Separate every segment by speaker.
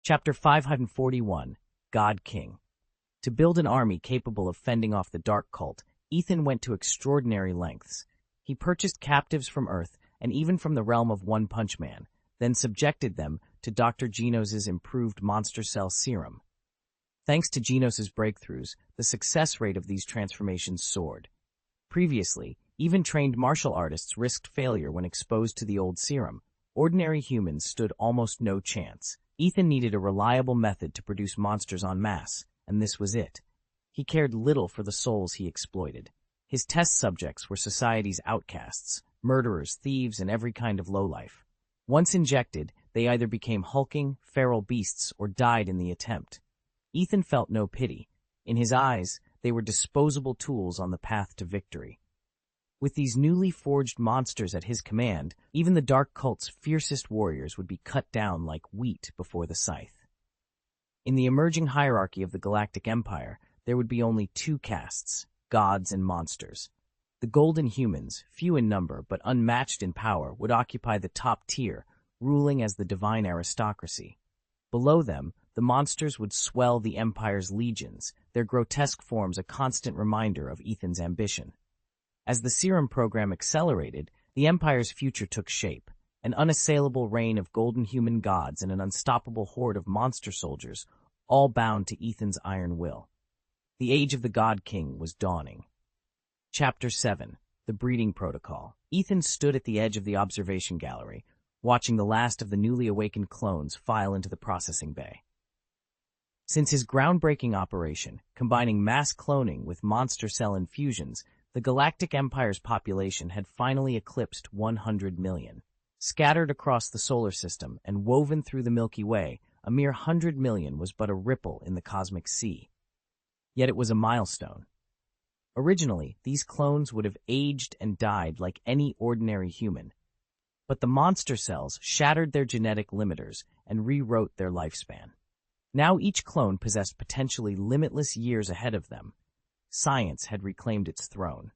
Speaker 1: Chapter 541, God King. To build an army capable of fending off the dark cult, Ethan went to extraordinary lengths. He purchased captives from Earth and even from the realm of One Punch Man, then subjected them to Dr. Genos's improved monster cell serum. Thanks to Genos's breakthroughs, the success rate of these transformations soared. Previously, even trained martial artists risked failure when exposed to the old serum. Ordinary humans stood almost no chance. Ethan needed a reliable method to produce monsters en masse, and this was it. He cared little for the souls he exploited. His test subjects were society's outcasts, murderers, thieves, and every kind of lowlife. Once injected, they either became hulking, feral beasts or died in the attempt. Ethan felt no pity. In his eyes, they were disposable tools on the path to victory. With these newly forged monsters at his command, even the Dark Cult's fiercest warriors would be cut down like wheat before the scythe. In the emerging hierarchy of the Galactic Empire, there would be only two castes, gods and monsters. The Golden Humans, few in number but unmatched in power, would occupy the top tier, ruling as the divine aristocracy. Below them, the monsters would swell the Empire's legions, their grotesque forms a constant reminder of Ethan's ambition. As the serum program accelerated, the Empire's future took shape, an unassailable reign of golden human gods and an unstoppable horde of monster soldiers, all bound to Ethan's iron will. The age of the God King was dawning. Chapter 7, The Breeding Protocol. Ethan stood at the edge of the observation gallery, watching the last of the newly awakened clones file into the processing bay. Since his groundbreaking operation, combining mass cloning with monster cell infusions, the Galactic Empire's population had finally eclipsed 100 million. Scattered across the solar system and woven through the Milky Way, a mere 100 million was but a ripple in the cosmic sea. Yet it was a milestone. Originally, these clones would have aged and died like any ordinary human. But the monster cells shattered their genetic limiters and rewrote their lifespan. Now each clone possessed potentially limitless years ahead of them. Science had reclaimed its throne.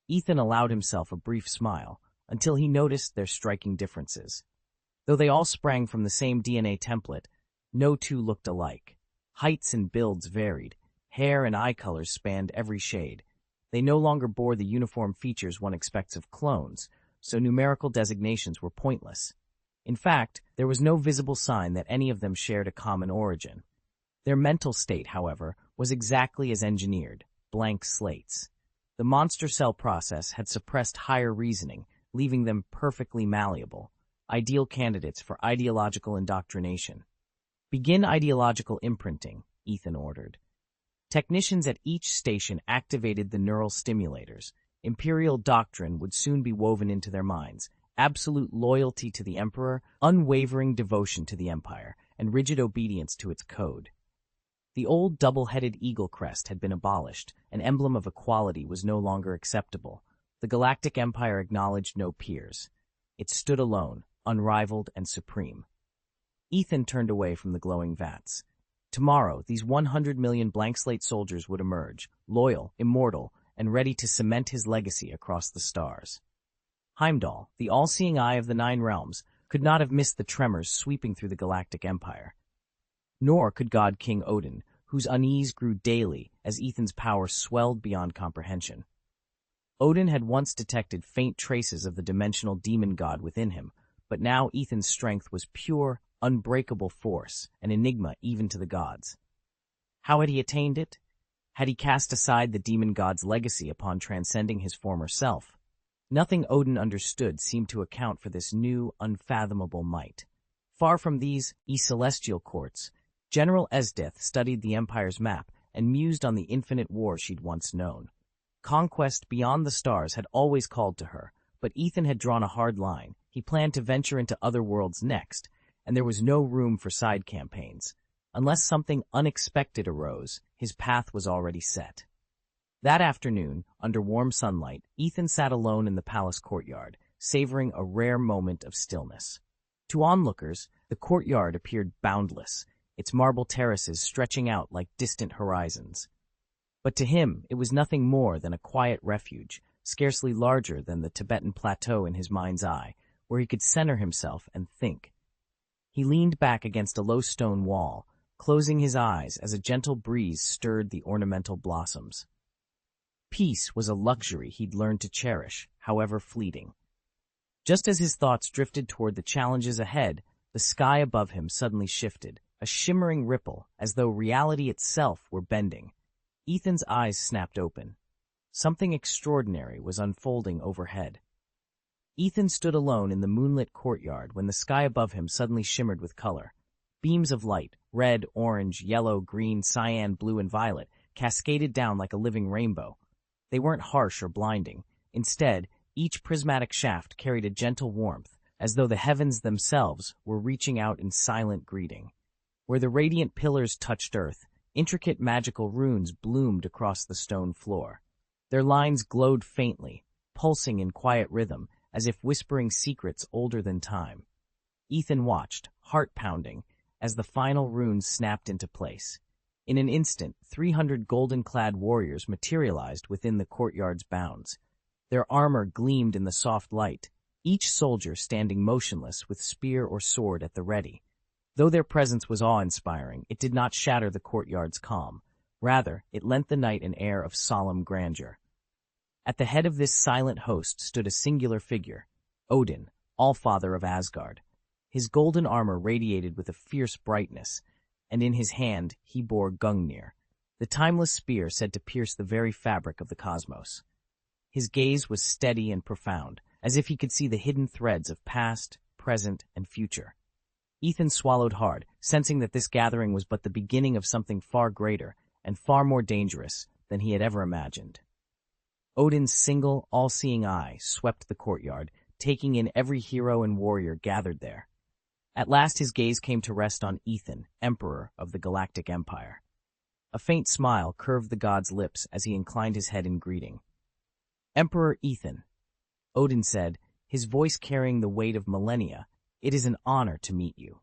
Speaker 1: Ethan allowed himself a brief smile until he noticed their striking differences. Though they all sprang from the same DNA template, no two looked alike. Heights and builds varied. Hair and eye colors spanned every shade. They no longer bore the uniform features one expects of clones, so numerical designations were pointless. In fact, there was no visible sign that any of them shared a common origin. Their mental state, however, was exactly as engineered, blank slates. The monster cell process had suppressed higher reasoning, leaving them perfectly malleable, ideal candidates for ideological indoctrination. Begin ideological imprinting, Ethan ordered. Technicians at each station activated the neural stimulators. Imperial doctrine would soon be woven into their minds. Absolute loyalty to the Emperor, unwavering devotion to the Empire, and rigid obedience to its code. The old double-headed eagle crest had been abolished. An emblem of equality was no longer acceptable. The Galactic Empire acknowledged no peers. It stood alone, unrivaled and supreme. Ethan turned away from the glowing vats. Tomorrow, these 100 million blank slate soldiers would emerge, loyal, immortal, and ready to cement his legacy across the stars. Heimdall, the all-seeing eye of the Nine Realms, could not have missed the tremors sweeping through the Galactic Empire. Nor could God King Odin, whose unease grew daily as Ethan's power swelled beyond comprehension. Odin had once detected faint traces of the dimensional demon god within him, but now Ethan's strength was pure, unbreakable force, an enigma even to the gods. How had he attained it? Had he cast aside the demon god's legacy upon transcending his former self? Nothing Odin understood seemed to account for this new, unfathomable might. Far from these celestial courts, General Esdith studied the Empire's map and mused on the infinite war she'd once known. Conquest beyond the stars had always called to her, but Ethan had drawn a hard line. He planned to venture into other worlds next, and there was no room for side campaigns. Unless something unexpected arose, his path was already set. That afternoon, under warm sunlight, Ethan sat alone in the palace courtyard, savoring a rare moment of stillness. To onlookers, the courtyard appeared boundless, its marble terraces stretching out like distant horizons. But to him, it was nothing more than a quiet refuge, scarcely larger than the Tibetan plateau in his mind's eye, where he could center himself and think. He leaned back against a low stone wall, closing his eyes as a gentle breeze stirred the ornamental blossoms. Peace was a luxury he'd learned to cherish, however fleeting. Just as his thoughts drifted toward the challenges ahead, the sky above him suddenly shifted, a shimmering ripple as though reality itself were bending. Ethan's eyes snapped open. Something extraordinary was unfolding overhead. Ethan stood alone in the moonlit courtyard when the sky above him suddenly shimmered with color. Beams of light, red, orange, yellow, green, cyan, blue, and violet, cascaded down like a living rainbow. They weren't harsh or blinding. Instead, each prismatic shaft carried a gentle warmth, as though the heavens themselves were reaching out in silent greeting. Where the radiant pillars touched earth, intricate magical runes bloomed across the stone floor. Their lines glowed faintly, pulsing in quiet rhythm, as if whispering secrets older than time. Ethan watched, heart pounding, as the final runes snapped into place. In an instant, 300 golden-clad warriors materialized within the courtyard's bounds. Their armor gleamed in the soft light, each soldier standing motionless with spear or sword at the ready. Though their presence was awe-inspiring, it did not shatter the courtyard's calm. Rather, it lent the night an air of solemn grandeur. At the head of this silent host stood a singular figure, Odin, All-Father of Asgard. His golden armor radiated with a fierce brightness, and in his hand he bore Gungnir, the timeless spear said to pierce the very fabric of the cosmos. His gaze was steady and profound, as if he could see the hidden threads of past, present, and future. Ethan swallowed hard, sensing that this gathering was but the beginning of something far greater and far more dangerous than he had ever imagined. Odin's single, all-seeing eye swept the courtyard, taking in every hero and warrior gathered there. At last his gaze came to rest on Ethan, Emperor of the Galactic Empire. A faint smile curved the god's lips as he inclined his head in greeting. "Emperor Ethan," Odin said, his voice carrying the weight of millennia, "it is an honor to meet you."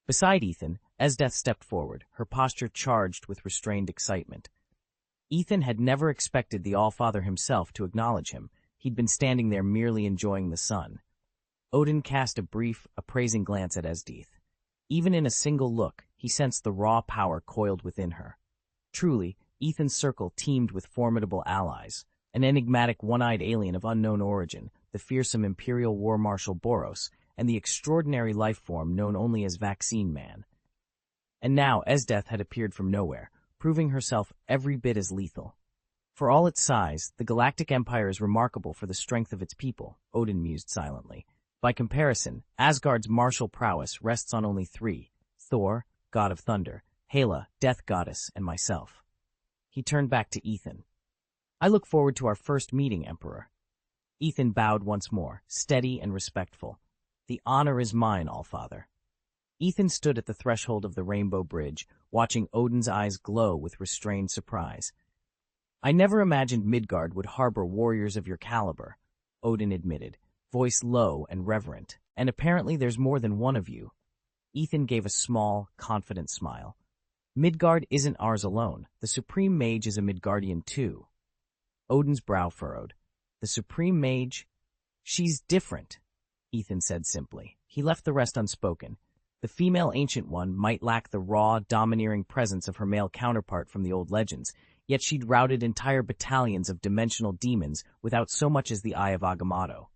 Speaker 1: Beside Ethan, Esdeath stepped forward, her posture charged with restrained excitement. Ethan had never expected the All-Father himself to acknowledge him. He'd been standing there merely enjoying the sun. Odin cast a brief, appraising glance at Esdeath. Even in a single look, he sensed the raw power coiled within her. Truly, Ethan's circle teemed with formidable allies, an enigmatic one-eyed alien of unknown origin, the fearsome Imperial War Marshal Boros, and the extraordinary life form known only as Vaccine Man. And now Esdeath had appeared from nowhere, proving herself every bit as lethal. For all its size, the Galactic Empire is remarkable for the strength of its people, Odin mused silently. By comparison, Asgard's martial prowess rests on only three: Thor, god of thunder, Hela, death goddess, and myself. He turned back to Ethan. "I look forward to our first meeting, Emperor." Ethan bowed once more, steady and respectful. "The honor is mine, All-Father." Ethan stood at the threshold of the Rainbow Bridge, watching Odin's eyes glow with restrained surprise. "I never imagined Midgard would harbor warriors of your caliber," Odin admitted, voice low and reverent. "And apparently there's more than one of you." Ethan gave a small, confident smile. "Midgard isn't ours alone. The Supreme Mage is a Midgardian too." Odin's brow furrowed. "The Supreme Mage? She's different," Ethan said simply. He left the rest unspoken. The female Ancient One might lack the raw, domineering presence of her male counterpart from the old legends, yet she'd routed entire battalions of dimensional demons without so much as the Eye of Agamotto.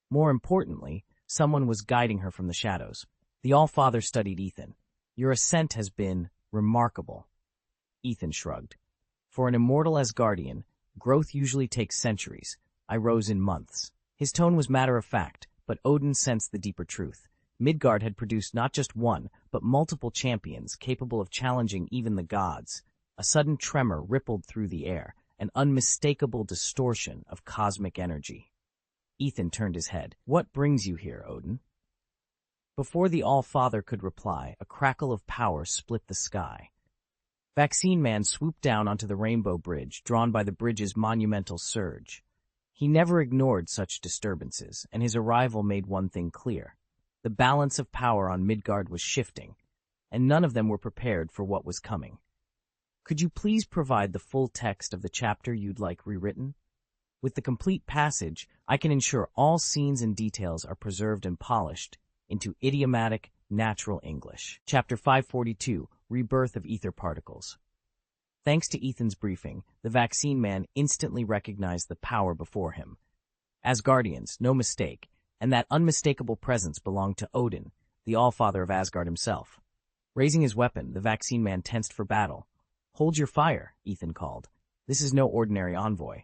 Speaker 1: More importantly, someone was guiding her from the shadows. The All-Father studied Ethan. "Your ascent has been remarkable." Ethan shrugged. "For an immortal Asgardian, growth usually takes centuries. I rose in months." His tone was matter-of-fact, but Odin sensed the deeper truth. Midgard had produced not just one, but multiple champions capable of challenging even the gods. A sudden tremor rippled through the air, an unmistakable distortion of cosmic energy. Ethan turned his head. "What brings you here, Odin?" Before the All-Father could reply, a crackle of power split the sky. Vaccine Man swooped down onto the Rainbow Bridge, drawn by the bridge's monumental surge. He never ignored such disturbances, and his arrival made one thing clear. The balance of power on Midgard was shifting, and none of them were prepared for what was coming. "Could you please provide the full text of the chapter you'd like rewritten? With the complete passage, I can ensure all scenes and details are preserved and polished," into idiomatic, natural English. Chapter 542, Rebirth of Ether Particles. Thanks to Ethan's briefing, the vaccine man instantly recognized the power before him. Asgardians, no mistake, and that unmistakable presence belonged to Odin, the Allfather of Asgard himself. Raising his weapon, the vaccine man tensed for battle. "Hold your fire," Ethan called. "This is no ordinary envoy."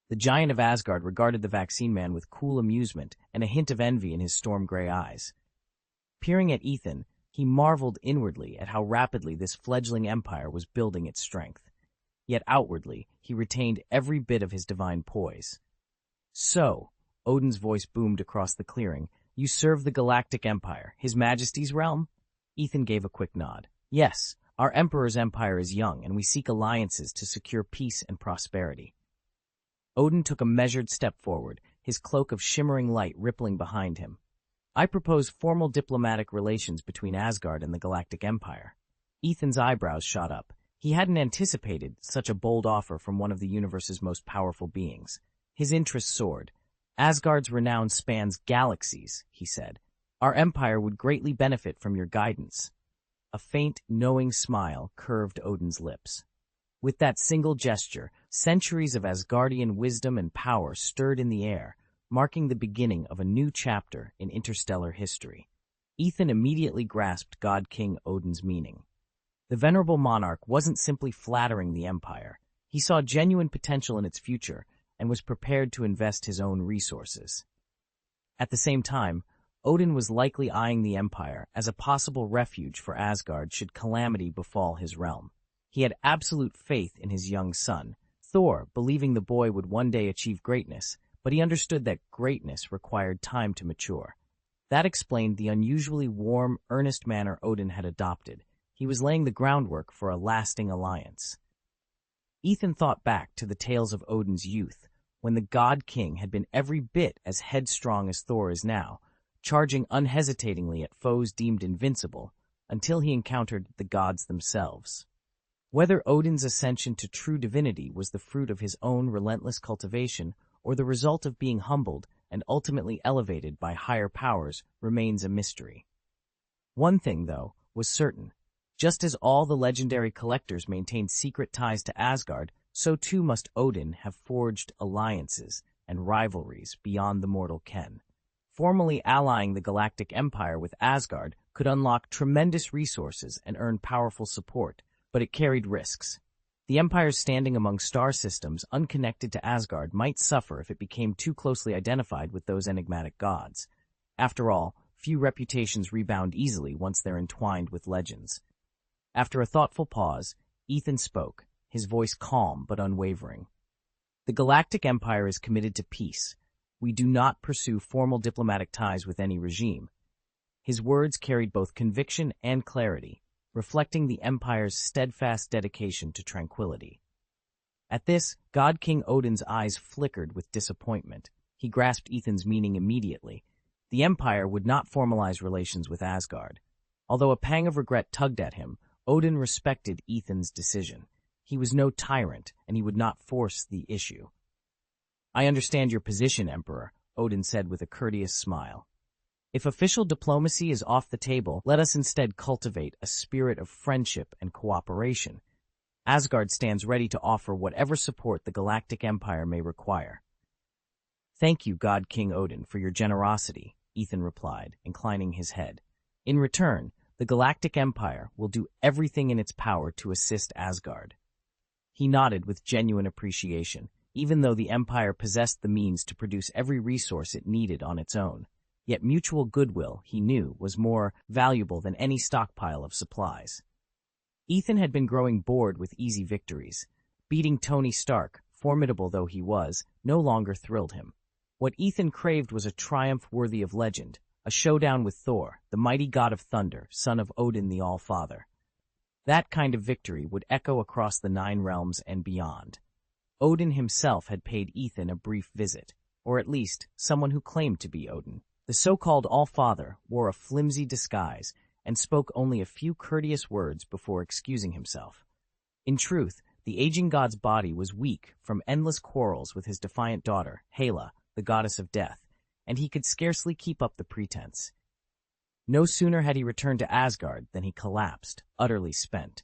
Speaker 1: The giant of Asgard regarded the vaccine man with cool amusement and a hint of envy in his storm-gray eyes. Peering at Ethan, he marveled inwardly at how rapidly this fledgling empire was building its strength. Yet outwardly, he retained every bit of his divine poise. "So," Odin's voice boomed across the clearing, "you serve the Galactic Empire, His Majesty's realm?" Ethan gave a quick nod. "Yes, our Emperor's empire is young, and we seek alliances to secure peace and prosperity." Odin took a measured step forward, his cloak of shimmering light rippling behind him. "I propose formal diplomatic relations between Asgard and the Galactic Empire." Ethan's eyebrows shot up. He hadn't anticipated such a bold offer from one of the universe's most powerful beings. His interest soared. "Asgard's renown spans galaxies," he said. "Our empire would greatly benefit from your guidance." A faint, knowing smile curved Odin's lips. With that single gesture, centuries of Asgardian wisdom and power stirred in the air, marking the beginning of a new chapter in interstellar history. Ethan immediately grasped God King Odin's meaning. The venerable monarch wasn't simply flattering the empire. He saw genuine potential in its future and was prepared to invest his own resources. At the same time, Odin was likely eyeing the empire as a possible refuge for Asgard should calamity befall his realm. He had absolute faith in his young son, Thor, believing the boy would one day achieve greatness, but he understood that greatness required time to mature. That explained the unusually warm, earnest manner Odin had adopted. He was laying the groundwork for a lasting alliance. Ethan thought back to the tales of Odin's youth, when the God King had been every bit as headstrong as Thor is now, charging unhesitatingly at foes deemed invincible, until he encountered the gods themselves. Whether Odin's ascension to true divinity was the fruit of his own relentless cultivation or the result of being humbled and ultimately elevated by higher powers remains a mystery. One thing, though, was certain. Just as all the legendary collectors maintained secret ties to Asgard, so too must Odin have forged alliances and rivalries beyond the mortal ken. Formally allying the Galactic Empire with Asgard could unlock tremendous resources and earn powerful support, but it carried risks. The Empire's standing among star systems unconnected to Asgard might suffer if it became too closely identified with those enigmatic gods. After all, few reputations rebound easily once they're entwined with legends. After a thoughtful pause, Ethan spoke, his voice calm but unwavering. "The Galactic Empire is committed to peace. We do not pursue formal diplomatic ties with any regime." His words carried both conviction and clarity, reflecting the Empire's steadfast dedication to tranquility. At this, God King Odin's eyes flickered with disappointment. He grasped Ethan's meaning immediately. The Empire would not formalize relations with Asgard. Although a pang of regret tugged at him, Odin respected Ethan's decision. He was no tyrant, and he would not force the issue. "I understand your position, Emperor," Odin said with a courteous smile. "If official diplomacy is off the table, let us instead cultivate a spirit of friendship and cooperation. Asgard stands ready to offer whatever support the Galactic Empire may require." "Thank you, God King Odin, for your generosity," Ethan replied, inclining his head. "In return, the Galactic Empire will do everything in its power to assist Asgard." He nodded with genuine appreciation, even though the Empire possessed the means to produce every resource it needed on its own. Yet mutual goodwill, he knew, was more valuable than any stockpile of supplies. Ethan had been growing bored with easy victories. Beating Tony Stark, formidable though he was, no longer thrilled him. What Ethan craved was a triumph worthy of legend, a showdown with Thor, the mighty god of thunder, son of Odin the All-Father. That kind of victory would echo across the Nine Realms and beyond. Odin himself had paid Ethan a brief visit, or at least someone who claimed to be Odin. The so-called All-Father wore a flimsy disguise and spoke only a few courteous words before excusing himself. In truth, the aging god's body was weak from endless quarrels with his defiant daughter, Hela, the goddess of death, and he could scarcely keep up the pretense. No sooner had he returned to Asgard than he collapsed, utterly spent.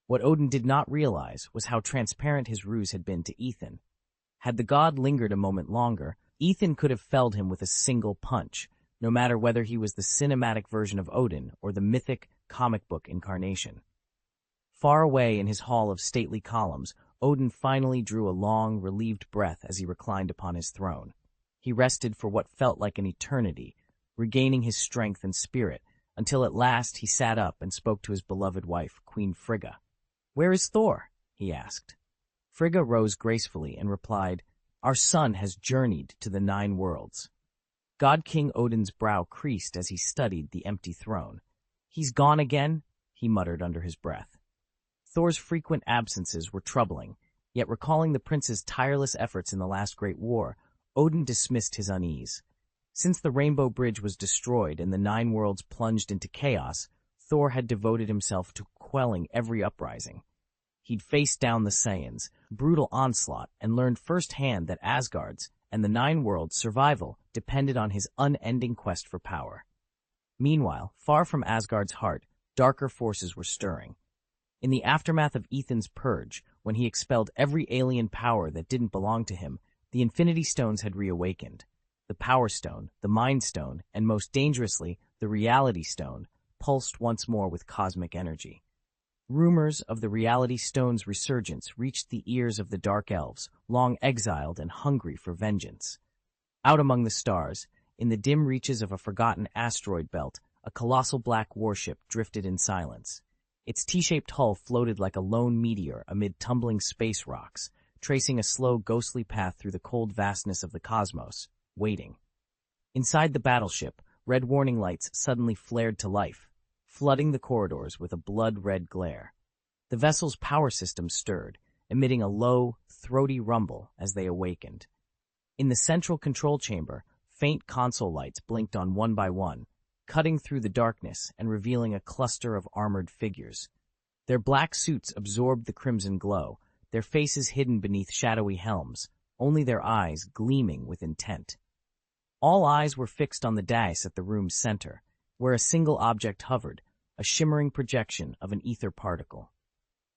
Speaker 1: What Odin did not realize was how transparent his ruse had been to Ethan. Had the god lingered a moment longer, Ethan could have felled him with a single punch, no matter whether he was the cinematic version of Odin or the mythic, comic book incarnation. Far away in his hall of stately columns, Odin finally drew a long, relieved breath as he reclined upon his throne. He rested for what felt like an eternity, regaining his strength and spirit, until at last he sat up and spoke to his beloved wife, Queen Frigga. "Where is Thor?" he asked. Frigga rose gracefully and replied, "Our son has journeyed to the 9 worlds." God King Odin's brow creased as he studied the empty throne. "He's gone again?" he muttered under his breath. Thor's frequent absences were troubling, yet recalling the prince's tireless efforts in the last great war, Odin dismissed his unease. Since the Rainbow Bridge was destroyed and the 9 worlds plunged into chaos, Thor had devoted himself to quelling every uprising. He'd faced down the Saiyans' brutal onslaught and learned firsthand that Asgard's and the 9 worlds' survival depended on his unending quest for power. Meanwhile, far from Asgard's heart, darker forces were stirring. In the aftermath of Ethan's purge, when he expelled every alien power that didn't belong to him, the Infinity Stones had reawakened. The Power Stone, the Mind Stone, and most dangerously, the Reality Stone, pulsed once more with cosmic energy. Rumors of the Reality Stone's resurgence reached the ears of the Dark Elves, long exiled and hungry for vengeance. Out among the stars, in the dim reaches of a forgotten asteroid belt, a colossal black warship drifted in silence. Its T-shaped hull floated like a lone meteor amid tumbling space rocks, tracing a slow, ghostly path through the cold vastness of the cosmos, waiting. Inside the battleship, red warning lights suddenly flared to life, flooding the corridors with a blood-red glare. The vessel's power system stirred, emitting a low, throaty rumble as they awakened. In the central control chamber, faint console lights blinked on one by one, cutting through the darkness and revealing a cluster of armored figures. Their black suits absorbed the crimson glow, their faces hidden beneath shadowy helms, only their eyes gleaming with intent. All eyes were fixed on the dais at the room's center, where a single object hovered, a shimmering projection of an ether particle.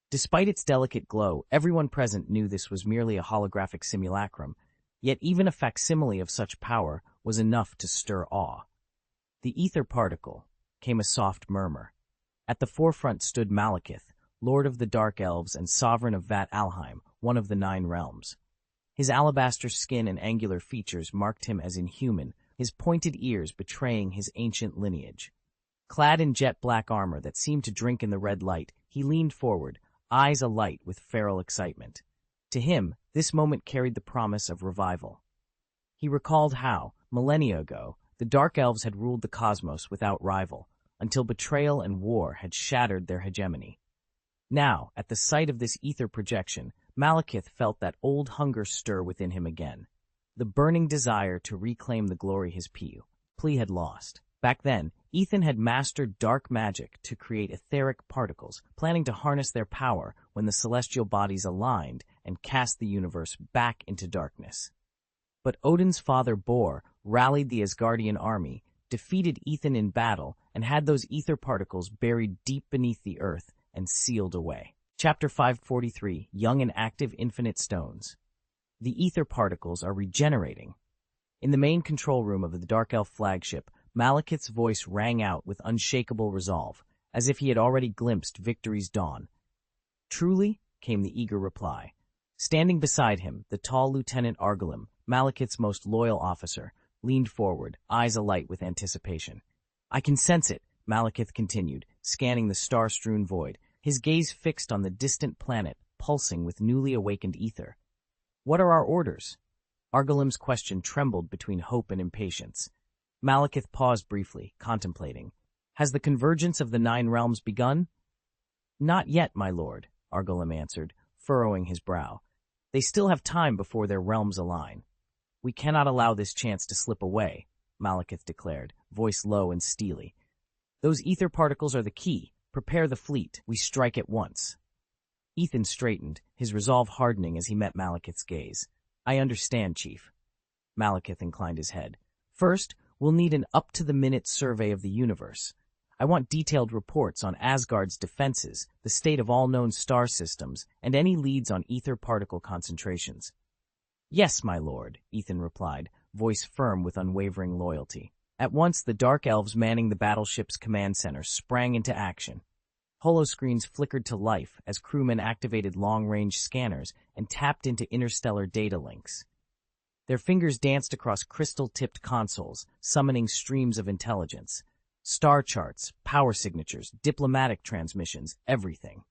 Speaker 1: Despite its delicate glow, everyone present knew this was merely a holographic simulacrum, yet even a facsimile of such power was enough to stir awe. The ether particle came a soft murmur. At the forefront stood Malekith, Lord of the Dark Elves and Sovereign of Vat Alheim, one of the 9 realms. His alabaster skin and angular features marked him as inhuman, his pointed ears betraying his ancient lineage. Clad in jet-black armor that seemed to drink in the red light, he leaned forward, eyes alight with feral excitement. To him, this moment carried the promise of revival. He recalled how, millennia ago, the Dark Elves had ruled the cosmos without rival, until betrayal and war had shattered their hegemony. Now, at the sight of this ether projection, Malekith felt that old hunger stir within him again, the burning desire to reclaim the glory his plea had lost. Back then, Ethan had mastered dark magic to create etheric particles, planning to harness their power when the celestial bodies aligned and cast the universe back into darkness. But Odin's father Bor rallied the Asgardian army, defeated Ethan in battle, and had those ether particles buried deep beneath the earth and sealed away. Chapter 543, Young and Active Infinite Stones. The ether particles are regenerating. In the main control room of the Dark Elf flagship, Malekith's voice rang out with unshakable resolve, as if he had already glimpsed victory's dawn. "Truly?" came the eager reply. Standing beside him, the tall Lieutenant Argolim, Malekith's most loyal officer, leaned forward, eyes alight with anticipation. "I can sense it," Malekith continued, scanning the star-strewn void, his gaze fixed on the distant planet, pulsing with newly awakened ether. "What are our orders?" Argolim's question trembled between hope and impatience. Malekith paused briefly, contemplating. "Has the convergence of the 9 realms begun?" "Not yet, my lord," Argolim answered, furrowing his brow. "They still have time before their realms align." "We cannot allow this chance to slip away," Malekith declared, voice low and steely. "Those ether particles are the key. Prepare the fleet. We strike at once." Ethan straightened, his resolve hardening as he met Malekith's gaze. "I understand, Chief." Malekith inclined his head. "First, We'll need an up-to-the-minute survey of the universe. I want detailed reports on Asgard's defenses, the state of all known star systems, and any leads on ether particle concentrations." "Yes, my lord," Ethan replied, voice firm with unwavering loyalty. At once, the Dark Elves manning the battleship's command center sprang into action. Holoscreens flickered to life as crewmen activated long-range scanners and tapped into interstellar data links. Their fingers danced across crystal-tipped consoles, summoning streams of intelligence. Star charts, power signatures, diplomatic transmissions, everything.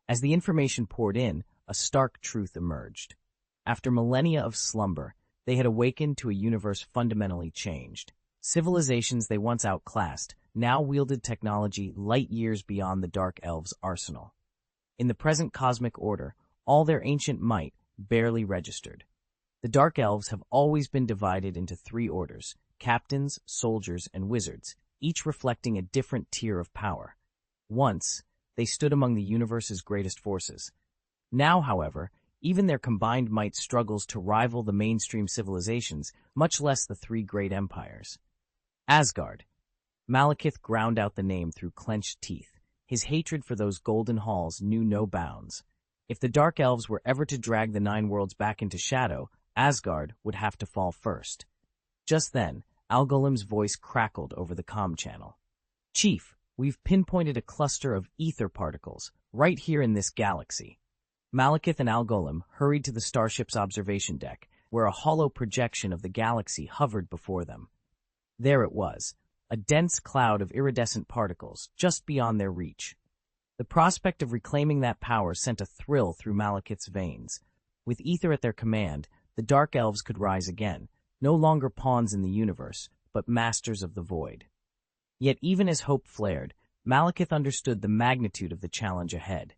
Speaker 1: As the information poured in, a stark truth emerged. After millennia of slumber, they had awakened to a universe fundamentally changed. Civilizations they once outclassed now wielded technology light years beyond the Dark Elves' arsenal. In the present cosmic order, all their ancient might barely registered. The Dark Elves have always been divided into three orders: captains, soldiers, and wizards, each reflecting a different tier of power. Once, they stood among the universe's greatest forces. Now, however, even their combined might struggles to rival the mainstream civilizations, much less the three great empires. Asgard. Malekith ground out the name through clenched teeth. His hatred for those golden halls knew no bounds. If the Dark Elves were ever to drag the Nine Worlds back into shadow, Asgard would have to fall first. Just then, Algolim's voice crackled over the comm channel. "Chief, we've pinpointed a cluster of ether particles, right here in this galaxy." Malekith and Algolim hurried to the starship's observation deck, where a hollow projection of the galaxy hovered before them. There it was, a dense cloud of iridescent particles, just beyond their reach. The prospect of reclaiming that power sent a thrill through Malekith's veins. With ether at their command, the Dark Elves could rise again, no longer pawns in the universe, but masters of the void. Yet even as hope flared, Malekith understood the magnitude of the challenge ahead.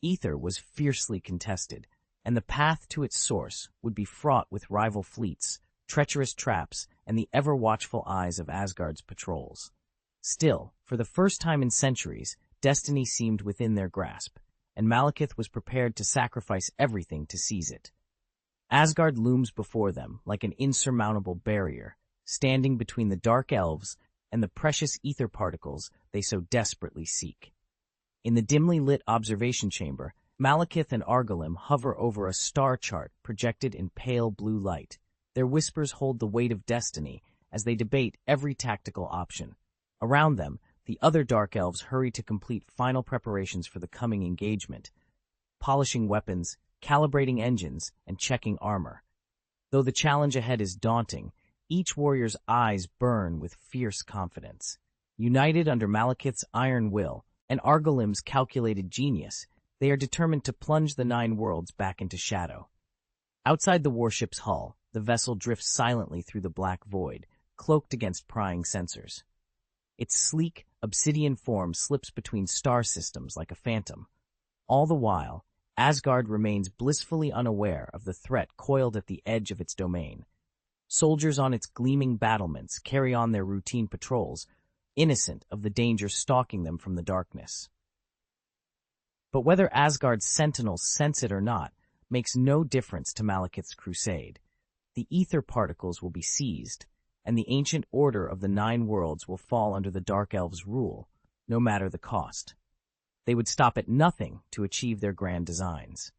Speaker 1: Ether was fiercely contested, and the path to its source would be fraught with rival fleets, treacherous traps, and the ever-watchful eyes of Asgard's patrols. Still, for the first time in centuries, destiny seemed within their grasp, and Malekith was prepared to sacrifice everything to seize it. Asgard looms before them like an insurmountable barrier, standing between the Dark Elves and the precious ether particles they so desperately seek. In the dimly lit observation chamber, Malekith and Argolim hover over a star chart projected in pale blue light. Their whispers hold the weight of destiny as they debate every tactical option. Around them, the other Dark Elves hurry to complete final preparations for the coming engagement, polishing weapons, calibrating engines, and checking armor. Though the challenge ahead is daunting, each warrior's eyes burn with fierce confidence. United under Malekith's iron will and Argolim's calculated genius, they are determined to plunge the Nine Worlds back into shadow. Outside the warship's hull, the vessel drifts silently through the black void, cloaked against prying sensors. Its sleek, obsidian form slips between star systems like a phantom. All the while, Asgard remains blissfully unaware of the threat coiled at the edge of its domain. Soldiers on its gleaming battlements carry on their routine patrols, innocent of the danger stalking them from the darkness. But whether Asgard's sentinels sense it or not makes no difference to Malekith's crusade. The ether particles will be seized, and the ancient order of the Nine Worlds will fall under the Dark Elves' rule, no matter the cost. They would stop at nothing to achieve their grand designs.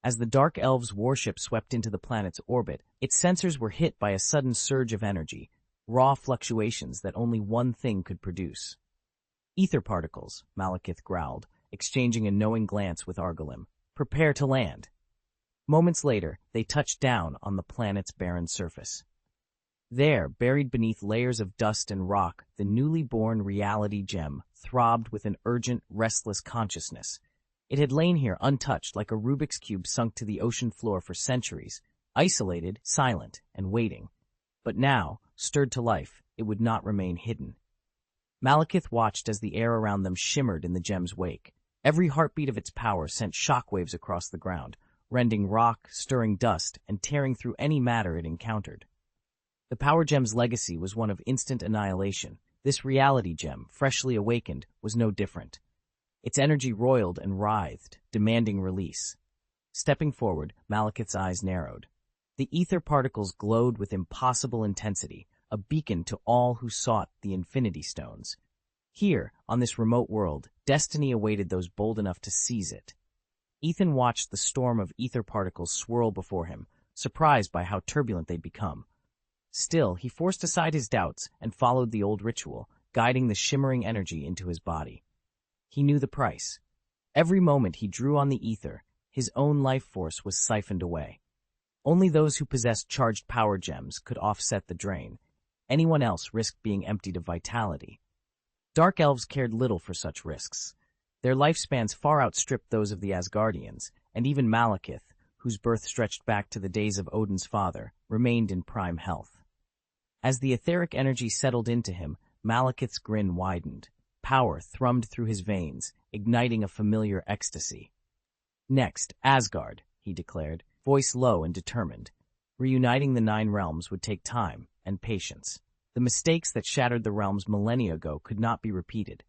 Speaker 1: As the Dark Elves' warship swept into the planet's orbit, its sensors were hit by a sudden surge of energy, raw fluctuations that only one thing could produce. "Ether particles," Malekith growled, exchanging a knowing glance with Argolim. "Prepare to land." Moments later, they touched down on the planet's barren surface. There, buried beneath layers of dust and rock, the newly born reality gem throbbed with an urgent, restless consciousness. It had lain here untouched like a Rubik's Cube sunk to the ocean floor for centuries, isolated, silent, and waiting. But now, stirred to life, it would not remain hidden. Malekith watched as the air around them shimmered in the gem's wake. Every heartbeat of its power sent shockwaves across the ground, rending rock, stirring dust, and tearing through any matter it encountered. The power gem's legacy was one of instant annihilation. This reality gem, freshly awakened, was no different. Its energy roiled and writhed, demanding release. Stepping forward, Malekith's eyes narrowed. The ether particles glowed with impossible intensity, a beacon to all who sought the Infinity Stones. Here, on this remote world, destiny awaited those bold enough to seize it. Ethan watched the storm of ether particles swirl before him, surprised by how turbulent they'd become. Still, he forced aside his doubts and followed the old ritual, guiding the shimmering energy into his body. He knew the price. Every moment he drew on the ether, his own life force was siphoned away. Only those who possessed charged power gems could offset the drain. Anyone else risked being emptied of vitality. Dark elves cared little for such risks. Their lifespans far outstripped those of the Asgardians, and even Malekith, whose birth stretched back to the days of Odin's father, remained in prime health. As the etheric energy settled into him, Malekith's grin widened. Power thrummed through his veins, igniting a familiar ecstasy. "Next, Asgard," he declared, voice low and determined. Reuniting the 9 realms would take time and patience. The mistakes that shattered the realms millennia ago could not be repeated.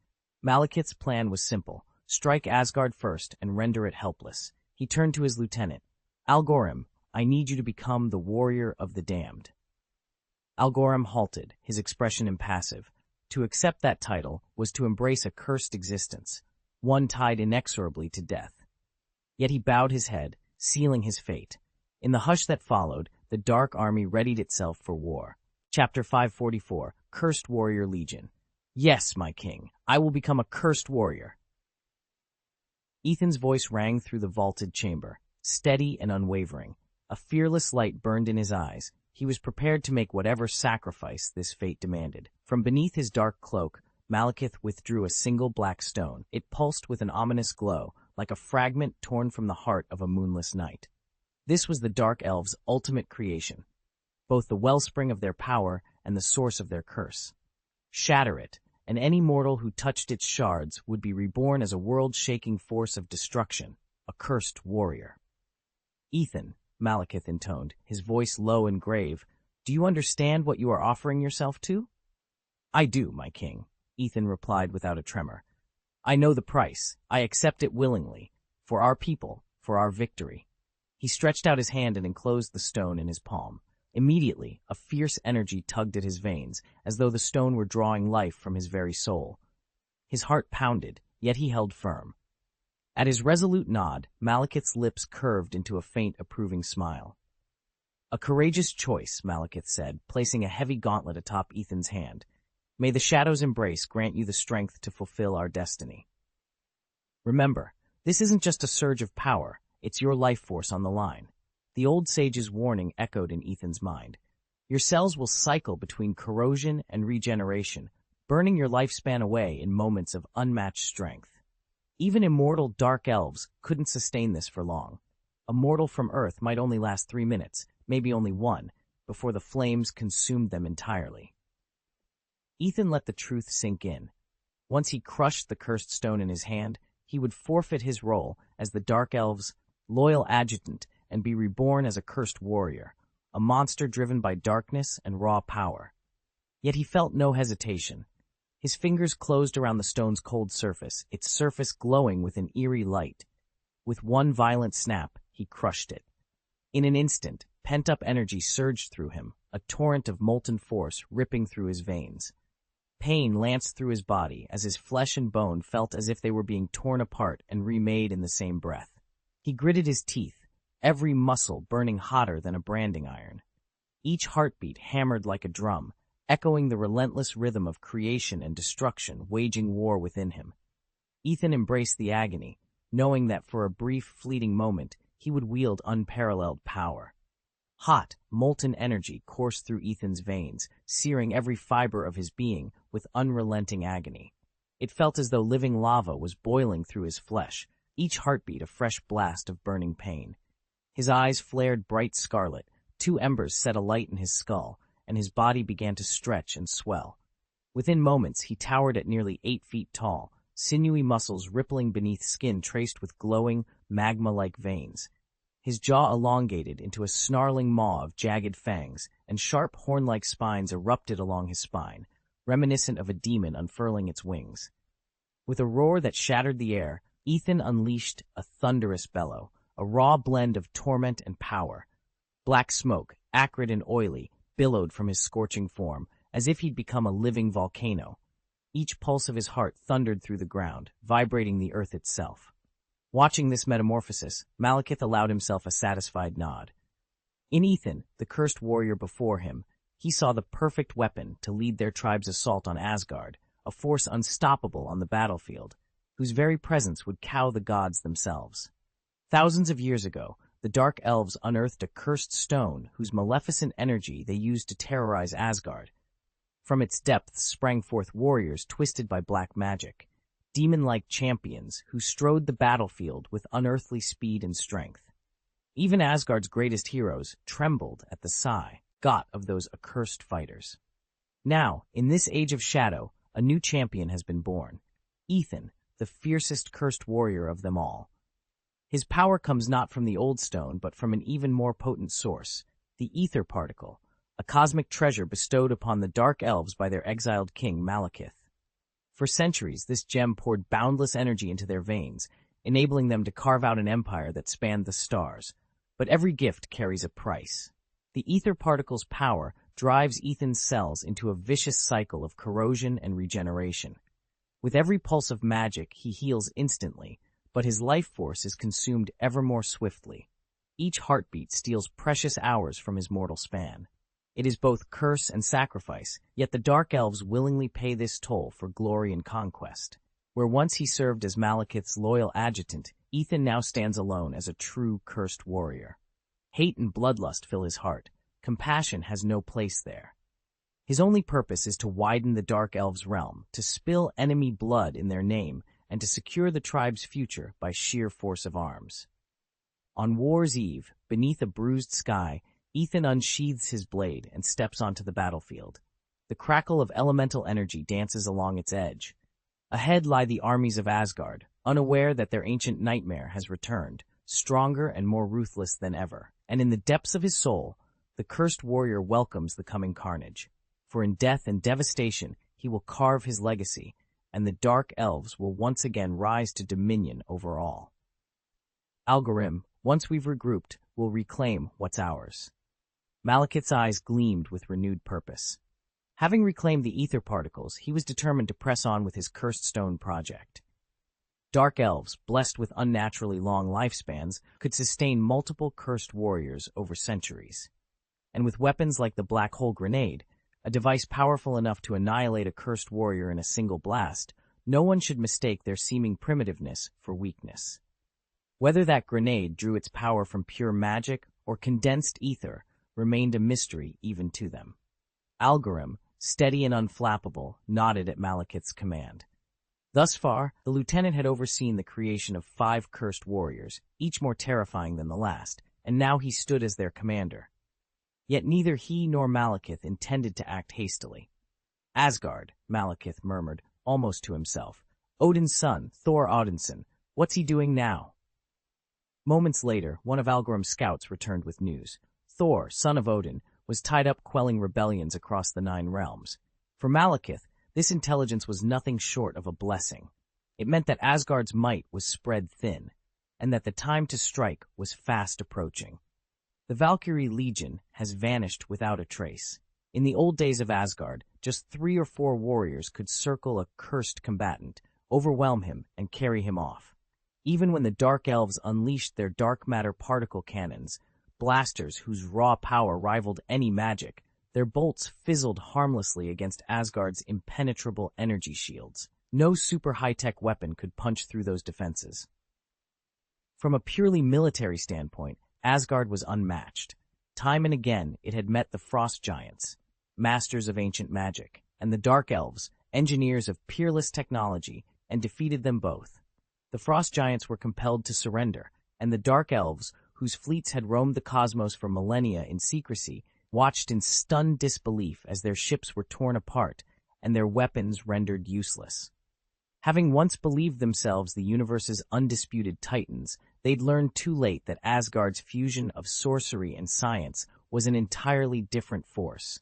Speaker 1: Malekith's plan was simple: strike Asgard first and render it helpless. He turned to his lieutenant. "Algorim, I need you to become the warrior of the damned." Algorim halted, his expression impassive. To accept that title was to embrace a cursed existence, one tied inexorably to death. Yet he bowed his head, sealing his fate. In the hush that followed, the Dark Army readied itself for war. Chapter 544, Cursed Warrior Legion. "Yes, my king, I will become a cursed warrior." Ethan's voice rang through the vaulted chamber, steady and unwavering. A fearless light burned in his eyes. He was prepared to make whatever sacrifice this fate demanded. From beneath his dark cloak, Malekith withdrew a single black stone. It pulsed with an ominous glow, like a fragment torn from the heart of a moonless night. This was the Dark Elves' ultimate creation, both the wellspring of their power and the source of their curse. Shatter it, and any mortal who touched its shards would be reborn as a world-shaking force of destruction, a cursed warrior. "Ethan," Malekith intoned, his voice low and grave, "do you understand what you are offering yourself to?" "I do, my king," Ethan replied without a tremor. "I know the price. I accept it willingly. For our people, for our victory." He stretched out his hand and enclosed the stone in his palm. Immediately, a fierce energy tugged at his veins, as though the stone were drawing life from his very soul. His heart pounded, yet he held firm. At his resolute nod, Malekith's lips curved into a faint, approving smile. "A courageous choice," Malekith said, placing a heavy gauntlet atop Ethan's hand. "May the Shadow's embrace grant you the strength to fulfill our destiny. Remember, this isn't just a surge of power, it's your life force on the line." The old sage's warning echoed in Ethan's mind. "Your cells will cycle between corrosion and regeneration, burning your lifespan away in moments of unmatched strength. Even immortal dark elves couldn't sustain this for long. A mortal from Earth might only last 3 minutes, maybe only 1, before the flames consumed them entirely." Ethan let the truth sink in. Once he crushed the cursed stone in his hand, he would forfeit his role as the Dark Elves' loyal adjutant and be reborn as a cursed warrior, a monster driven by darkness and raw power. Yet he felt no hesitation. His fingers closed around the stone's cold surface, its surface glowing with an eerie light. With one violent snap, he crushed it. In an instant, pent-up energy surged through him, a torrent of molten force ripping through his veins. Pain lanced through his body as his flesh and bone felt as if they were being torn apart and remade in the same breath. He gritted his teeth, every muscle burning hotter than a branding iron. Each heartbeat hammered like a drum, echoing the relentless rhythm of creation and destruction waging war within him. Ethan embraced the agony, knowing that for a brief, fleeting moment, he would wield unparalleled power. Hot, molten energy coursed through Ethan's veins, searing every fiber of his being with unrelenting agony. It felt as though living lava was boiling through his flesh, each heartbeat a fresh blast of burning pain. His eyes flared bright scarlet, 2 embers set alight in his skull, and his body began to stretch and swell. Within moments, he towered at nearly 8 feet tall, sinewy muscles rippling beneath skin traced with glowing, magma-like veins. His jaw elongated into a snarling maw of jagged fangs, and sharp horn-like spines erupted along his spine, reminiscent of a demon unfurling its wings. With a roar that shattered the air, Ethan unleashed a thunderous bellow, a raw blend of torment and power. Black smoke, acrid and oily, billowed from his scorching form, as if he'd become a living volcano. Each pulse of his heart thundered through the ground, vibrating the earth itself. Watching this metamorphosis, Malekith allowed himself a satisfied nod. In Ethan, the cursed warrior before him, he saw the perfect weapon to lead their tribe's assault on Asgard, a force unstoppable on the battlefield, whose very presence would cow the gods themselves. Thousands of years ago, the Dark Elves unearthed a cursed stone whose maleficent energy they used to terrorize Asgard. From its depths sprang forth warriors twisted by black magic, demon-like champions who strode the battlefield with unearthly speed and strength. Even Asgard's greatest heroes trembled at the sigh of those accursed fighters. Now, in this age of shadow, a new champion has been born. Ethan, the fiercest cursed warrior of them all. His power comes not from the old stone, but from an even more potent source, the ether particle, a cosmic treasure bestowed upon the Dark Elves by their exiled king, Malekith. For centuries, this gem poured boundless energy into their veins, enabling them to carve out an empire that spanned the stars. But every gift carries a price. The ether particle's power drives Ethan's cells into a vicious cycle of corrosion and regeneration. With every pulse of magic, he heals instantly, but his life force is consumed ever more swiftly. Each heartbeat steals precious hours from his mortal span. It is both curse and sacrifice, yet the Dark Elves willingly pay this toll for glory and conquest. Where once he served as Malekith's loyal adjutant, Ethan now stands alone as a true cursed warrior. Hate and bloodlust fill his heart. Compassion has no place there. His only purpose is to widen the Dark Elves' realm, to spill enemy blood in their name, and to secure the tribe's future by sheer force of arms. On War's Eve, beneath a bruised sky, Ethan unsheathes his blade and steps onto the battlefield. The crackle of elemental energy dances along its edge. Ahead lie the armies of Asgard, unaware that their ancient nightmare has returned, stronger and more ruthless than ever. And in the depths of his soul, the cursed warrior welcomes the coming carnage. For in death and devastation, he will carve his legacy, and the Dark Elves will once again rise to dominion over all. Algorim, once we've regrouped, will reclaim what's ours. Malekith's eyes gleamed with renewed purpose. Having reclaimed the ether particles, he was determined to press on with his cursed stone project. Dark Elves, blessed with unnaturally long lifespans, could sustain multiple cursed warriors over centuries. And with weapons like the Black Hole Grenade, a device powerful enough to annihilate a cursed warrior in a single blast, no one should mistake their seeming primitiveness for weakness. Whether that grenade drew its power from pure magic or condensed ether remained a mystery even to them. Algorim, steady and unflappable, nodded at Malekith's command. Thus far, the lieutenant had overseen the creation of 5 cursed warriors, each more terrifying than the last, and now he stood as their commander. Yet neither he nor Malekith intended to act hastily. Asgard, Malekith murmured, almost to himself. Odin's son, Thor Odinson, what's he doing now? Moments later, one of Algorim's scouts returned with news. Thor, son of Odin, was tied up quelling rebellions across the 9 realms. For Malekith, this intelligence was nothing short of a blessing. It meant that Asgard's might was spread thin, and that the time to strike was fast approaching. The Valkyrie Legion has vanished without a trace. In the old days of Asgard, just 3 or 4 warriors could circle a cursed combatant, overwhelm him, and carry him off. Even when the Dark Elves unleashed their dark matter particle cannons, blasters whose raw power rivaled any magic, their bolts fizzled harmlessly against Asgard's impenetrable energy shields. No super high-tech weapon could punch through those defenses. From a purely military standpoint, Asgard was unmatched. Time and again, it had met the Frost Giants, masters of ancient magic, and the Dark Elves, engineers of peerless technology, and defeated them both. The Frost Giants were compelled to surrender, and the Dark Elves, whose fleets had roamed the cosmos for millennia in secrecy, watched in stunned disbelief as their ships were torn apart and their weapons rendered useless. Having once believed themselves the universe's undisputed titans, they'd learned too late that Asgard's fusion of sorcery and science was an entirely different force.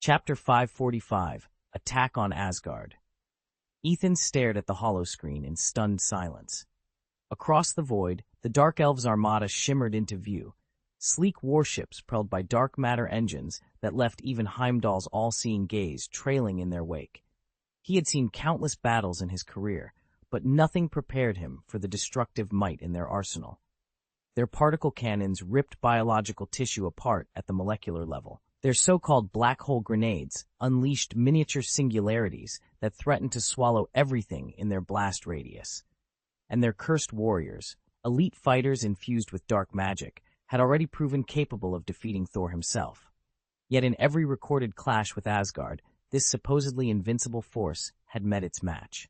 Speaker 1: Chapter 545, Attack on Asgard. Ethan stared at the holoscreen in stunned silence. Across the void, the Dark Elves' armada shimmered into view. Sleek warships propelled by dark matter engines, that left even Heimdall's all-seeing gaze trailing in their wake. He had seen countless battles in his career, but nothing prepared him for the destructive might in their arsenal. Their particle cannons ripped biological tissue apart at the molecular level. Their so-called black hole grenades unleashed miniature singularities that threatened to swallow everything in their blast radius. And their cursed warriors, elite fighters infused with dark magic, had already proven capable of defeating Thor himself. Yet in every recorded clash with Asgard, this supposedly invincible force had met its match.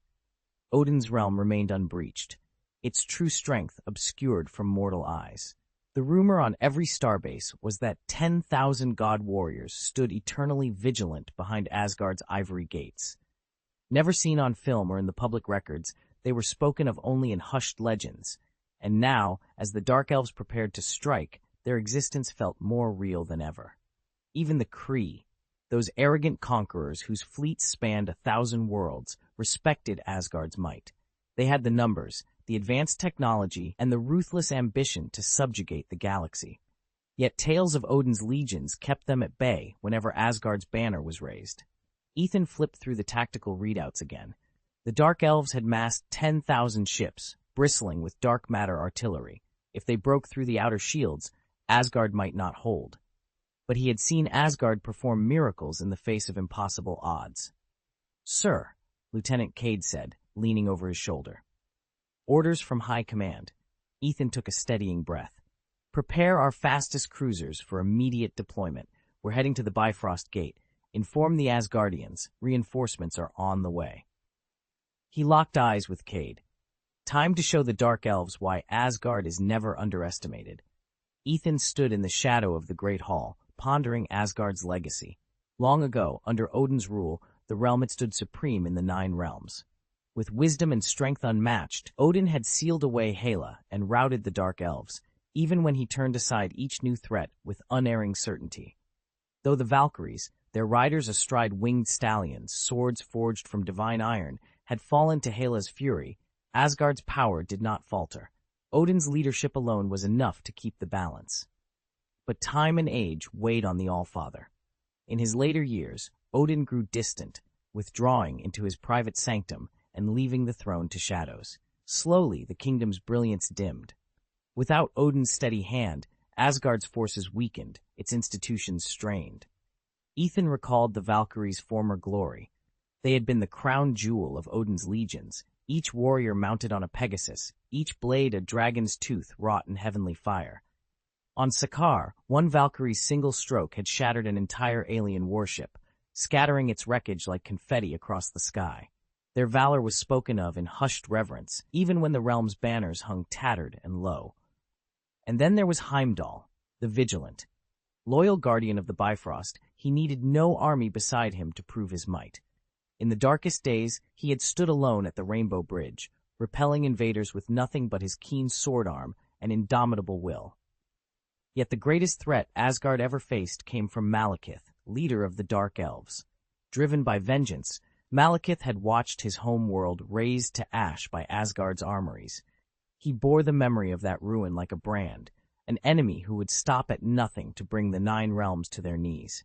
Speaker 1: Odin's realm remained unbreached, its true strength obscured from mortal eyes. The rumor on every starbase was that 10,000 god warriors stood eternally vigilant behind Asgard's ivory gates. Never seen on film or in the public records, they were spoken of only in hushed legends, and now, as the Dark Elves prepared to strike, their existence felt more real than ever. Even the Kree, those arrogant conquerors whose fleets spanned 1,000 worlds, respected Asgard's might. They had the numbers, the advanced technology, and the ruthless ambition to subjugate the galaxy. Yet tales of Odin's legions kept them at bay whenever Asgard's banner was raised. Ethan flipped through the tactical readouts again. The Dark Elves had massed 10,000 ships, bristling with dark matter artillery. If they broke through the outer shields, Asgard might not hold. But he had seen Asgard perform miracles in the face of impossible odds. "Sir," Lieutenant Cade said, leaning over his shoulder. "Orders from High Command." Ethan took a steadying breath. "Prepare our fastest cruisers for immediate deployment. We're heading to the Bifrost Gate. Inform the Asgardians. Reinforcements are on the way." He locked eyes with Cade. Time to show the Dark Elves why Asgard is never underestimated. Ethan stood in the shadow of the Great Hall, pondering Asgard's legacy. Long ago, under Odin's rule, the realm had stood supreme in the 9 realms. With wisdom and strength unmatched, Odin had sealed away Hela and routed the Dark Elves, even when he turned aside each new threat with unerring certainty. Though the Valkyries, their riders astride winged stallions, swords forged from divine iron, had fallen to Hela's fury, Asgard's power did not falter. Odin's leadership alone was enough to keep the balance. But time and age weighed on the Allfather. In his later years, Odin grew distant, withdrawing into his private sanctum and leaving the throne to shadows. Slowly, the kingdom's brilliance dimmed. Without Odin's steady hand, Asgard's forces weakened, its institutions strained. Ethan recalled the Valkyries' former glory. They had been the crown jewel of Odin's legions, each warrior mounted on a Pegasus, each blade a dragon's tooth wrought in heavenly fire. On Sakaar, one Valkyrie's single stroke had shattered an entire alien warship, scattering its wreckage like confetti across the sky. Their valor was spoken of in hushed reverence, even when the realm's banners hung tattered and low. And then there was Heimdall, the vigilant. Loyal guardian of the Bifrost, he needed no army beside him to prove his might. In the darkest days, he had stood alone at the Rainbow Bridge, repelling invaders with nothing but his keen sword arm and indomitable will. Yet the greatest threat Asgard ever faced came from Malekith, leader of the Dark Elves. Driven by vengeance, Malekith had watched his home world razed to ash by Asgard's armories. He bore the memory of that ruin like a brand, an enemy who would stop at nothing to bring the 9 realms to their knees.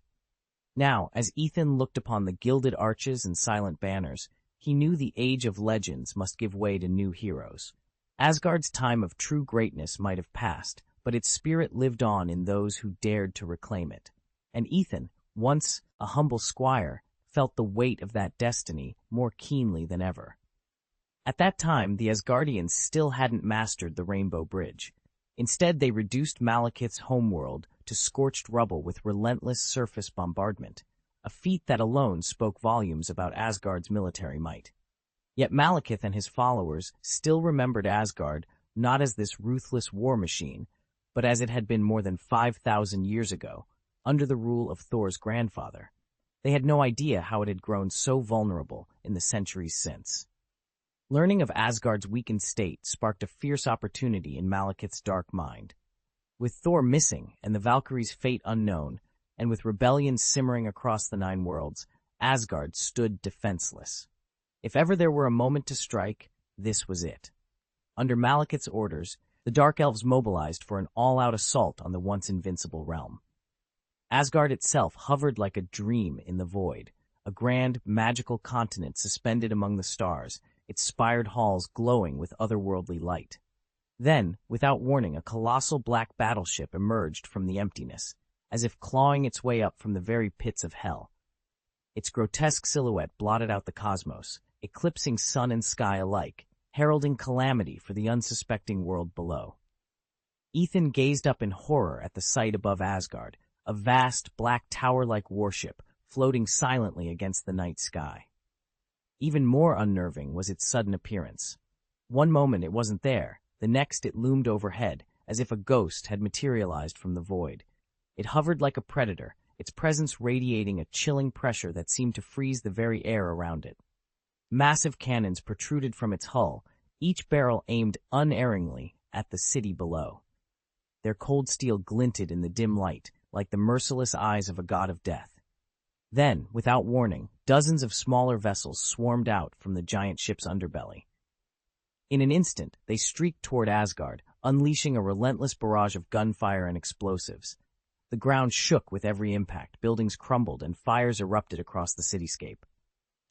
Speaker 1: Now, as Ethan looked upon the gilded arches and silent banners, he knew the age of legends must give way to new heroes. Asgard's time of true greatness might have passed, but its spirit lived on in those who dared to reclaim it. And Ethan, once a humble squire, felt the weight of that destiny more keenly than ever. At that time, the Asgardians still hadn't mastered the Rainbow Bridge. Instead, they reduced Malekith's homeworld to scorched rubble with relentless surface bombardment, a feat that alone spoke volumes about Asgard's military might. Yet Malekith and his followers still remembered Asgard not as this ruthless war machine, but as it had been more than 5,000 years ago, under the rule of Thor's grandfather. They had no idea how it had grown so vulnerable in the centuries since. Learning of Asgard's weakened state sparked a fierce opportunity in Malekith's dark mind. With Thor missing and the Valkyries' fate unknown, and with rebellion simmering across the 9 worlds, Asgard stood defenseless. If ever there were a moment to strike, this was it. Under Malekith's orders, the Dark Elves mobilized for an all-out assault on the once invincible realm. Asgard itself hovered like a dream in the void, a grand, magical continent suspended among the stars, its spired halls glowing with otherworldly light. Then, without warning, a colossal black battleship emerged from the emptiness, as if clawing its way up from the very pits of hell. Its grotesque silhouette blotted out the cosmos, eclipsing sun and sky alike, heralding calamity for the unsuspecting world below. Ethan gazed up in horror at the sight above Asgard, a vast, black tower-like warship floating silently against the night sky. Even more unnerving was its sudden appearance. One moment it wasn't there, the next it loomed overhead, as if a ghost had materialized from the void. It hovered like a predator, its presence radiating a chilling pressure that seemed to freeze the very air around it. Massive cannons protruded from its hull, each barrel aimed unerringly at the city below. Their cold steel glinted in the dim light, like the merciless eyes of a god of death. Then, without warning, dozens of smaller vessels swarmed out from the giant ship's underbelly. In an instant, they streaked toward Asgard, unleashing a relentless barrage of gunfire and explosives. The ground shook with every impact, buildings crumbled, and fires erupted across the cityscape.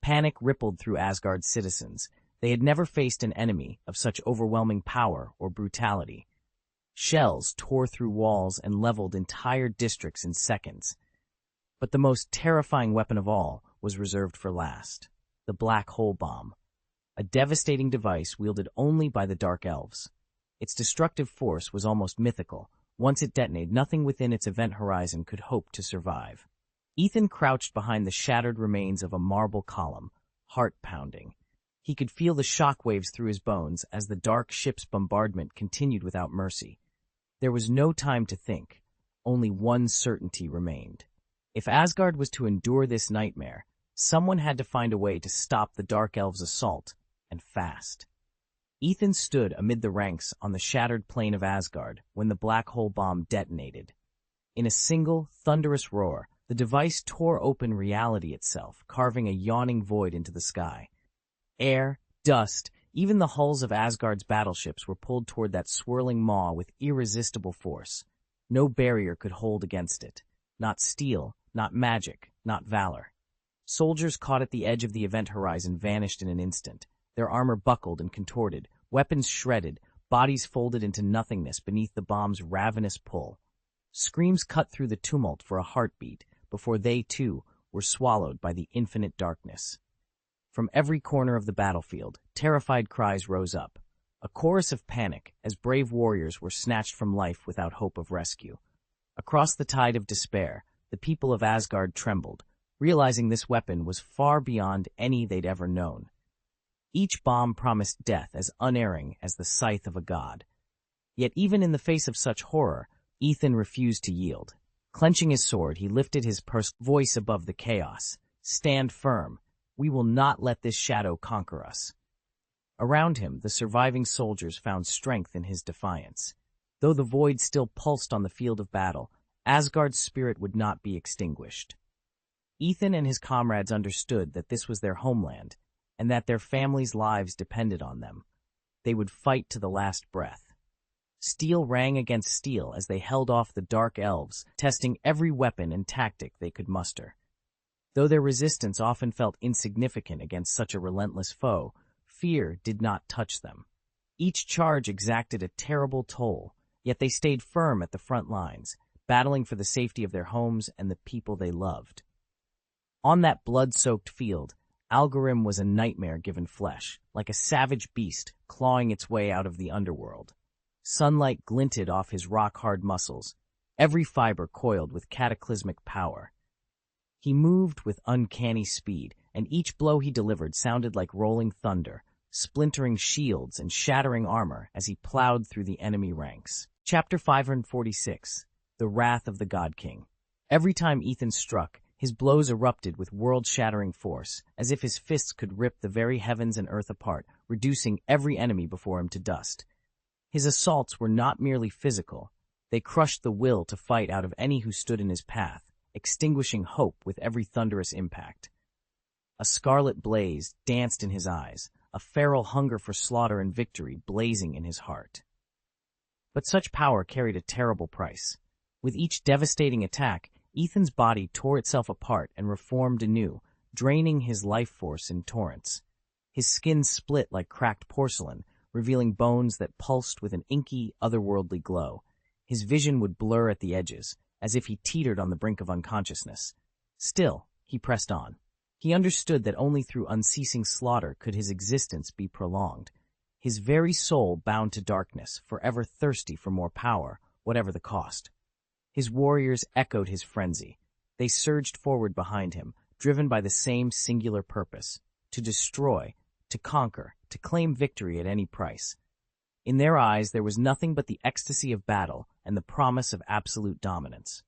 Speaker 1: Panic rippled through Asgard's citizens. They had never faced an enemy of such overwhelming power or brutality. Shells tore through walls and leveled entire districts in seconds. But the most terrifying weapon of all was reserved for last, the black hole bomb, a devastating device wielded only by the Dark Elves. Its destructive force was almost mythical. Once it detonated, nothing within its event horizon could hope to survive. Ethan crouched behind the shattered remains of a marble column, heart pounding. He could feel the shock waves through his bones as the dark ship's bombardment continued without mercy. There was no time to think. Only one certainty remained. If Asgard was to endure this nightmare, someone had to find a way to stop the Dark Elves' assault, and fast. Ethan stood amid the ranks on the shattered plain of Asgard when the black hole bomb detonated. In a single, thunderous roar, the device tore open reality itself, carving a yawning void into the sky. Air, dust, even the hulls of Asgard's battleships were pulled toward that swirling maw with irresistible force. No barrier could hold against it. Not steel, not magic, not valor. Soldiers caught at the edge of the event horizon vanished in an instant. Their armor buckled and contorted, weapons shredded, bodies folded into nothingness beneath the bomb's ravenous pull. Screams cut through the tumult for a heartbeat before they, too, were swallowed by the infinite darkness. From every corner of the battlefield, terrified cries rose up, a chorus of panic as brave warriors were snatched from life without hope of rescue. Across the tide of despair, the people of Asgard trembled, realizing this weapon was far beyond any they'd ever known. Each bomb promised death as unerring as the scythe of a god. Yet even in the face of such horror, Ethan refused to yield. Clenching his sword, he lifted his voice above the chaos. "Stand firm. We will not let this shadow conquer us." Around him, the surviving soldiers found strength in his defiance. Though the void still pulsed on the field of battle, Asgard's spirit would not be extinguished. Ethan and his comrades understood that this was their homeland, and that their families' lives depended on them. They would fight to the last breath. Steel rang against steel as they held off the Dark Elves, testing every weapon and tactic they could muster. Though their resistance often felt insignificant against such a relentless foe, fear did not touch them. Each charge exacted a terrible toll, yet they stayed firm at the front lines, battling for the safety of their homes and the people they loved. On that blood-soaked field, Algorim was a nightmare given flesh, like a savage beast clawing its way out of the underworld. Sunlight glinted off his rock-hard muscles, every fiber coiled with cataclysmic power. He moved with uncanny speed, and each blow he delivered sounded like rolling thunder, splintering shields and shattering armor as he plowed through the enemy ranks. Chapter 546, The Wrath of the God King. Every time Ethan struck, his blows erupted with world-shattering force, as if his fists could rip the very heavens and earth apart, reducing every enemy before him to dust. His assaults were not merely physical. They crushed the will to fight out of any who stood in his path, extinguishing hope with every thunderous impact. A scarlet blaze danced in his eyes, a feral hunger for slaughter and victory blazing in his heart. But such power carried a terrible price. With each devastating attack, Ethan's body tore itself apart and reformed anew, draining his life force in torrents. His skin split like cracked porcelain, revealing bones that pulsed with an inky, otherworldly glow. His vision would blur at the edges, as if he teetered on the brink of unconsciousness. Still, he pressed on. He understood that only through unceasing slaughter could his existence be prolonged. His very soul bound to darkness, forever thirsty for more power, whatever the cost. His warriors echoed his frenzy. They surged forward behind him, driven by the same singular purpose: to destroy, to conquer, to claim victory at any price. In their eyes there was nothing but the ecstasy of battle and the promise of absolute dominance.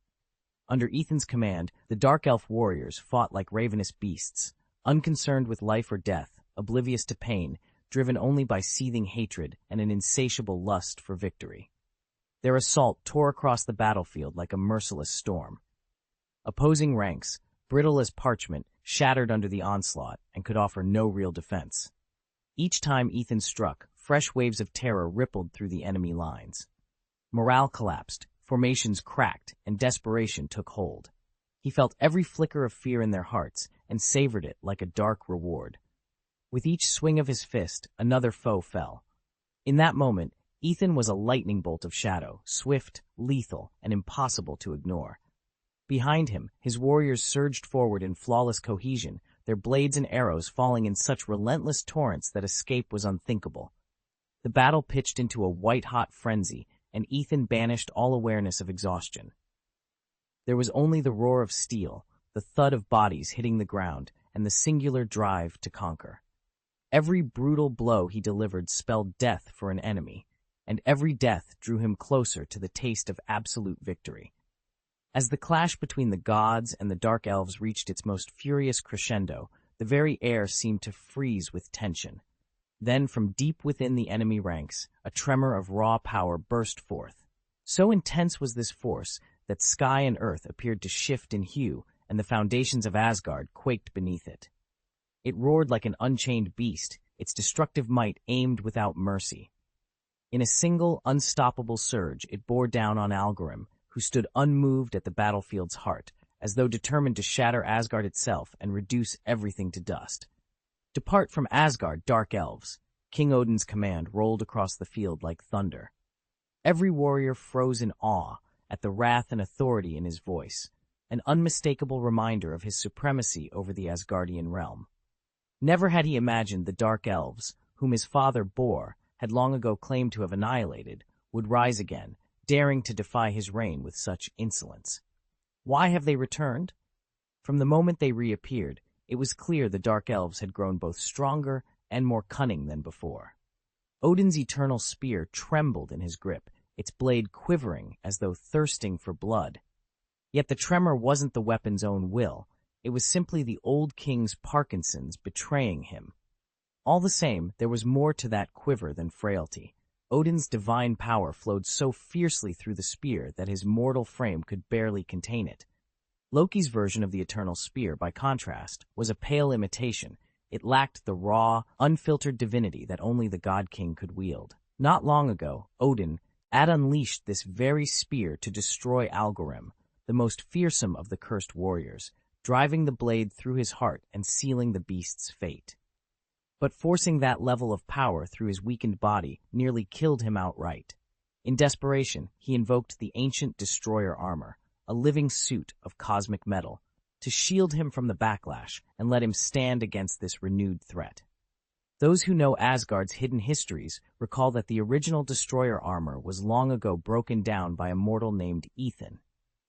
Speaker 1: Under Ethan's command, the Dark Elf warriors fought like ravenous beasts, unconcerned with life or death, oblivious to pain, driven only by seething hatred and an insatiable lust for victory. Their assault tore across the battlefield like a merciless storm. Opposing ranks, brittle as parchment, shattered under the onslaught and could offer no real defense. Each time Ethan struck, fresh waves of terror rippled through the enemy lines. Morale collapsed, formations cracked, and desperation took hold. He felt every flicker of fear in their hearts and savored it like a dark reward. With each swing of his fist, another foe fell. In that moment, Ethan was a lightning bolt of shadow, swift, lethal, and impossible to ignore. Behind him, his warriors surged forward in flawless cohesion, their blades and arrows falling in such relentless torrents that escape was unthinkable. The battle pitched into a white-hot frenzy, and Ethan banished all awareness of exhaustion. There was only the roar of steel, the thud of bodies hitting the ground, and the singular drive to conquer. Every brutal blow he delivered spelled death for an enemy, and every death drew him closer to the taste of absolute victory. As the clash between the gods and the Dark Elves reached its most furious crescendo, the very air seemed to freeze with tension. Then, from deep within the enemy ranks, a tremor of raw power burst forth. So intense was this force that sky and earth appeared to shift in hue, and the foundations of Asgard quaked beneath it. It roared like an unchained beast, its destructive might aimed without mercy. In a single, unstoppable surge, it bore down on Algorim, who stood unmoved at the battlefield's heart, as though determined to shatter Asgard itself and reduce everything to dust. "Depart from Asgard, Dark Elves!" King Odin's command rolled across the field like thunder. Every warrior froze in awe at the wrath and authority in his voice, an unmistakable reminder of his supremacy over the Asgardian realm. Never had he imagined the Dark Elves, whom his father Bor had long ago claimed to have annihilated, would rise again, daring to defy his reign with such insolence. Why have they returned? From the moment they reappeared, it was clear the Dark Elves had grown both stronger and more cunning than before. Odin's eternal spear trembled in his grip, its blade quivering as though thirsting for blood. Yet the tremor wasn't the weapon's own will, it was simply the old king's Parkinson's betraying him. All the same, there was more to that quiver than frailty. Odin's divine power flowed so fiercely through the spear that his mortal frame could barely contain it. Loki's version of the eternal spear, by contrast, was a pale imitation. It lacked the raw, unfiltered divinity that only the God King could wield. Not long ago, Odin had unleashed this very spear to destroy Algorim, the most fearsome of the cursed warriors, driving the blade through his heart and sealing the beast's fate. But forcing that level of power through his weakened body nearly killed him outright. In desperation, he invoked the ancient destroyer armor, a living suit of cosmic metal, to shield him from the backlash and let him stand against this renewed threat. Those who know Asgard's hidden histories recall that the original destroyer armor was long ago broken down by a mortal named Ethan.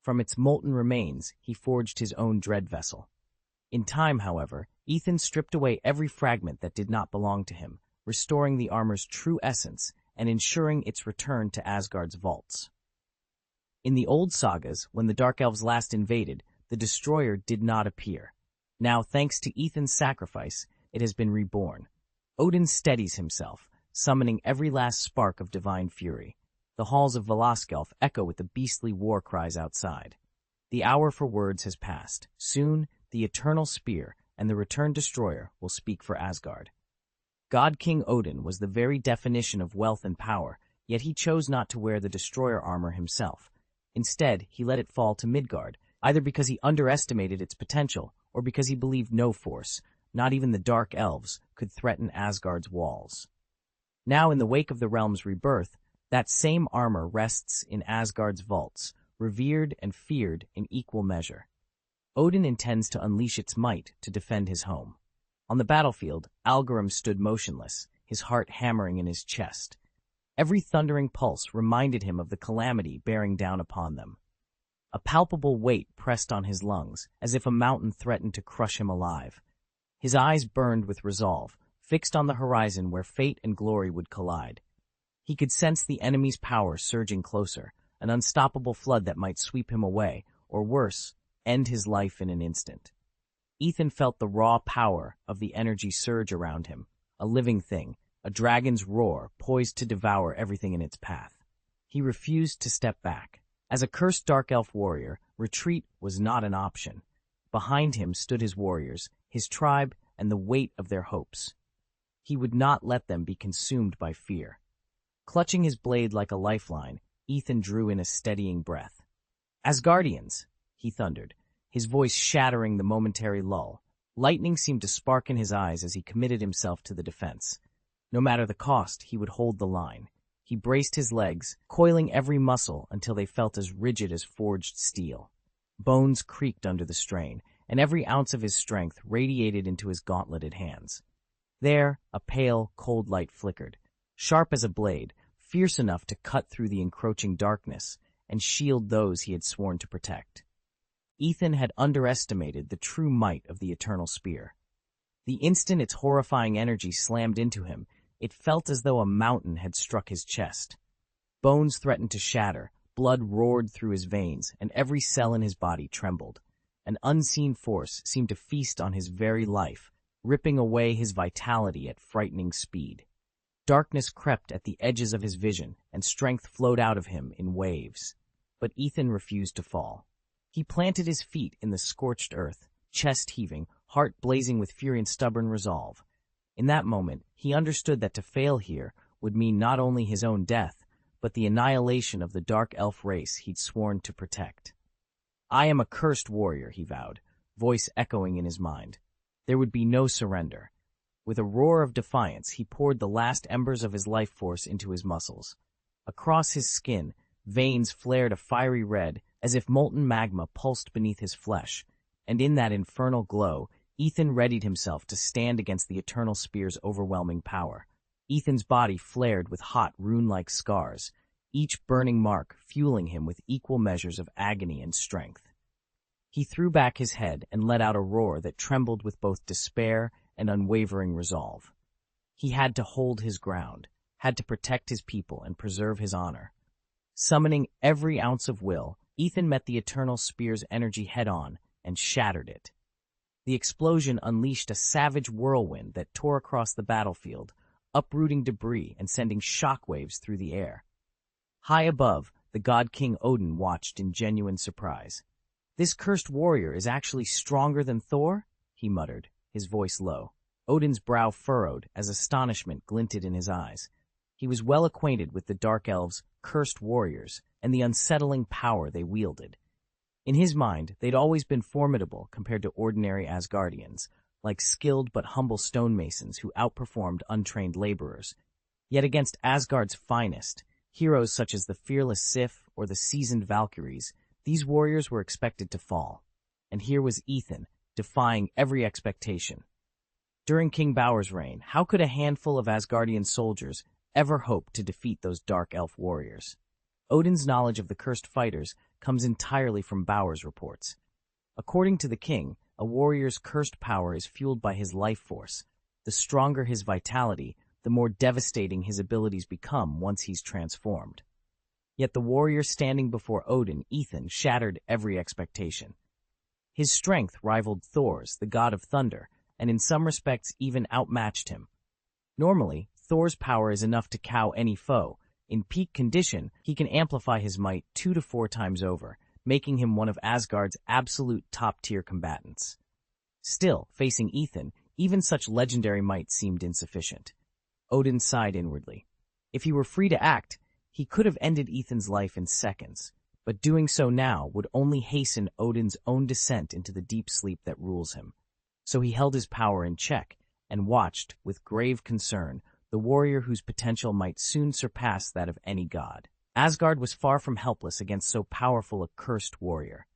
Speaker 1: From its molten remains, he forged his own dread vessel. In time, however, Ethan stripped away every fragment that did not belong to him, restoring the armor's true essence and ensuring its return to Asgard's vaults. In the old sagas, when the Dark Elves last invaded, the destroyer did not appear. Now, thanks to Ethan's sacrifice, it has been reborn. Odin steadies himself, summoning every last spark of divine fury. The halls of Velaskelf echo with the beastly war cries outside. The hour for words has passed. Soon, the eternal spear and the returned destroyer will speak for Asgard. God King Odin was the very definition of wealth and power, yet he chose not to wear the destroyer armor himself. Instead, he let it fall to Midgard, either because he underestimated its potential or because he believed no force, not even the Dark Elves, could threaten Asgard's walls. Now, in the wake of the realm's rebirth, that same armor rests in Asgard's vaults, revered and feared in equal measure. Odin intends to unleash its might to defend his home. On the battlefield, Algrim stood motionless, his heart hammering in his chest. Every thundering pulse reminded him of the calamity bearing down upon them. A palpable weight pressed on his lungs, as if a mountain threatened to crush him alive. His eyes burned with resolve, fixed on the horizon where fate and glory would collide. He could sense the enemy's power surging closer, an unstoppable flood that might sweep him away, or worse, end his life in an instant. Ethan felt the raw power of the energy surge around him, a living thing, a dragon's roar poised to devour everything in its path. He refused to step back. As a cursed dark elf warrior, retreat was not an option. Behind him stood his warriors, his tribe, and the weight of their hopes. He would not let them be consumed by fear. Clutching his blade like a lifeline, Ethan drew in a steadying breath. "Asgardians!" he thundered, his voice shattering the momentary lull. Lightning seemed to spark in his eyes as he committed himself to the defense. No matter the cost, he would hold the line. He braced his legs, coiling every muscle until they felt as rigid as forged steel. Bones creaked under the strain, and every ounce of his strength radiated into his gauntleted hands. There, a pale, cold light flickered, sharp as a blade, fierce enough to cut through the encroaching darkness and shield those he had sworn to protect. Ethan had underestimated the true might of the Eternal Spear. The instant its horrifying energy slammed into him, it felt as though a mountain had struck his chest. Bones threatened to shatter, blood roared through his veins, and every cell in his body trembled. An unseen force seemed to feast on his very life, ripping away his vitality at frightening speed. Darkness crept at the edges of his vision, and strength flowed out of him in waves. But Ethan refused to fall. He planted his feet in the scorched earth, chest heaving, heart blazing with fury and stubborn resolve. In that moment, he understood that to fail here would mean not only his own death, but the annihilation of the dark elf race he'd sworn to protect. "I am a cursed warrior," he vowed, voice echoing in his mind. There would be no surrender. With a roar of defiance, he poured the last embers of his life force into his muscles. Across his skin, veins flared a fiery red, as if molten magma pulsed beneath his flesh, and in that infernal glow, Ethan readied himself to stand against the Eternal Spear's overwhelming power. Ethan's body flared with hot, rune-like scars, each burning mark fueling him with equal measures of agony and strength. He threw back his head and let out a roar that trembled with both despair and unwavering resolve. He had to hold his ground, had to protect his people and preserve his honor. Summoning every ounce of will, Ethan met the Eternal Spear's energy head-on and shattered it. The explosion unleashed a savage whirlwind that tore across the battlefield, uprooting debris and sending shockwaves through the air. High above, the god King Odin watched in genuine surprise. "This cursed warrior is actually stronger than Thor?" he muttered, his voice low. Odin's brow furrowed as astonishment glinted in his eyes. He was well acquainted with the Dark Elves' cursed warriors and the unsettling power they wielded. In his mind, they'd always been formidable compared to ordinary Asgardians, like skilled but humble stonemasons who outperformed untrained laborers. Yet against Asgard's finest, heroes such as the fearless Sif or the seasoned Valkyries, these warriors were expected to fall. And here was Ethan, defying every expectation. During King Bauer's reign, how could a handful of Asgardian soldiers ever hope to defeat those dark elf warriors? Odin's knowledge of the cursed fighters comes entirely from Bauer's reports. According to the king, a warrior's cursed power is fueled by his life force. The stronger his vitality, the more devastating his abilities become once he's transformed. Yet the warrior standing before Odin, Ethan, shattered every expectation. His strength rivaled Thor's, the god of thunder, and in some respects even outmatched him. Normally, Thor's power is enough to cow any foe. In peak condition, he can amplify his might 2 to 4 times over, making him one of Asgard's absolute top-tier combatants. Still, facing Ethan, even such legendary might seemed insufficient. Odin sighed inwardly. If he were free to act, he could have ended Ethan's life in seconds. but doing so now would only hasten Odin's own descent into the deep sleep that rules him. So he held his power in check and watched, with grave concern, the warrior whose potential might soon surpass that of any god. Asgard was far from helpless against so powerful a cursed warrior.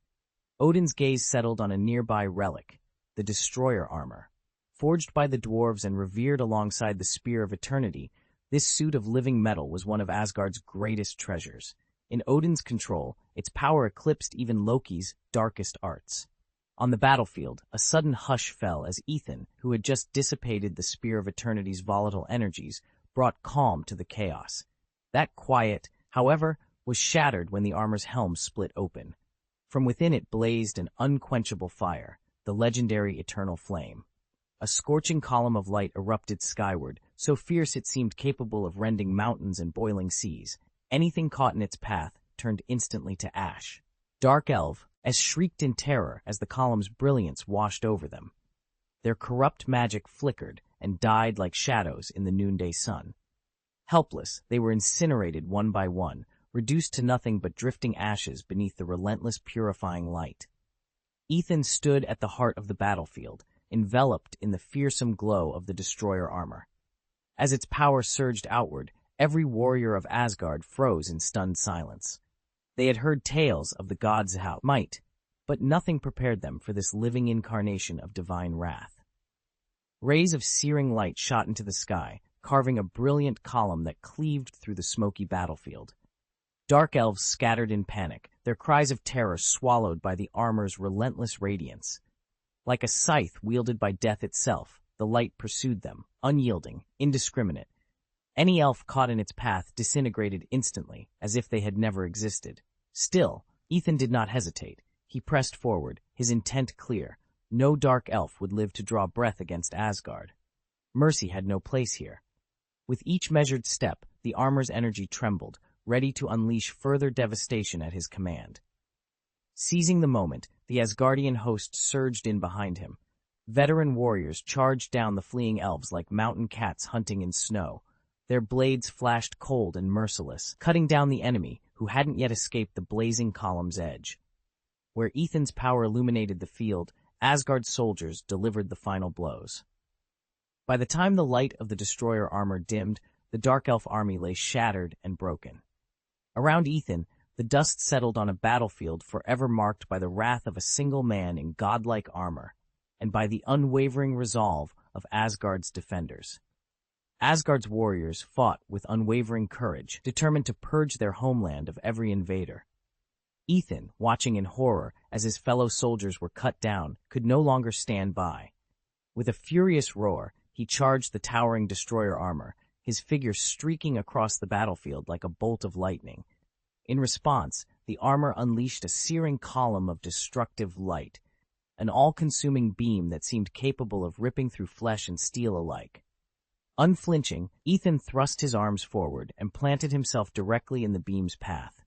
Speaker 1: Odin's gaze settled on a nearby relic, the Destroyer armor. Forged by the dwarves and revered alongside the Spear of Eternity, this suit of living metal was one of Asgard's greatest treasures. In Odin's control, its power eclipsed even Loki's darkest arts. On the battlefield, a sudden hush fell as Ethan, who had just dissipated the Spear of Eternity's volatile energies, brought calm to the chaos. That quiet, however, was shattered when the armor's helm split open. From within it blazed an unquenchable fire, the legendary Eternal Flame. A scorching column of light erupted skyward, so fierce it seemed capable of rending mountains and boiling seas. Anything caught in its path turned instantly to ash. Dark Elf shrieked in terror as the column's brilliance washed over them. Their corrupt magic flickered and died like shadows in the noonday sun. Helpless, they were incinerated one by one, reduced to nothing but drifting ashes beneath the relentless purifying light. Ethan stood at the heart of the battlefield, enveloped in the fearsome glow of the Destroyer armor. As its power surged outward, every warrior of Asgard froze in stunned silence. They had heard tales of the gods' might, but nothing prepared them for this living incarnation of divine wrath. Rays of searing light shot into the sky, carving a brilliant column that cleaved through the smoky battlefield. Dark elves scattered in panic, their cries of terror swallowed by the armor's relentless radiance. Like a scythe wielded by death itself, the light pursued them, unyielding, indiscriminate. Any elf caught in its path disintegrated instantly, as if they had never existed. Still, Ethan did not hesitate. He pressed forward, his intent clear. No dark elf would live to draw breath against Asgard. Mercy had no place here. With each measured step, the armor's energy trembled, ready to unleash further devastation at his command. Seizing the moment, the Asgardian host surged in behind him. Veteran warriors charged down the fleeing elves like mountain cats hunting in snow. Their blades flashed cold and merciless, cutting down the enemy who hadn't yet escaped the blazing column's edge. Where Ethan's power illuminated the field, Asgard's soldiers delivered the final blows. By the time the light of the Destroyer armor dimmed, the Dark Elf army lay shattered and broken. Around Ethan, the dust settled on a battlefield forever marked by the wrath of a single man in godlike armor, and by the unwavering resolve of Asgard's defenders. Asgard's warriors fought with unwavering courage, determined to purge their homeland of every invader. Ethan, watching in horror as his fellow soldiers were cut down, could no longer stand by. With a furious roar, he charged the towering Destroyer armor, his figure streaking across the battlefield like a bolt of lightning. In response, the armor unleashed a searing column of destructive light, an all-consuming beam that seemed capable of ripping through flesh and steel alike. Unflinching, Ethan thrust his arms forward and planted himself directly in the beam's path.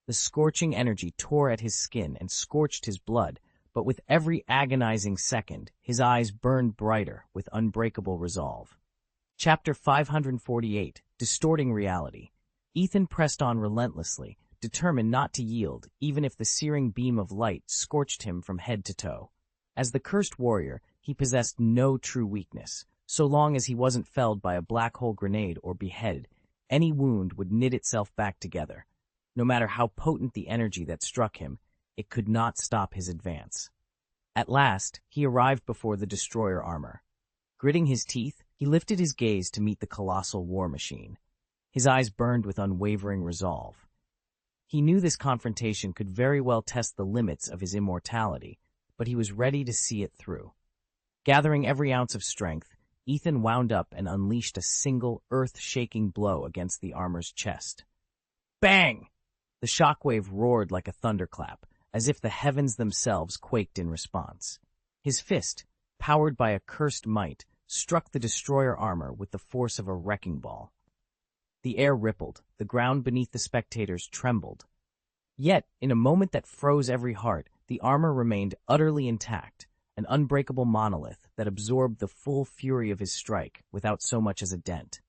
Speaker 1: The scorching energy tore at his skin and scorched his blood, but with every agonizing second, his eyes burned brighter with unbreakable resolve. Chapter 548, Distorting Reality. Ethan pressed on relentlessly, determined not to yield, even if the searing beam of light scorched him from head to toe. As the cursed warrior, he possessed no true weakness. So long as he wasn't felled by a black hole grenade or beheaded, any wound would knit itself back together. No matter how potent the energy that struck him, it could not stop his advance. At last, he arrived before the Destroyer armor. Gritting his teeth, he lifted his gaze to meet the colossal war machine. His eyes burned with unwavering resolve. He knew this confrontation could very well test the limits of his immortality, but he was ready to see it through. Gathering every ounce of strength, Ethan wound up and unleashed a single, earth-shaking blow against the armor's chest. Bang! The shockwave roared like a thunderclap, as if the heavens themselves quaked in response. His fist, powered by a cursed might, struck the Destroyer armor with the force of a wrecking ball. The air rippled, the ground beneath the spectators trembled. Yet, in a moment that froze every heart, the armor remained utterly intact, an unbreakable monolith that absorbed the full fury of his strike without so much as a dent.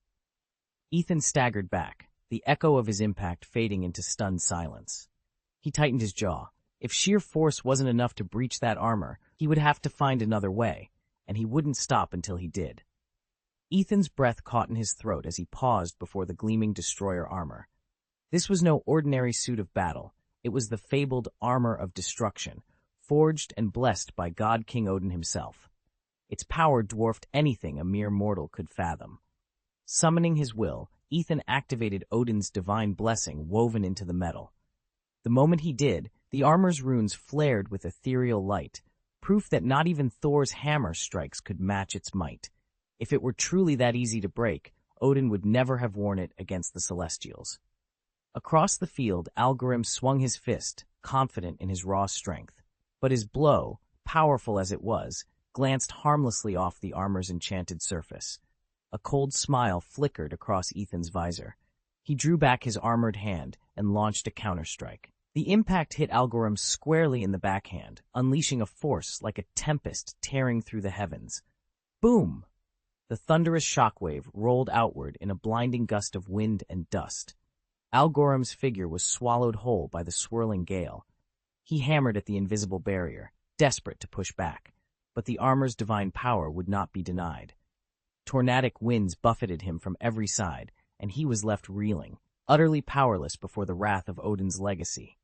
Speaker 1: Ethan staggered back, the echo of his impact fading into stunned silence. He tightened his jaw. If sheer force wasn't enough to breach that armor, he would have to find another way, and he wouldn't stop until he did. Ethan's breath caught in his throat as he paused before the gleaming destroyer armor. This was no ordinary suit of battle. It was the fabled armor of destruction, forged and blessed by God King Odin himself. Its power dwarfed anything a mere mortal could fathom. Summoning his will, Ethan activated Odin's divine blessing woven into the metal. The moment he did, the armor's runes flared with ethereal light, proof that not even Thor's hammer strikes could match its might. If it were truly that easy to break, Odin would never have worn it against the Celestials. Across the field, Algrim swung his fist, confident in his raw strength. But his blow, powerful as it was, glanced harmlessly off the armor's enchanted surface. A cold smile flickered across Ethan's visor. He drew back his armored hand and launched a counterstrike. The impact hit Algrim squarely in the backhand, unleashing a force like a tempest tearing through the heavens. Boom! The thunderous shockwave rolled outward in a blinding gust of wind and dust. Algrim's figure was swallowed whole by the swirling gale. He hammered at the invisible barrier, desperate to push back, but the armor's divine power would not be denied. Tornadic winds buffeted him from every side, and he was left reeling, utterly powerless before the wrath of Odin's legacy.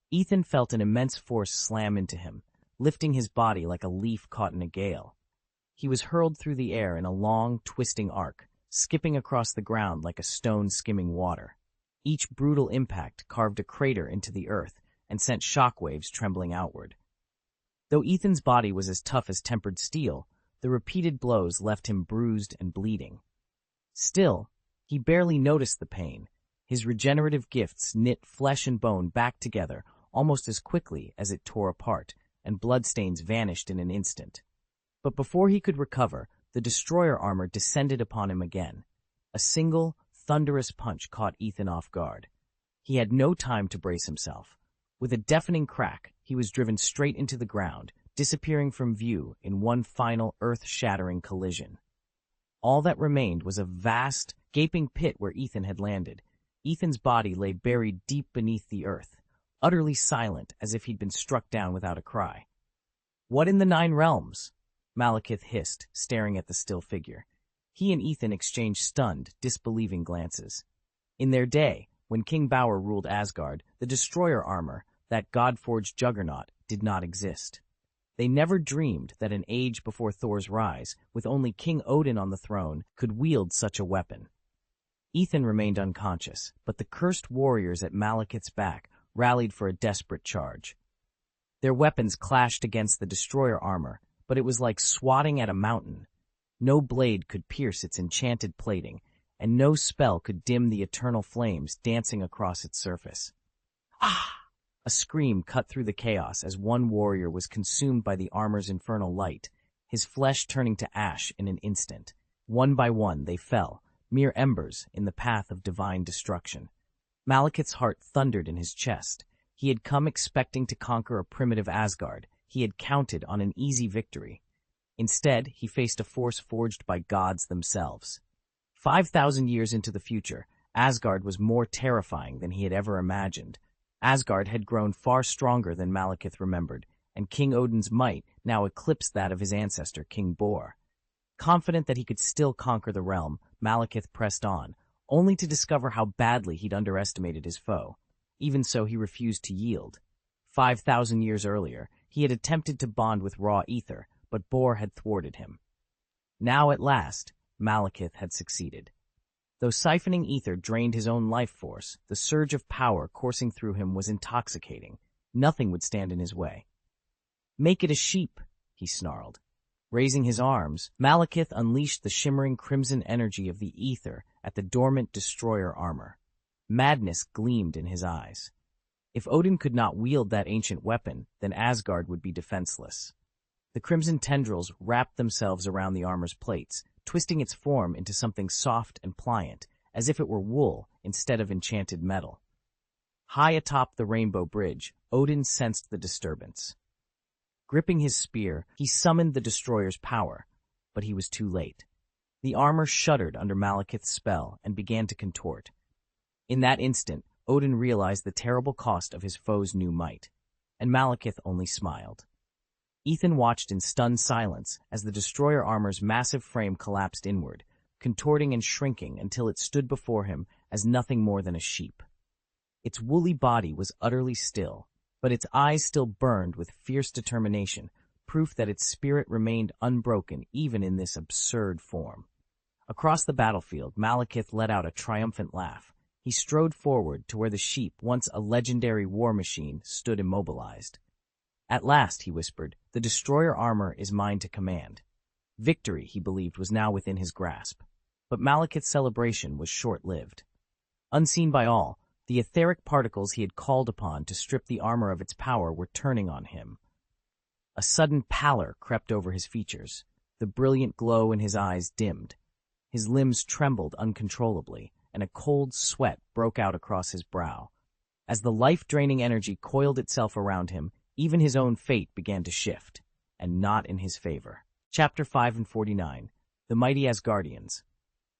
Speaker 1: Ethan felt an immense force slam into him, lifting his body like a leaf caught in a gale. He was hurled through the air in a long, twisting arc, skipping across the ground like a stone skimming water. Each brutal impact carved a crater into the earth and sent shockwaves trembling outward. Though Ethan's body was as tough as tempered steel, the repeated blows left him bruised and bleeding. Still, he barely noticed the pain. His regenerative gifts knit flesh and bone back together almost as quickly as it tore apart, and bloodstains vanished in an instant. But before he could recover, the destroyer armor descended upon him again. A single, thunderous punch caught Ethan off guard. He had no time to brace himself. With a deafening crack, he was driven straight into the ground, disappearing from view in one final earth-shattering collision. All that remained was a vast, gaping pit where Ethan had landed. Ethan's body lay buried deep beneath the earth, utterly silent as if he'd been struck down without a cry. "What in the Nine Realms?" Malekith hissed, staring at the still figure. He and Ethan exchanged stunned, disbelieving glances. In their day, when King Bauer ruled Asgard, the destroyer armor, that god-forged juggernaut, did not exist. They never dreamed that an age before Thor's rise, with only King Odin on the throne, could wield such a weapon. Ethan remained unconscious, but the cursed warriors at Malekith's back rallied for a desperate charge. Their weapons clashed against the destroyer armor, but it was like swatting at a mountain. No blade could pierce its enchanted plating, and no spell could dim the eternal flames dancing across its surface. Ah! A scream cut through the chaos as one warrior was consumed by the armor's infernal light, his flesh turning to ash in an instant. One by one they fell, mere embers in the path of divine destruction. Malekith's heart thundered in his chest. He had come expecting to conquer a primitive Asgard. He had counted on an easy victory. Instead, he faced a force forged by gods themselves. 5,000 years into the future, Asgard was more terrifying than he had ever imagined. Asgard had grown far stronger than Malekith remembered, and King Odin's might now eclipsed that of his ancestor, King Bor. Confident that he could still conquer the realm, Malekith pressed on, only to discover how badly he'd underestimated his foe. Even so, he refused to yield. 5,000 years earlier, he had attempted to bond with raw ether, but Bor had thwarted him. Now, at last, Malekith had succeeded. Though siphoning ether drained his own life force, the surge of power coursing through him was intoxicating. Nothing would stand in his way. "Make it a sheep," he snarled. Raising his arms, Malekith unleashed the shimmering crimson energy of the ether at the dormant destroyer armor. Madness gleamed in his eyes. If Odin could not wield that ancient weapon, then Asgard would be defenseless. The crimson tendrils wrapped themselves around the armor's plates, twisting its form into something soft and pliant, as if it were wool instead of enchanted metal. High atop the rainbow bridge, Odin sensed the disturbance. Gripping his spear, he summoned the destroyer's power, but he was too late. The armor shuddered under Malekith's spell and began to contort. In that instant, Odin realized the terrible cost of his foe's new might, and Malekith only smiled. Ethan watched in stunned silence as the destroyer armor's massive frame collapsed inward, contorting and shrinking until it stood before him as nothing more than a sheep. Its woolly body was utterly still, but its eyes still burned with fierce determination, proof that its spirit remained unbroken even in this absurd form. Across the battlefield, Malekith let out a triumphant laugh. He strode forward to where the sheep, once a legendary war machine, stood immobilized. "At last," he whispered, "the destroyer armor is mine to command." Victory, he believed, was now within his grasp. But Malekith's celebration was short-lived. Unseen by all, the etheric particles he had called upon to strip the armor of its power were turning on him. A sudden pallor crept over his features. The brilliant glow in his eyes dimmed. His limbs trembled uncontrollably, and a cold sweat broke out across his brow. As the life-draining energy coiled itself around him, even his own fate began to shift, and not in his favor. Chapter 549. The Mighty Asgardians.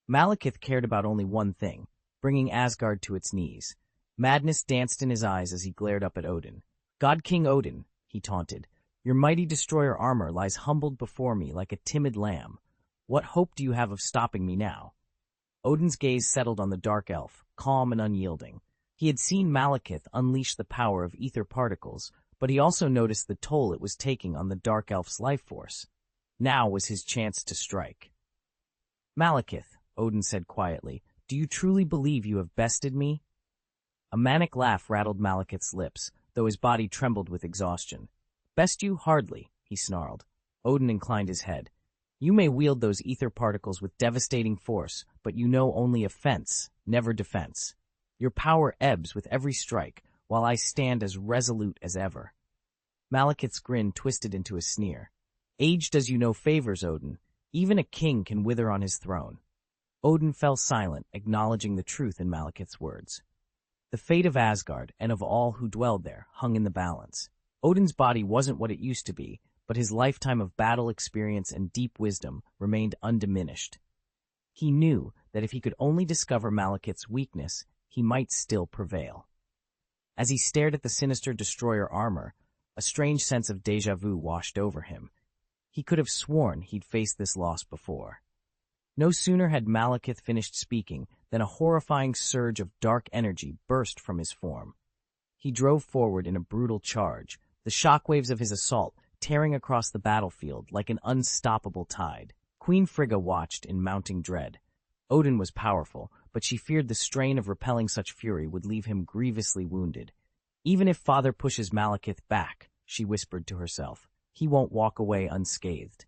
Speaker 1: Malekith cared about only one thing, bringing Asgard to its knees. Madness danced in his eyes as he glared up at Odin. "God King Odin," he taunted, "your mighty destroyer armor lies humbled before me like a timid lamb. What hope do you have of stopping me now?" Odin's gaze settled on the dark elf, calm and unyielding. He had seen Malekith unleash the power of ether particles, but he also noticed the toll it was taking on the dark elf's life force. Now was his chance to strike. "Malekith," Odin said quietly, "do you truly believe you have bested me?" A manic laugh rattled Malekith's lips, though his body trembled with exhaustion. "Best you? Hardly," he snarled. Odin inclined his head. "You may wield those ether particles with devastating force, but you know only offense, never defense. Your power ebbs with every strike, while I stand as resolute as ever." Malekith's grin twisted into a sneer. "Age does you no favors, Odin. Even a king can wither on his throne." Odin fell silent, acknowledging the truth in Malekith's words. The fate of Asgard, and of all who dwelled there, hung in the balance. Odin's body wasn't what it used to be, but his lifetime of battle experience and deep wisdom remained undiminished. He knew that if he could only discover Malekith's weakness, he might still prevail. As he stared at the sinister destroyer armor, a strange sense of déjà vu washed over him. He could have sworn he'd faced this loss before. No sooner had Malekith finished speaking than a horrifying surge of dark energy burst from his form. He drove forward in a brutal charge, the shockwaves of his assault tearing across the battlefield like an unstoppable tide. Queen Frigga watched in mounting dread. Odin was powerful, but she feared the strain of repelling such fury would leave him grievously wounded. "Even if Father pushes Malekith back," she whispered to herself, "he won't walk away unscathed."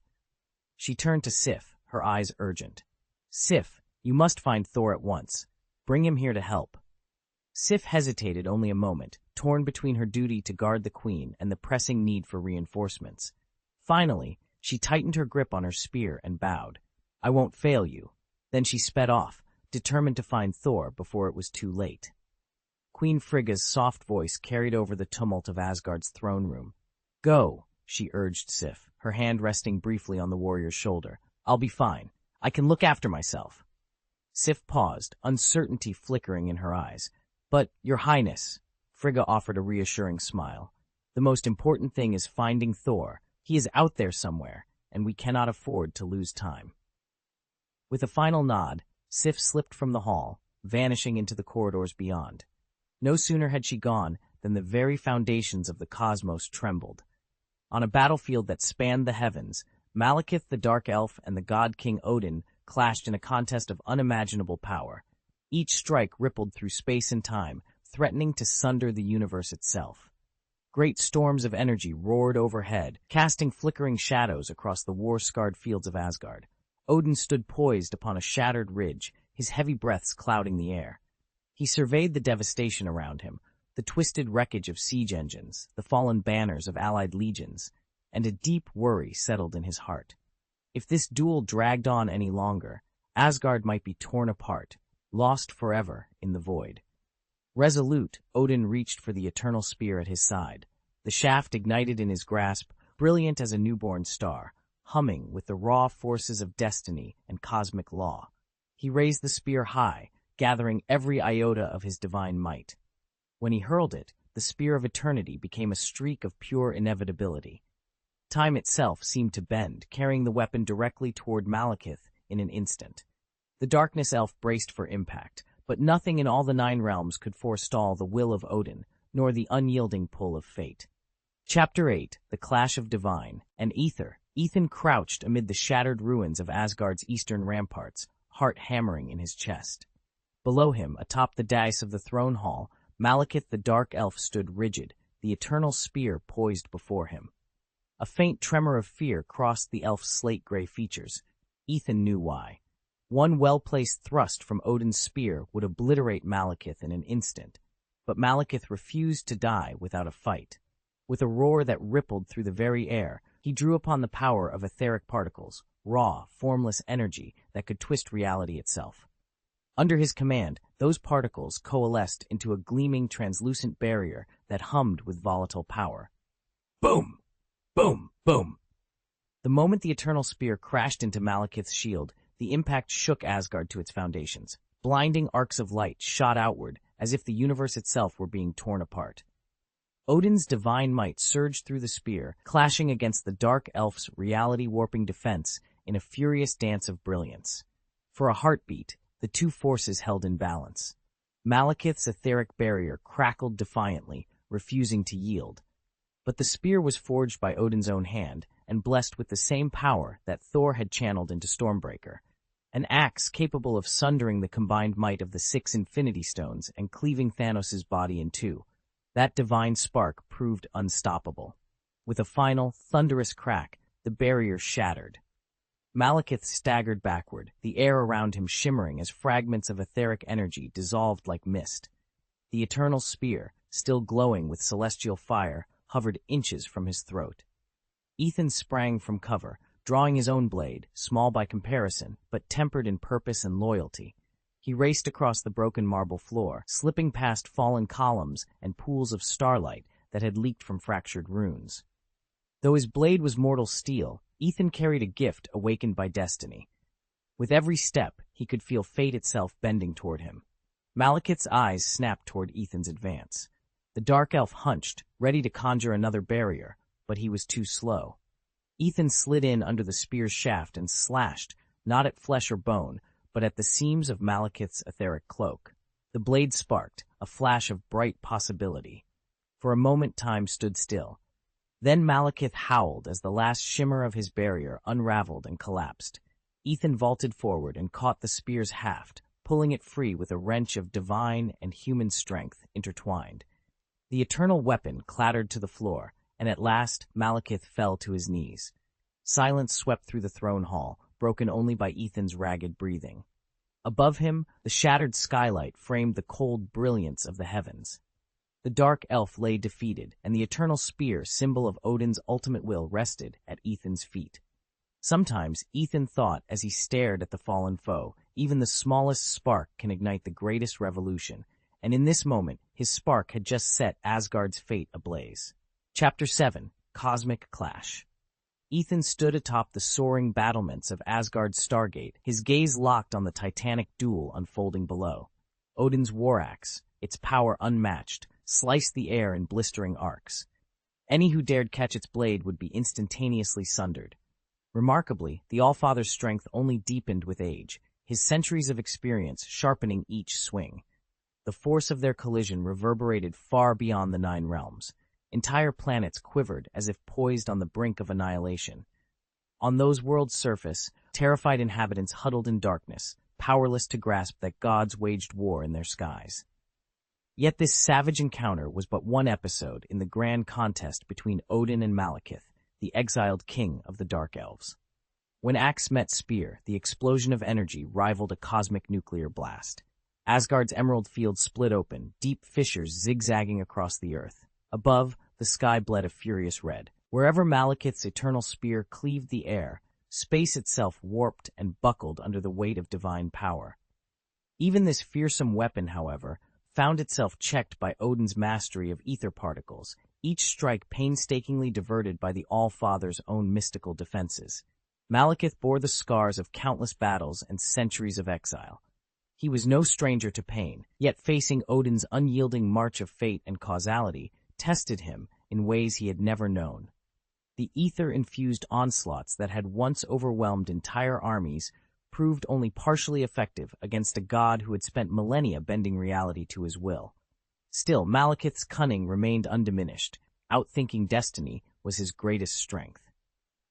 Speaker 1: She turned to Sif, her eyes urgent. "Sif, you must find Thor at once. Bring him here to help." Sif hesitated only a moment, torn between her duty to guard the queen and the pressing need for reinforcements. Finally, she tightened her grip on her spear and bowed. "I won't fail you." Then she sped off, determined to find Thor before it was too late. Queen Frigga's soft voice carried over the tumult of Asgard's throne room. "Go," she urged Sif, her hand resting briefly on the warrior's shoulder. "I'll be fine. I can look after myself." Sif paused, uncertainty flickering in her eyes. "But, Your Highness," Frigga offered a reassuring smile, "the most important thing is finding Thor. He is out there somewhere, and we cannot afford to lose time." With a final nod, Sif slipped from the hall, vanishing into the corridors beyond. No sooner had she gone than the very foundations of the cosmos trembled. On a battlefield that spanned the heavens, Malekith the Dark Elf and the God King Odin clashed in a contest of unimaginable power. Each strike rippled through space and time, threatening to sunder the universe itself. Great storms of energy roared overhead, casting flickering shadows across the war-scarred fields of Asgard. Odin stood poised upon a shattered ridge, his heavy breaths clouding the air. He surveyed the devastation around him, the twisted wreckage of siege engines, the fallen banners of allied legions, and a deep worry settled in his heart. If this duel dragged on any longer, Asgard might be torn apart, lost forever in the void. Resolute, Odin reached for the eternal spear at his side. The shaft ignited in his grasp, brilliant as a newborn star, humming with the raw forces of destiny and cosmic law. He raised the spear high, gathering every iota of his divine might. When he hurled it, the spear of eternity became a streak of pure inevitability. Time itself seemed to bend, carrying the weapon directly toward Malekith in an instant. The Darkness Elf braced for impact, but nothing in all the 9 realms could forestall the will of Odin, nor the unyielding pull of fate. Chapter 8, The Clash of Divine and Ether. Ethan crouched amid the shattered ruins of Asgard's eastern ramparts, heart hammering in his chest. Below him, atop the dais of the throne hall, Malekith the Dark Elf stood rigid, the eternal spear poised before him. A faint tremor of fear crossed the elf's slate-gray features. Ethan knew why. One well-placed thrust from Odin's spear would obliterate Malekith in an instant, but Malekith refused to die without a fight. With a roar that rippled through the very air, he drew upon the power of etheric particles, raw, formless energy that could twist reality itself. Under his command, those particles coalesced into a gleaming, translucent barrier that hummed with volatile power. Boom! Boom! Boom! The moment the eternal spear crashed into Malekith's shield, the impact shook Asgard to its foundations. Blinding arcs of light shot outward, as if the universe itself were being torn apart. Odin's divine might surged through the spear, clashing against the Dark Elf's reality-warping defense in a furious dance of brilliance. For a heartbeat, the two forces held in balance. Malekith's etheric barrier crackled defiantly, refusing to yield. But the spear was forged by Odin's own hand, and blessed with the same power that Thor had channeled into Stormbreaker. An axe capable of sundering the combined might of the 6 Infinity Stones and cleaving Thanos' body in 2. That divine spark proved unstoppable. With a final, thunderous crack, the barrier shattered. Malekith staggered backward, the air around him shimmering as fragments of etheric energy dissolved like mist. The eternal spear, still glowing with celestial fire, hovered inches from his throat. Ethan sprang from cover, drawing his own blade, small by comparison, but tempered in purpose and loyalty. He raced across the broken marble floor, slipping past fallen columns and pools of starlight that had leaked from fractured runes. Though his blade was mortal steel, Ethan carried a gift awakened by destiny. With every step, he could feel fate itself bending toward him. Malekith's eyes snapped toward Ethan's advance. The Dark Elf hunched, ready to conjure another barrier, but he was too slow. Ethan slid in under the spear's shaft and slashed, not at flesh or bone, but at the seams of Malekith's etheric cloak. The blade sparked, a flash of bright possibility. For a moment time stood still. Then Malekith howled as the last shimmer of his barrier unraveled and collapsed. Ethan vaulted forward and caught the spear's haft, pulling it free with a wrench of divine and human strength intertwined. The eternal weapon clattered to the floor, and at last Malekith fell to his knees. Silence swept through the throne hall, broken only by Ethan's ragged breathing. Above him, the shattered skylight framed the cold brilliance of the heavens. The Dark Elf lay defeated, and the eternal spear, symbol of Odin's ultimate will, rested at Ethan's feet. Sometimes Ethan thought as he stared at the fallen foe, even the smallest spark can ignite the greatest revolution, and in this moment his spark had just set Asgard's fate ablaze. Chapter 7, Cosmic Clash. Ethan stood atop the soaring battlements of Asgard's Stargate, his gaze locked on the titanic duel unfolding below. Odin's war axe, its power unmatched, sliced the air in blistering arcs. Any who dared catch its blade would be instantaneously sundered. Remarkably, the Allfather's strength only deepened with age, his centuries of experience sharpening each swing. The force of their collision reverberated far beyond the 9 realms. Entire planets quivered as if poised on the brink of annihilation. On those worlds' surface, terrified inhabitants huddled in darkness, powerless to grasp that gods waged war in their skies. Yet this savage encounter was but one episode in the grand contest between Odin and Malekith, the exiled king of the Dark Elves. When axe met spear, the explosion of energy rivaled a cosmic nuclear blast. Asgard's emerald field split open, deep fissures zigzagging across the earth. Above, the sky bled a furious red. Wherever Malekith's eternal spear cleaved the air, space itself warped and buckled under the weight of divine power. Even this fearsome weapon, however, found itself checked by Odin's mastery of ether particles, each strike painstakingly diverted by the All-Father's own mystical defenses. Malekith bore the scars of countless battles and centuries of exile. He was no stranger to pain, yet facing Odin's unyielding march of fate and causality tested him in ways he had never known. The ether-infused onslaughts that had once overwhelmed entire armies proved only partially effective against a god who had spent millennia bending reality to his will. Still, Malekith's cunning remained undiminished. Outthinking destiny was his greatest strength.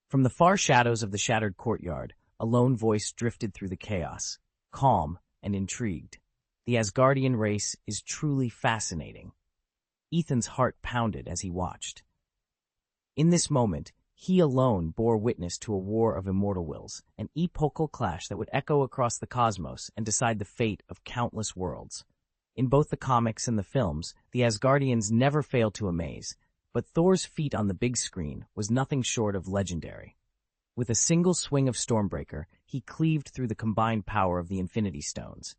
Speaker 1: From the far shadows of the shattered courtyard, a lone voice drifted through the chaos, calm and intrigued. The Asgardian race is truly fascinating. Ethan's heart pounded as he watched. In this moment, he alone bore witness to a war of immortal wills, an epochal clash that would echo across the cosmos and decide the fate of countless worlds. In both the comics and the films, the Asgardians never failed to amaze, but Thor's feat on the big screen was nothing short of legendary. With a single swing of Stormbreaker, he cleaved through the combined power of the Infinity Stones.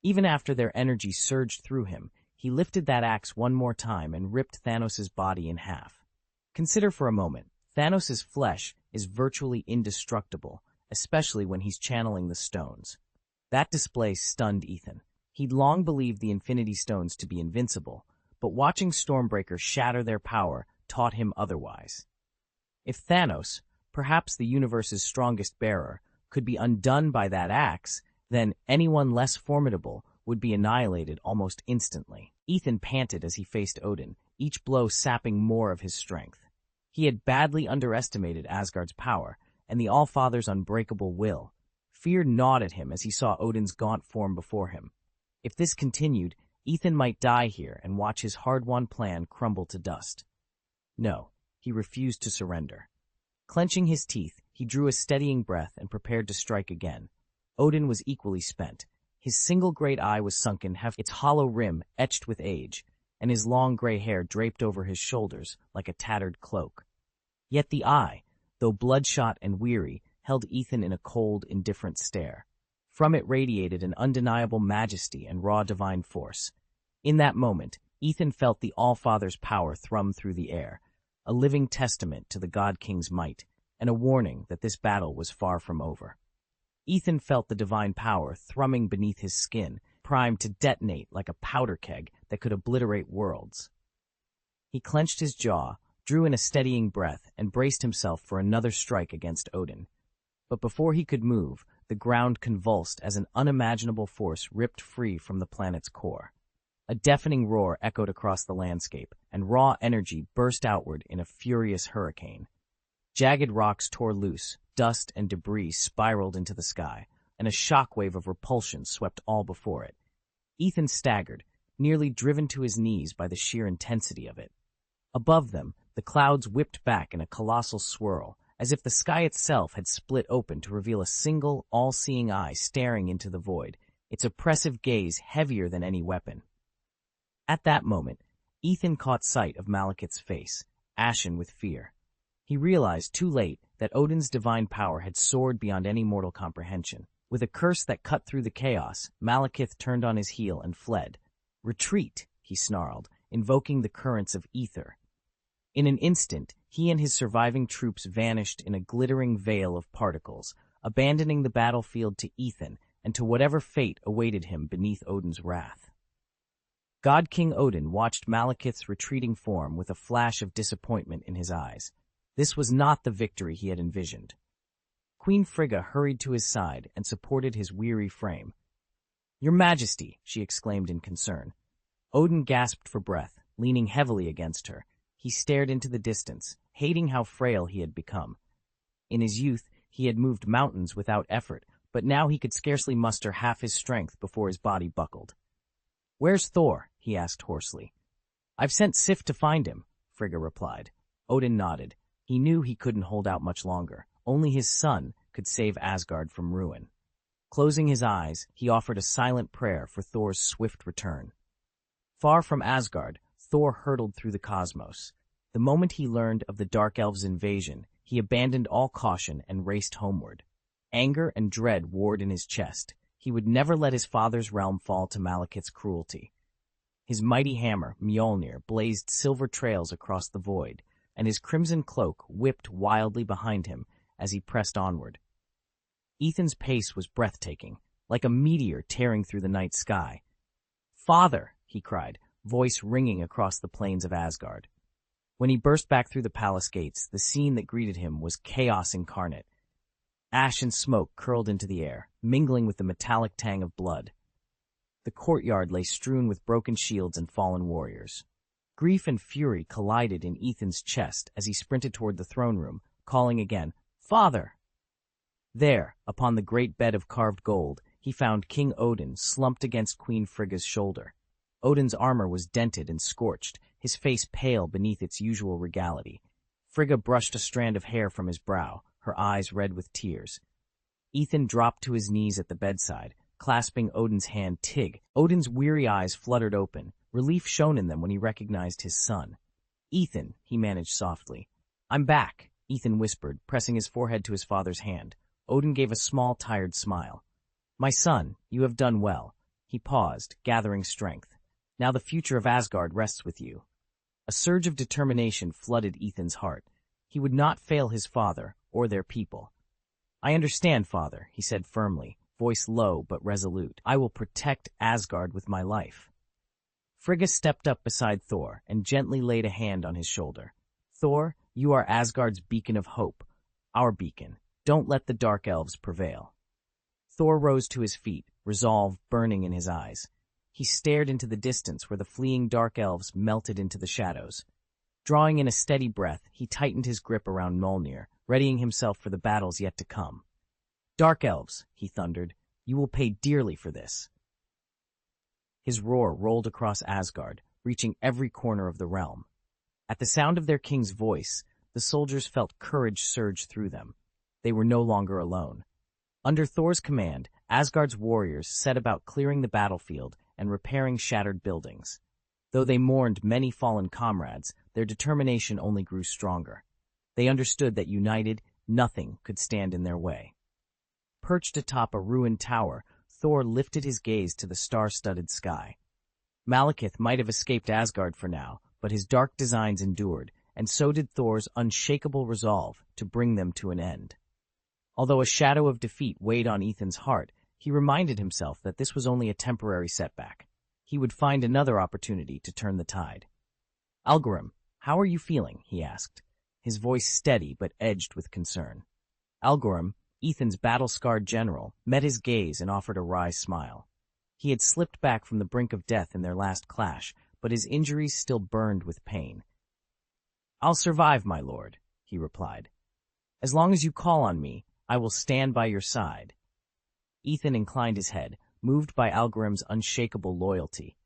Speaker 1: Even after their energy surged through him, he lifted that axe one more time and ripped Thanos' body in half. Consider for a moment, Thanos' flesh is virtually indestructible, especially when he's channeling the stones. That display stunned Ethan. He'd long believed the Infinity Stones to be invincible, but watching Stormbreaker shatter their power taught him otherwise. If Thanos, perhaps the universe's strongest bearer, could be undone by that axe, then anyone less formidable would be annihilated almost instantly. Ethan panted as he faced Odin, each blow sapping more of his strength. He had badly underestimated Asgard's power and the Allfather's unbreakable will. Fear gnawed at him as he saw Odin's gaunt form before him. If this continued, Ethan might die here and watch his hard-won plan crumble to dust. No, he refused to surrender. Clenching his teeth, he drew a steadying breath and prepared to strike again. Odin was equally spent. His single great eye was sunken, its hollow rim etched with age, and his long gray hair draped over his shoulders like a tattered cloak. Yet the eye, though bloodshot and weary, held Ethan in a cold, indifferent stare. From it radiated an undeniable majesty and raw divine force. In that moment, Ethan felt the Allfather's power thrum through the air, a living testament to the God King's might, and a warning that this battle was far from over. Ethan felt the divine power thrumming beneath his skin, primed to detonate like a powder keg that could obliterate worlds. He clenched his jaw, drew in a steadying breath, and braced himself for another strike against Odin. But before he could move, the ground convulsed as an unimaginable force ripped free from the planet's core. A deafening roar echoed across the landscape, and raw energy burst outward in a furious hurricane. Jagged rocks tore loose, dust and debris spiraled into the sky, and a shockwave of repulsion swept all before it. Ethan staggered, nearly driven to his knees by the sheer intensity of it. Above them, the clouds whipped back in a colossal swirl, as if the sky itself had split open to reveal a single, all-seeing eye staring into the void, its oppressive gaze heavier than any weapon. At that moment, Ethan caught sight of Malekith's face, ashen with fear. He realized too late that Odin's divine power had soared beyond any mortal comprehension. With a curse that cut through the chaos, Malekith turned on his heel and fled. "Retreat," he snarled, invoking the currents of ether. In an instant, he and his surviving troops vanished in a glittering veil of particles, abandoning the battlefield to Ethan and to whatever fate awaited him beneath Odin's wrath. God King Odin watched Malekith's retreating form with a flash of disappointment in his eyes. This was not the victory he had envisioned. Queen Frigga hurried to his side and supported his weary frame. "Your Majesty," she exclaimed in concern. Odin gasped for breath, leaning heavily against her. He stared into the distance, hating how frail he had become. In his youth, he had moved mountains without effort, but now he could scarcely muster half his strength before his body buckled. "Where's Thor?" he asked hoarsely. "I've sent Sif to find him," Frigga replied. Odin nodded. He knew he couldn't hold out much longer. Only his son could save Asgard from ruin. Closing his eyes, he offered a silent prayer for Thor's swift return. Far from Asgard, Thor hurtled through the cosmos. The moment he learned of the Dark Elves' invasion, he abandoned all caution and raced homeward. Anger and dread warred in his chest. He would never let his father's realm fall to Malekith's cruelty. His mighty hammer, Mjolnir, blazed silver trails across the void, and his crimson cloak whipped wildly behind him as he pressed onward. Ethan's pace was breathtaking, like a meteor tearing through the night sky. "Father!" he cried, voice ringing across the plains of Asgard. When he burst back through the palace gates, the scene that greeted him was chaos incarnate. Ash and smoke curled into the air, mingling with the metallic tang of blood. The courtyard lay strewn with broken shields and fallen warriors. Grief and fury collided in Ethan's chest as he sprinted toward the throne room, calling again, "Father!" There, upon the great bed of carved gold, he found King Odin slumped against Queen Frigga's shoulder. Odin's armor was dented and scorched, his face pale beneath its usual regality. Frigga brushed a strand of hair from his brow, her eyes red with tears. Ethan dropped to his knees at the bedside, clasping Odin's hand Tig. Odin's weary eyes fluttered open, relief shone in them when he recognized his son. "Ethan," he managed softly. "I'm back," Ethan whispered, pressing his forehead to his father's hand. Odin gave a small, tired smile. "My son, you have done well." He paused, gathering strength. "Now the future of Asgard rests with you." A surge of determination flooded Ethan's heart. He would not fail his father or their people. "I understand, father," he said firmly, voice low but resolute. "I will protect Asgard with my life." Frigga stepped up beside Thor and gently laid a hand on his shoulder. "Thor, you are Asgard's beacon of hope, our beacon. Don't let the dark elves prevail." Thor rose to his feet, resolve burning in his eyes. He stared into the distance where the fleeing dark elves melted into the shadows. Drawing in a steady breath, he tightened his grip around Mjolnir, readying himself for the battles yet to come. "Dark elves," he thundered, "you will pay dearly for this." His roar rolled across Asgard, reaching every corner of the realm. At the sound of their king's voice, the soldiers felt courage surge through them. They were no longer alone. Under Thor's command, Asgard's warriors set about clearing the battlefield and repairing shattered buildings. Though they mourned many fallen comrades, their determination only grew stronger. They understood that united, nothing could stand in their way. Perched atop a ruined tower, Thor lifted his gaze to the star-studded sky. Malekith might have escaped Asgard for now, but his dark designs endured, and so did Thor's unshakable resolve to bring them to an end. Although a shadow of defeat weighed on Ethan's heart, he reminded himself that this was only a temporary setback. He would find another opportunity to turn the tide. "Algrim, how are you feeling?" he asked, his voice steady but edged with concern. Algrim, Ethan's battle-scarred general, met his gaze and offered a wry smile. He had slipped back from the brink of death in their last clash, but his injuries still burned with pain. "I'll survive, my lord," he replied. "As long as you call on me, I will stand by your side." Ethan inclined his head, moved by Algrim's unshakable loyalty.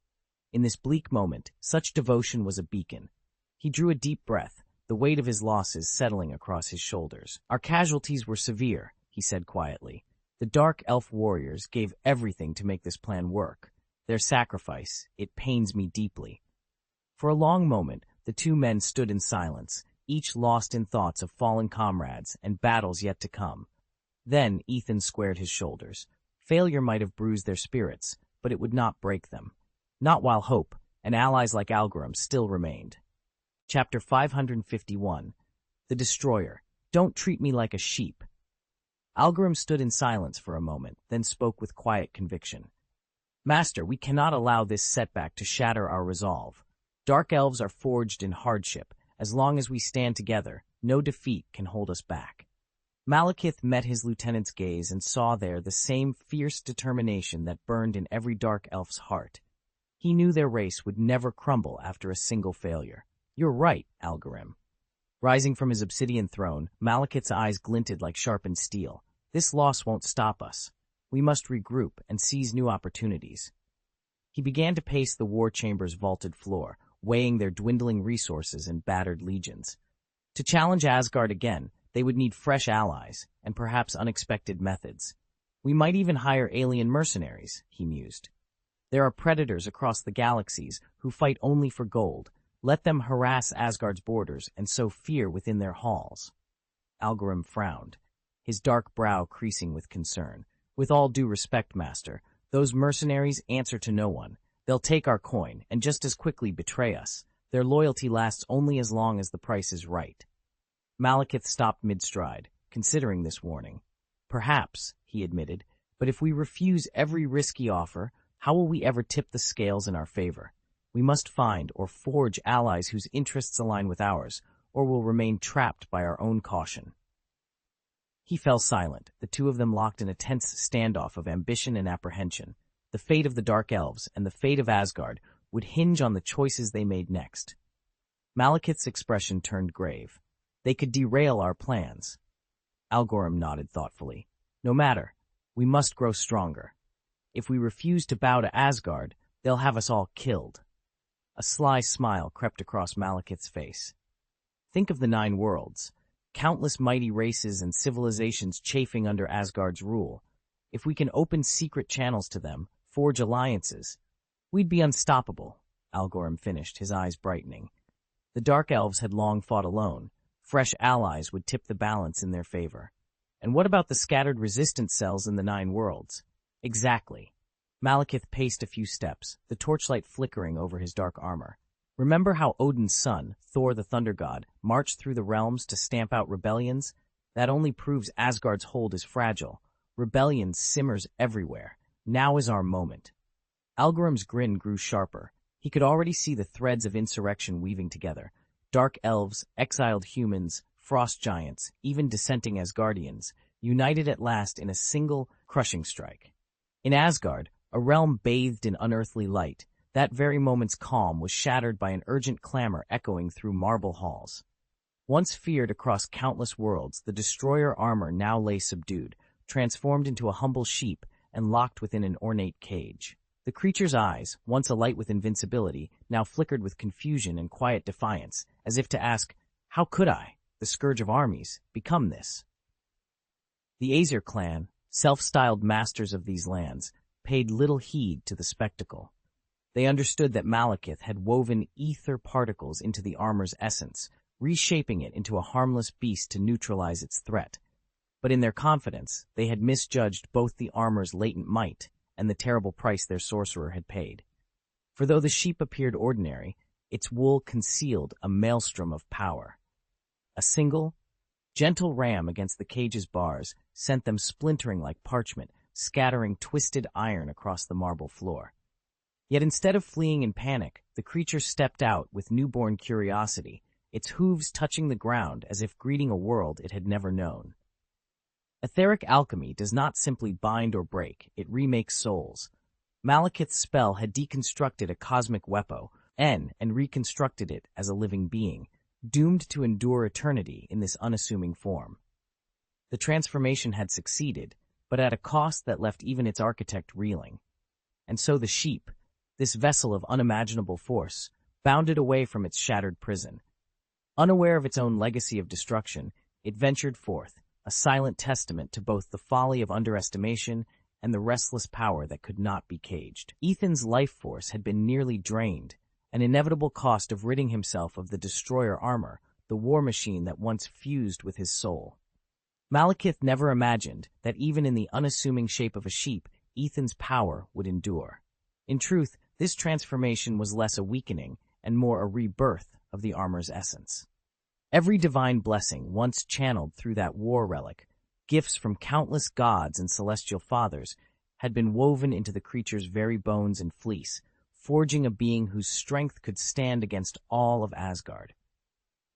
Speaker 1: In this bleak moment, such devotion was a beacon. He drew a deep breath, the weight of his losses settling across his shoulders. "Our casualties were severe," he said quietly. "The dark elf warriors gave everything to make this plan work. Their sacrifice, it pains me deeply." For a long moment, the two men stood in silence, each lost in thoughts of fallen comrades and battles yet to come. Then Ethan squared his shoulders. Failure might have bruised their spirits, but it would not break them. Not while hope, and allies like Algrim still remained. Chapter 551. The Destroyer. Don't treat me like a sheep. Algrim stood in silence for a moment, then spoke with quiet conviction. "Master, we cannot allow this setback to shatter our resolve. Dark elves are forged in hardship. As long as we stand together, no defeat can hold us back." Malekith met his lieutenant's gaze and saw there the same fierce determination that burned in every dark elf's heart. He knew their race would never crumble after a single failure. "You're right, Algrim." Rising from his obsidian throne, Malekith's eyes glinted like sharpened steel. "This loss won't stop us. We must regroup and seize new opportunities." He began to pace the war chamber's vaulted floor, weighing their dwindling resources and battered legions. To challenge Asgard again, they would need fresh allies, and perhaps unexpected methods. "We might even hire alien mercenaries," he mused. "There are predators across the galaxies who fight only for gold. Let them harass Asgard's borders and sow fear within their halls." Algrim frowned, his dark brow creasing with concern. "With all due respect, master, those mercenaries answer to no one. They'll take our coin and just as quickly betray us. Their loyalty lasts only as long as the price is right." Malekith stopped mid-stride, considering this warning. "Perhaps," he admitted, But if we refuse every risky offer, how will we ever tip the scales in our favor? We must find or forge allies whose interests align with ours, or will remain trapped by our own caution. He fell silent, the two of them locked in a tense standoff of ambition and apprehension. The fate of the Dark Elves and the fate of Asgard would hinge on the choices they made next. Malekith's expression turned grave. They could derail our plans. Algoram nodded thoughtfully. No matter. We must grow stronger. If we refuse to bow to Asgard, they'll have us all killed. A sly smile crept across Malekith's face. Think of the 9 worlds. Countless mighty races and civilizations chafing under Asgard's rule. If we can open secret channels to them, forge alliances, we'd be unstoppable, Algoram finished, his eyes brightening. The Dark Elves had long fought alone. Fresh allies would tip the balance in their favor. And what about the scattered resistance cells in the 9 worlds? Exactly. Malekith paced a few steps, the torchlight flickering over his dark armor. Remember how Odin's son, Thor the Thunder God, marched through the realms to stamp out rebellions? That only proves Asgard's hold is fragile. Rebellion simmers everywhere. Now is our moment. Algoram's grin grew sharper. He could already see the threads of insurrection weaving together. Dark elves, exiled humans, frost giants, even dissenting Asgardians, united at last in a single, crushing strike. In Asgard, a realm bathed in unearthly light, that very moment's calm was shattered by an urgent clamor echoing through marble halls. Once feared across countless worlds, the destroyer armor now lay subdued, transformed into a humble sheep and locked within an ornate cage. The creature's eyes, once alight with invincibility, now flickered with confusion and quiet defiance, as if to ask, how could I, the scourge of armies, become this? The Aesir clan, self-styled masters of these lands, paid little heed to the spectacle. They understood that Malekith had woven ether particles into the armor's essence, reshaping it into a harmless beast to neutralize its threat. But in their confidence, they had misjudged both the armor's latent might and the terrible price their sorcerer had paid. For though the sheep appeared ordinary, its wool concealed a maelstrom of power. A single, gentle ram against the cage's bars sent them splintering like parchment, scattering twisted iron across the marble floor. Yet instead of fleeing in panic, the creature stepped out with newborn curiosity, its hooves touching the ground as if greeting a world it had never known. Etheric alchemy does not simply bind or break, it remakes souls. Malekith's spell had deconstructed a cosmic weapon, and reconstructed it as a living being, doomed to endure eternity in this unassuming form. The transformation had succeeded, but at a cost that left even its architect reeling. And so the sheep, this vessel of unimaginable force, bounded away from its shattered prison. Unaware of its own legacy of destruction, it ventured forth, a silent testament to both the folly of underestimation and the restless power that could not be caged. Ethan's life force had been nearly drained, an inevitable cost of ridding himself of the destroyer armor, the war machine that once fused with his soul. Malekith never imagined that even in the unassuming shape of a sheep, Ethan's power would endure. In truth, this transformation was less a weakening and more a rebirth of the armor's essence. Every divine blessing once channeled through that war relic, gifts from countless gods and celestial fathers, had been woven into the creature's very bones and fleece, forging a being whose strength could stand against all of Asgard.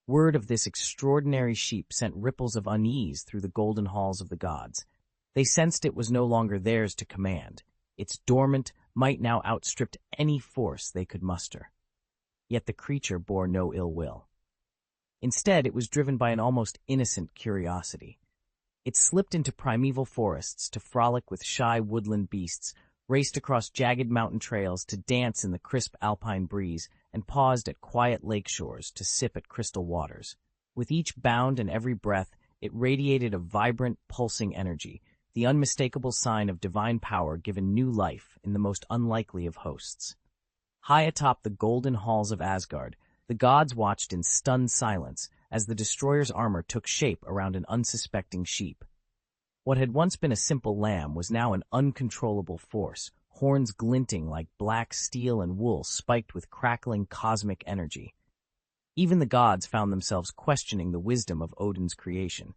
Speaker 1: Word of this extraordinary sheep sent ripples of unease through the golden halls of the gods. They sensed it was no longer theirs to command. Its dormant might now outstrip any force they could muster. Yet the creature bore no ill will. Instead, it was driven by an almost innocent curiosity. It slipped into primeval forests to frolic with shy woodland beasts, raced across jagged mountain trails to dance in the crisp alpine breeze, and paused at quiet lake shores to sip at crystal waters. With each bound and every breath, it radiated a vibrant, pulsing energy, the unmistakable sign of divine power given new life in the most unlikely of hosts. High atop the golden halls of Asgard, the gods watched in stunned silence as the destroyer's armor took shape around an unsuspecting sheep. What had once been a simple lamb was now an uncontrollable force, horns glinting like black steel and wool spiked with crackling cosmic energy. Even the gods found themselves questioning the wisdom of Odin's creation.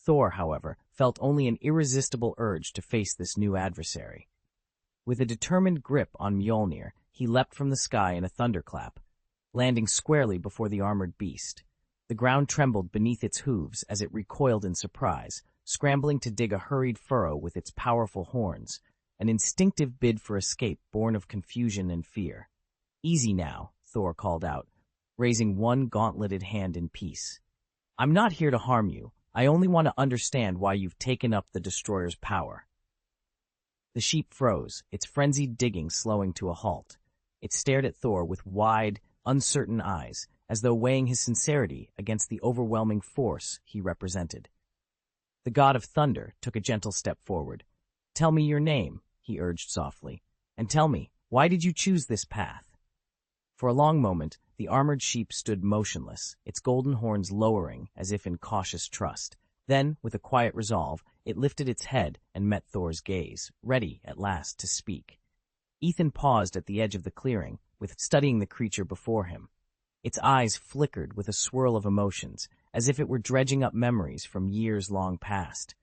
Speaker 1: Thor, however, felt only an irresistible urge to face this new adversary. With a determined grip on Mjolnir, he leapt from the sky in a thunderclap, landing squarely before the armored beast. The ground trembled beneath its hooves as it recoiled in surprise, scrambling to dig a hurried furrow with its powerful horns, an instinctive bid for escape born of confusion and fear. "Easy now," Thor called out, raising one gauntleted hand in peace. "I'm not here to harm you. I only want to understand why you've taken up the Destroyer's power." The sheep froze, its frenzied digging slowing to a halt. It stared at Thor with wide, uncertain eyes, as though weighing his sincerity against the overwhelming force he represented. The god of thunder took a gentle step forward. "Tell me your name," he urged softly, "and tell me, why did you choose this path?" For a long moment, the armored sheep stood motionless, its golden horns lowering as if in cautious trust. Then, with a quiet resolve, it lifted its head and met Thor's gaze, ready, at last, to speak. Ethan paused at the edge of the clearing, studying the creature before him. Its eyes flickered with a swirl of emotions, as if it were dredging up memories from years long past.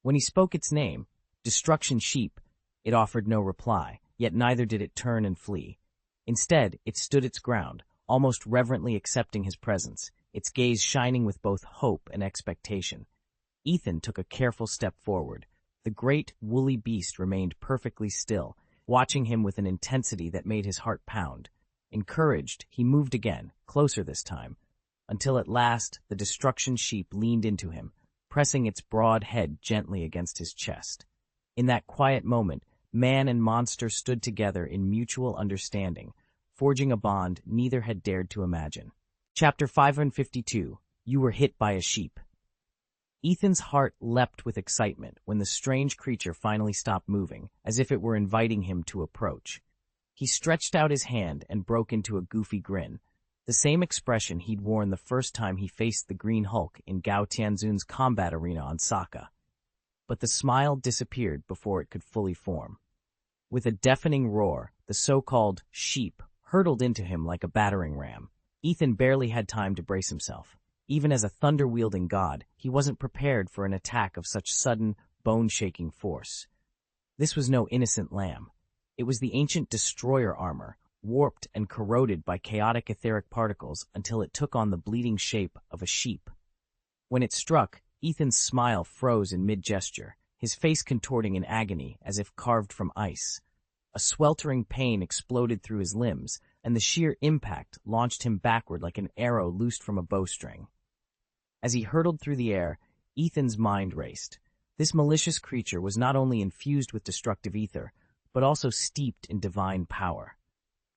Speaker 1: When he spoke its name, Destruction Sheep, it offered no reply, yet neither did it turn and flee. Instead, it stood its ground, almost reverently accepting his presence, its gaze shining with both hope and expectation. Ethan took a careful step forward. The great, woolly beast remained perfectly still, watching him with an intensity that made his heart pound. Encouraged, he moved again, closer this time, until at last the Destruction Sheep leaned into him, pressing its broad head gently against his chest. In that quiet moment, man and monster stood together in mutual understanding, forging a bond neither had dared to imagine. Chapter 552. You Were Hit by a Sheep. Ethan's heart leapt with excitement when the strange creature finally stopped moving, as if it were inviting him to approach. He stretched out his hand and broke into a goofy grin, the same expression he'd worn the first time he faced the Green Hulk in Gao Tianzun's combat arena on Saga. But the smile disappeared before it could fully form. With a deafening roar, the so-called sheep hurtled into him like a battering ram. Ethan barely had time to brace himself. Even as a thunder-wielding god, he wasn't prepared for an attack of such sudden, bone-shaking force. This was no innocent lamb. It was the ancient destroyer armor, warped and corroded by chaotic etheric particles until it took on the bleeding shape of a sheep. When it struck, Ethan's smile froze in mid-gesture, his face contorting in agony as if carved from ice. A sweltering pain exploded through his limbs, and the sheer impact launched him backward like an arrow loosed from a bowstring. As he hurtled through the air, Ethan's mind raced. This malicious creature was not only infused with destructive ether, but also steeped in divine power.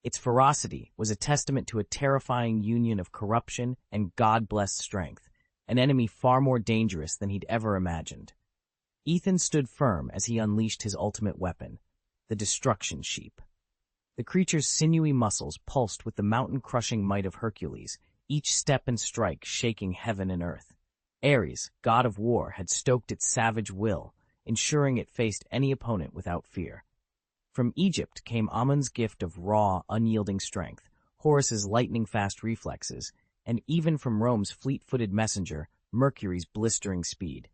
Speaker 1: Its ferocity was a testament to a terrifying union of corruption and God-blessed strength, an enemy far more dangerous than he'd ever imagined. Ethan stood firm as he unleashed his ultimate weapon, the Destruction Sheep. The creature's sinewy muscles pulsed with the mountain-crushing might of Hercules, each step and strike shaking heaven and earth. Ares, god of war, had stoked its savage will, ensuring it faced any opponent without fear. From Egypt came Amun's gift of raw, unyielding strength, Horus's lightning-fast reflexes, and even from Rome's fleet-footed messenger, Mercury's blistering speed.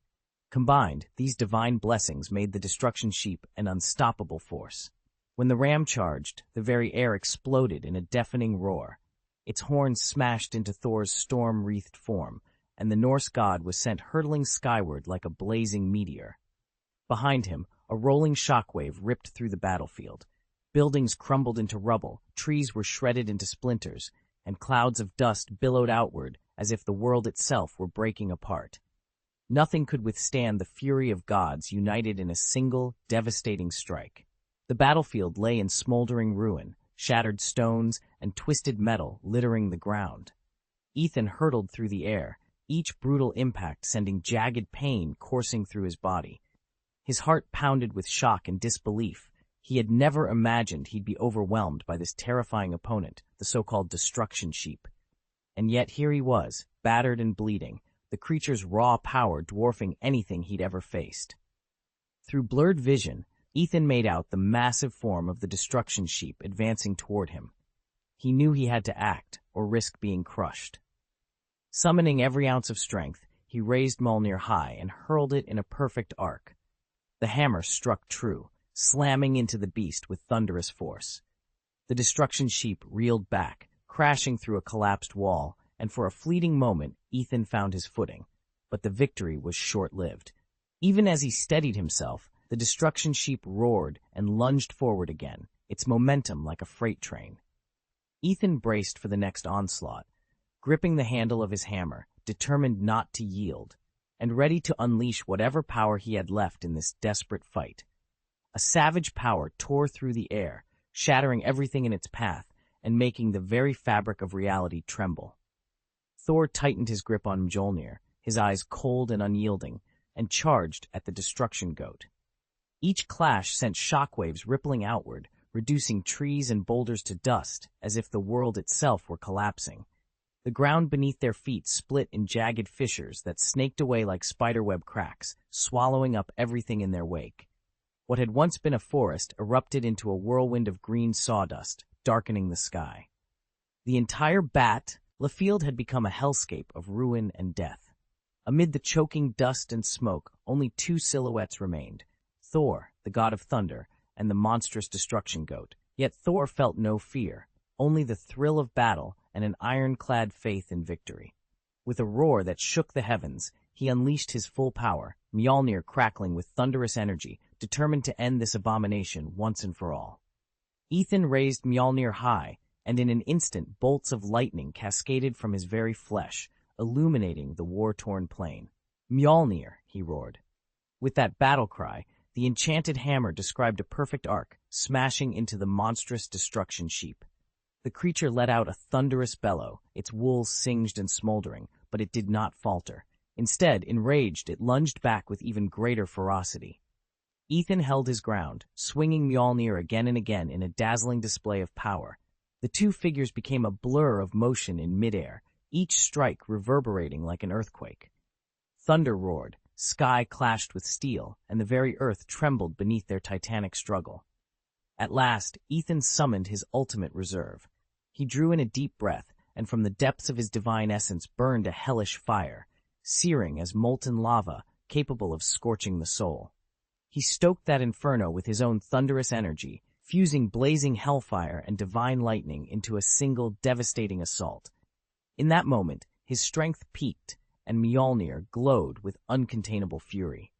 Speaker 1: Combined, these divine blessings made the Destruction Sheep an unstoppable force. When the ram charged, the very air exploded in a deafening roar. Its horns smashed into Thor's storm-wreathed form, and the Norse god was sent hurtling skyward like a blazing meteor. Behind him, a rolling shockwave ripped through the battlefield. Buildings crumbled into rubble, trees were shredded into splinters, and clouds of dust billowed outward as if the world itself were breaking apart. Nothing could withstand the fury of gods united in a single, devastating strike. The battlefield lay in smoldering ruin, shattered stones and twisted metal littering the ground. Ethan hurtled through the air, each brutal impact sending jagged pain coursing through his body. His heart pounded with shock and disbelief. He had never imagined he'd be overwhelmed by this terrifying opponent, the so-called Destruction Sheep. And yet here he was, battered and bleeding, the creature's raw power dwarfing anything he'd ever faced. Through blurred vision, Ethan made out the massive form of the Destruction Sheep advancing toward him. He knew he had to act, or risk being crushed. Summoning every ounce of strength, he raised Mjolnir high and hurled it in a perfect arc. The hammer struck true, slamming into the beast with thunderous force. The destruction sheep reeled back, crashing through a collapsed wall, and for a fleeting moment, Ethan found his footing. But the victory was short-lived. Even as he steadied himself, the destruction sheep roared and lunged forward again, its momentum like a freight train. Ethan braced for the next onslaught, gripping the handle of his hammer, determined not to yield, and ready to unleash whatever power he had left in this desperate fight. A savage power tore through the air, shattering everything in its path and making the very fabric of reality tremble. Thor tightened his grip on Mjolnir, his eyes cold and unyielding, and charged at the destruction goat. Each clash sent shockwaves rippling outward, reducing trees and boulders to dust as if the world itself were collapsing. The ground beneath their feet split in jagged fissures that snaked away like spiderweb cracks, swallowing up everything in their wake. What had once been a forest erupted into a whirlwind of green sawdust, darkening the sky. The entire battlefield had become a hellscape of ruin and death. Amid the choking dust and smoke, only two silhouettes remained: Thor, the god of thunder, and the monstrous destruction goat. Yet Thor felt no fear, only the thrill of battle and an ironclad faith in victory. With a roar that shook the heavens, he unleashed his full power, Mjolnir crackling with thunderous energy, determined to end this abomination once and for all. Ethan raised Mjolnir high, and in an instant bolts of lightning cascaded from his very flesh, illuminating the war-torn plain. "Mjolnir," he roared. With that battle cry, the enchanted hammer described a perfect arc, smashing into the monstrous destruction sheep. The creature let out a thunderous bellow, its wool singed and smoldering, but it did not falter. Instead, enraged, it lunged back with even greater ferocity. Ethan held his ground, swinging Mjolnir again and again in a dazzling display of power. The two figures became a blur of motion in midair, each strike reverberating like an earthquake. Thunder roared, sky clashed with steel, and the very earth trembled beneath their titanic struggle. At last, Ethan summoned his ultimate reserve. He drew in a deep breath, and from the depths of his divine essence burned a hellish fire, searing as molten lava, capable of scorching the soul. He stoked that inferno with his own thunderous energy, fusing blazing hellfire and divine lightning into a single devastating assault. In that moment, his strength peaked, and Mjolnir glowed with uncontainable fury.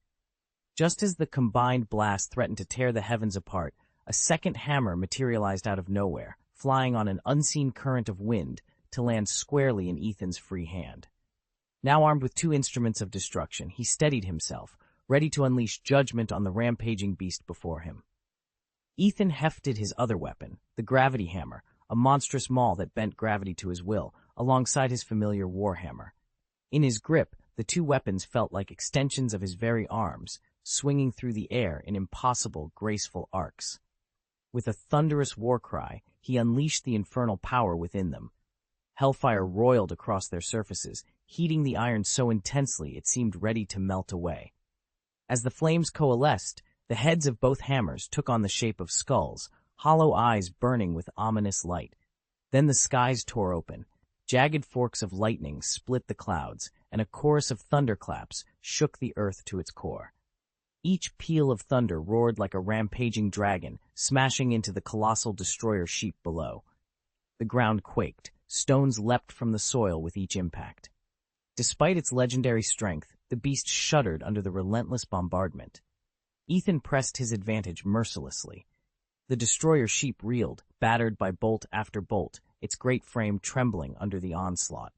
Speaker 1: Just as the combined blast threatened to tear the heavens apart, a second hammer materialized out of nowhere, flying on an unseen current of wind to land squarely in Ethan's free hand. Now armed with two instruments of destruction, he steadied himself, ready to unleash judgment on the rampaging beast before him. Ethan hefted his other weapon, the gravity hammer, a monstrous maul that bent gravity to his will, alongside his familiar warhammer. In his grip, the two weapons felt like extensions of his very arms, swinging through the air in impossible, graceful arcs. With a thunderous war cry, he unleashed the infernal power within them. Hellfire roiled across their surfaces, heating the iron so intensely it seemed ready to melt away. As the flames coalesced, the heads of both hammers took on the shape of skulls, hollow eyes burning with ominous light. Then the skies tore open. Jagged forks of lightning split the clouds, and a chorus of thunderclaps shook the earth to its core. Each peal of thunder roared like a rampaging dragon, smashing into the colossal destroyer sheep below. The ground quaked, stones leapt from the soil with each impact. Despite its legendary strength, the beast shuddered under the relentless bombardment. Ethan pressed his advantage mercilessly. The destroyer sheep reeled, battered by bolt after bolt, its great frame trembling under the onslaught.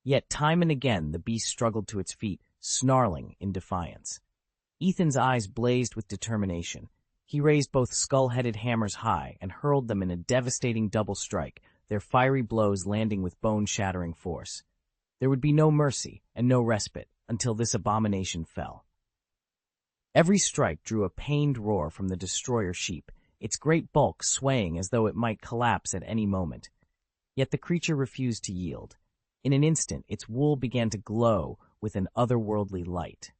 Speaker 1: Yet time and again the beast struggled to its feet, snarling in defiance. Ethan's eyes blazed with determination. He raised both skull-headed hammers high and hurled them in a devastating double strike, their fiery blows landing with bone-shattering force. There would be no mercy and no respite until this abomination fell. Every strike drew a pained roar from the destroyer sheep, its great bulk swaying as though it might collapse at any moment. Yet the creature refused to yield. In an instant, its wool began to glow with an otherworldly light.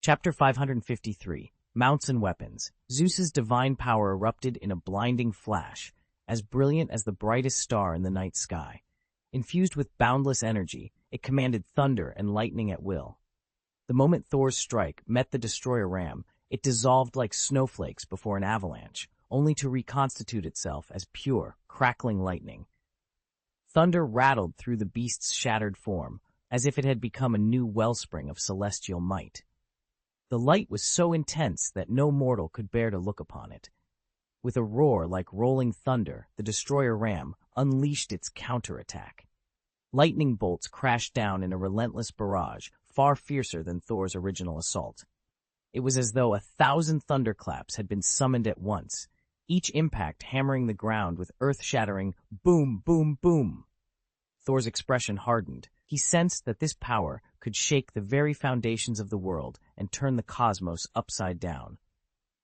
Speaker 1: Chapter 553, Mounts and Weapons. Zeus's divine power erupted in a blinding flash, as brilliant as the brightest star in the night sky. Infused with boundless energy, It commanded thunder and lightning at will. The moment Thor's strike met the destroyer ram, it dissolved like snowflakes before an avalanche, only to reconstitute itself as pure, crackling lightning. Thunder rattled through the beast's shattered form, as if it had become a new wellspring of celestial might. The light was so intense that no mortal could bear to look upon it. With a roar like rolling thunder, the destroyer ram unleashed its counterattack. Lightning bolts crashed down in a relentless barrage, far fiercer than Thor's original assault. It was as though 1,000 thunderclaps had been summoned at once, each impact hammering the ground with earth-shattering boom, boom, boom. Thor's expression hardened. He sensed that this power could shake the very foundations of the world and turn the cosmos upside down.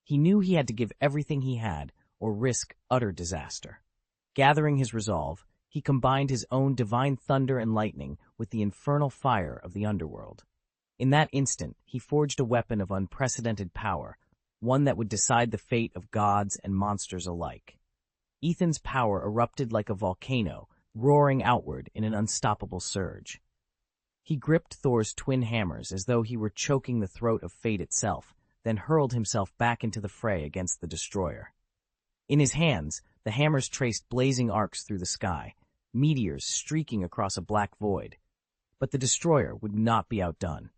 Speaker 1: He knew he had to give everything he had or risk utter disaster. Gathering his resolve, he combined his own divine thunder and lightning with the infernal fire of the underworld. In that instant, he forged a weapon of unprecedented power, one that would decide the fate of gods and monsters alike. Ethan's power erupted like a volcano, roaring outward in an unstoppable surge. He gripped Thor's twin hammers as though he were choking the throat of fate itself, then hurled himself back into the fray against the destroyer. In his hands, the hammers traced blazing arcs through the sky, meteors streaking across a black void. But the destroyer would not be outdone.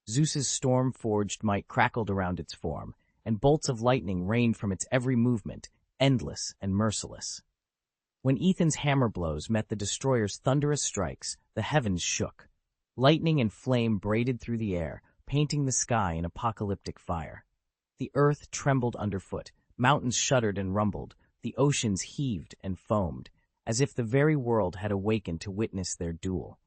Speaker 1: Zeus's storm-forged might crackled around its form, and bolts of lightning rained from its every movement, endless and merciless. When Ethan's hammer blows met the destroyer's thunderous strikes, the heavens shook. Lightning and flame braided through the air, painting the sky in apocalyptic fire. The earth trembled underfoot, mountains shuddered and rumbled, the oceans heaved and foamed, as if the very world had awakened to witness their duel.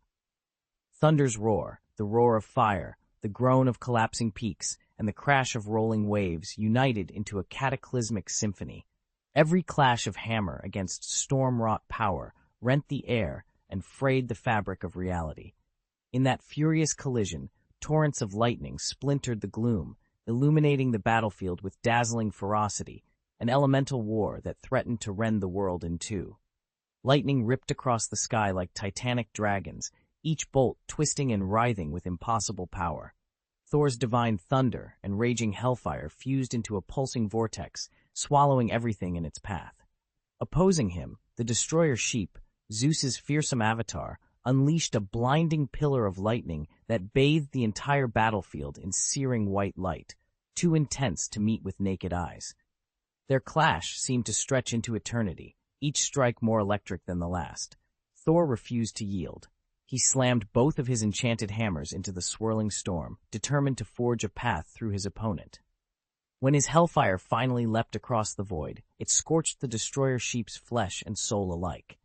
Speaker 1: Thunder's roar, the roar of fire, the groan of collapsing peaks, and the crash of rolling waves united into a cataclysmic symphony. Every clash of hammer against storm-wrought power rent the air and frayed the fabric of reality. In that furious collision, torrents of lightning splintered the gloom, illuminating the battlefield with dazzling ferocity, an elemental war that threatened to rend the world in two. Lightning ripped across the sky like titanic dragons, each bolt twisting and writhing with impossible power. Thor's divine thunder and raging hellfire fused into a pulsing vortex, swallowing everything in its path. Opposing him, the destroyer sheep, Zeus's fearsome avatar, unleashed a blinding pillar of lightning that bathed the entire battlefield in searing white light, too intense to meet with naked eyes. Their clash seemed to stretch into eternity, each strike more electric than the last. Thor refused to yield. He slammed both of his enchanted hammers into the swirling storm, determined to forge a path through his opponent. When his hellfire finally leapt across the void, it scorched the destroyer sheep's flesh and soul alike.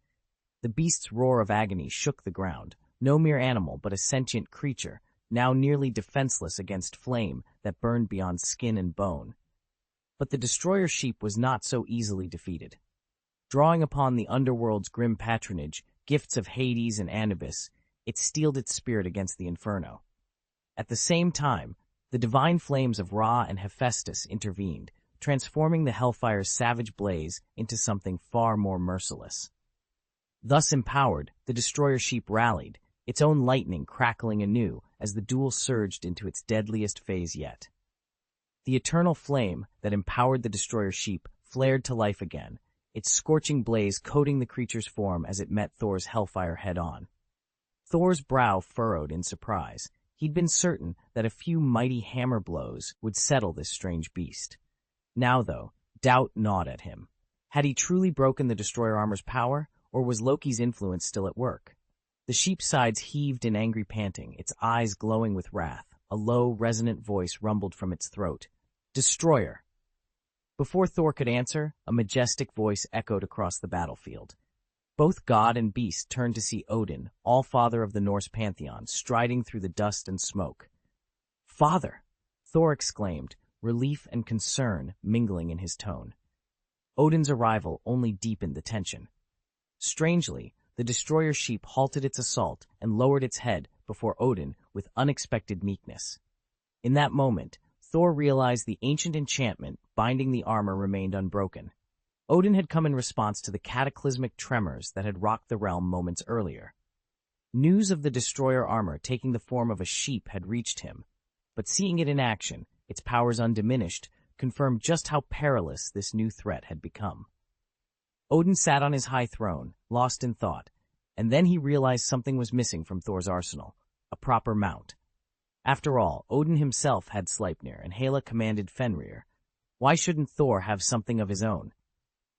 Speaker 1: The beast's roar of agony shook the ground, no mere animal but a sentient creature, now nearly defenseless against flame that burned beyond skin and bone. But the destroyer sheep was not so easily defeated. Drawing upon the underworld's grim patronage, gifts of Hades and Anubis, it steeled its spirit against the inferno. At the same time, the divine flames of Ra and Hephaestus intervened, transforming the hellfire's savage blaze into something far more merciless. Thus empowered, the destroyer sheep rallied, its own lightning crackling anew as the duel surged into its deadliest phase yet. The eternal flame that empowered the destroyer sheep flared to life again, its scorching blaze coating the creature's form as it met Thor's hellfire head-on. Thor's brow furrowed in surprise. He'd been certain that a few mighty hammer blows would settle this strange beast. Now, though, doubt gnawed at him. Had he truly broken the destroyer armor's power, or was Loki's influence still at work? The sheep's sides heaved in angry panting, its eyes glowing with wrath. A low, resonant voice rumbled from its throat. "Destroyer!" Before Thor could answer, a majestic voice echoed across the battlefield. Both god and beast turned to see Odin, all-father of the Norse pantheon, striding through the dust and smoke. "Father!" Thor exclaimed, relief and concern mingling in his tone. Odin's arrival only deepened the tension. Strangely, the destroyer sheep halted its assault and lowered its head before Odin with unexpected meekness. In that moment, Thor realized the ancient enchantment binding the armor remained unbroken. Odin had come in response to the cataclysmic tremors that had rocked the realm moments earlier. News of the destroyer armor taking the form of a sheep had reached him, but seeing it in action, its powers undiminished, confirmed just how perilous this new threat had become. Odin sat on his high throne, lost in thought, and then he realized something was missing from Thor's arsenal, a proper mount. After all, Odin himself had Sleipnir, and Hela commanded Fenrir. Why shouldn't Thor have something of his own?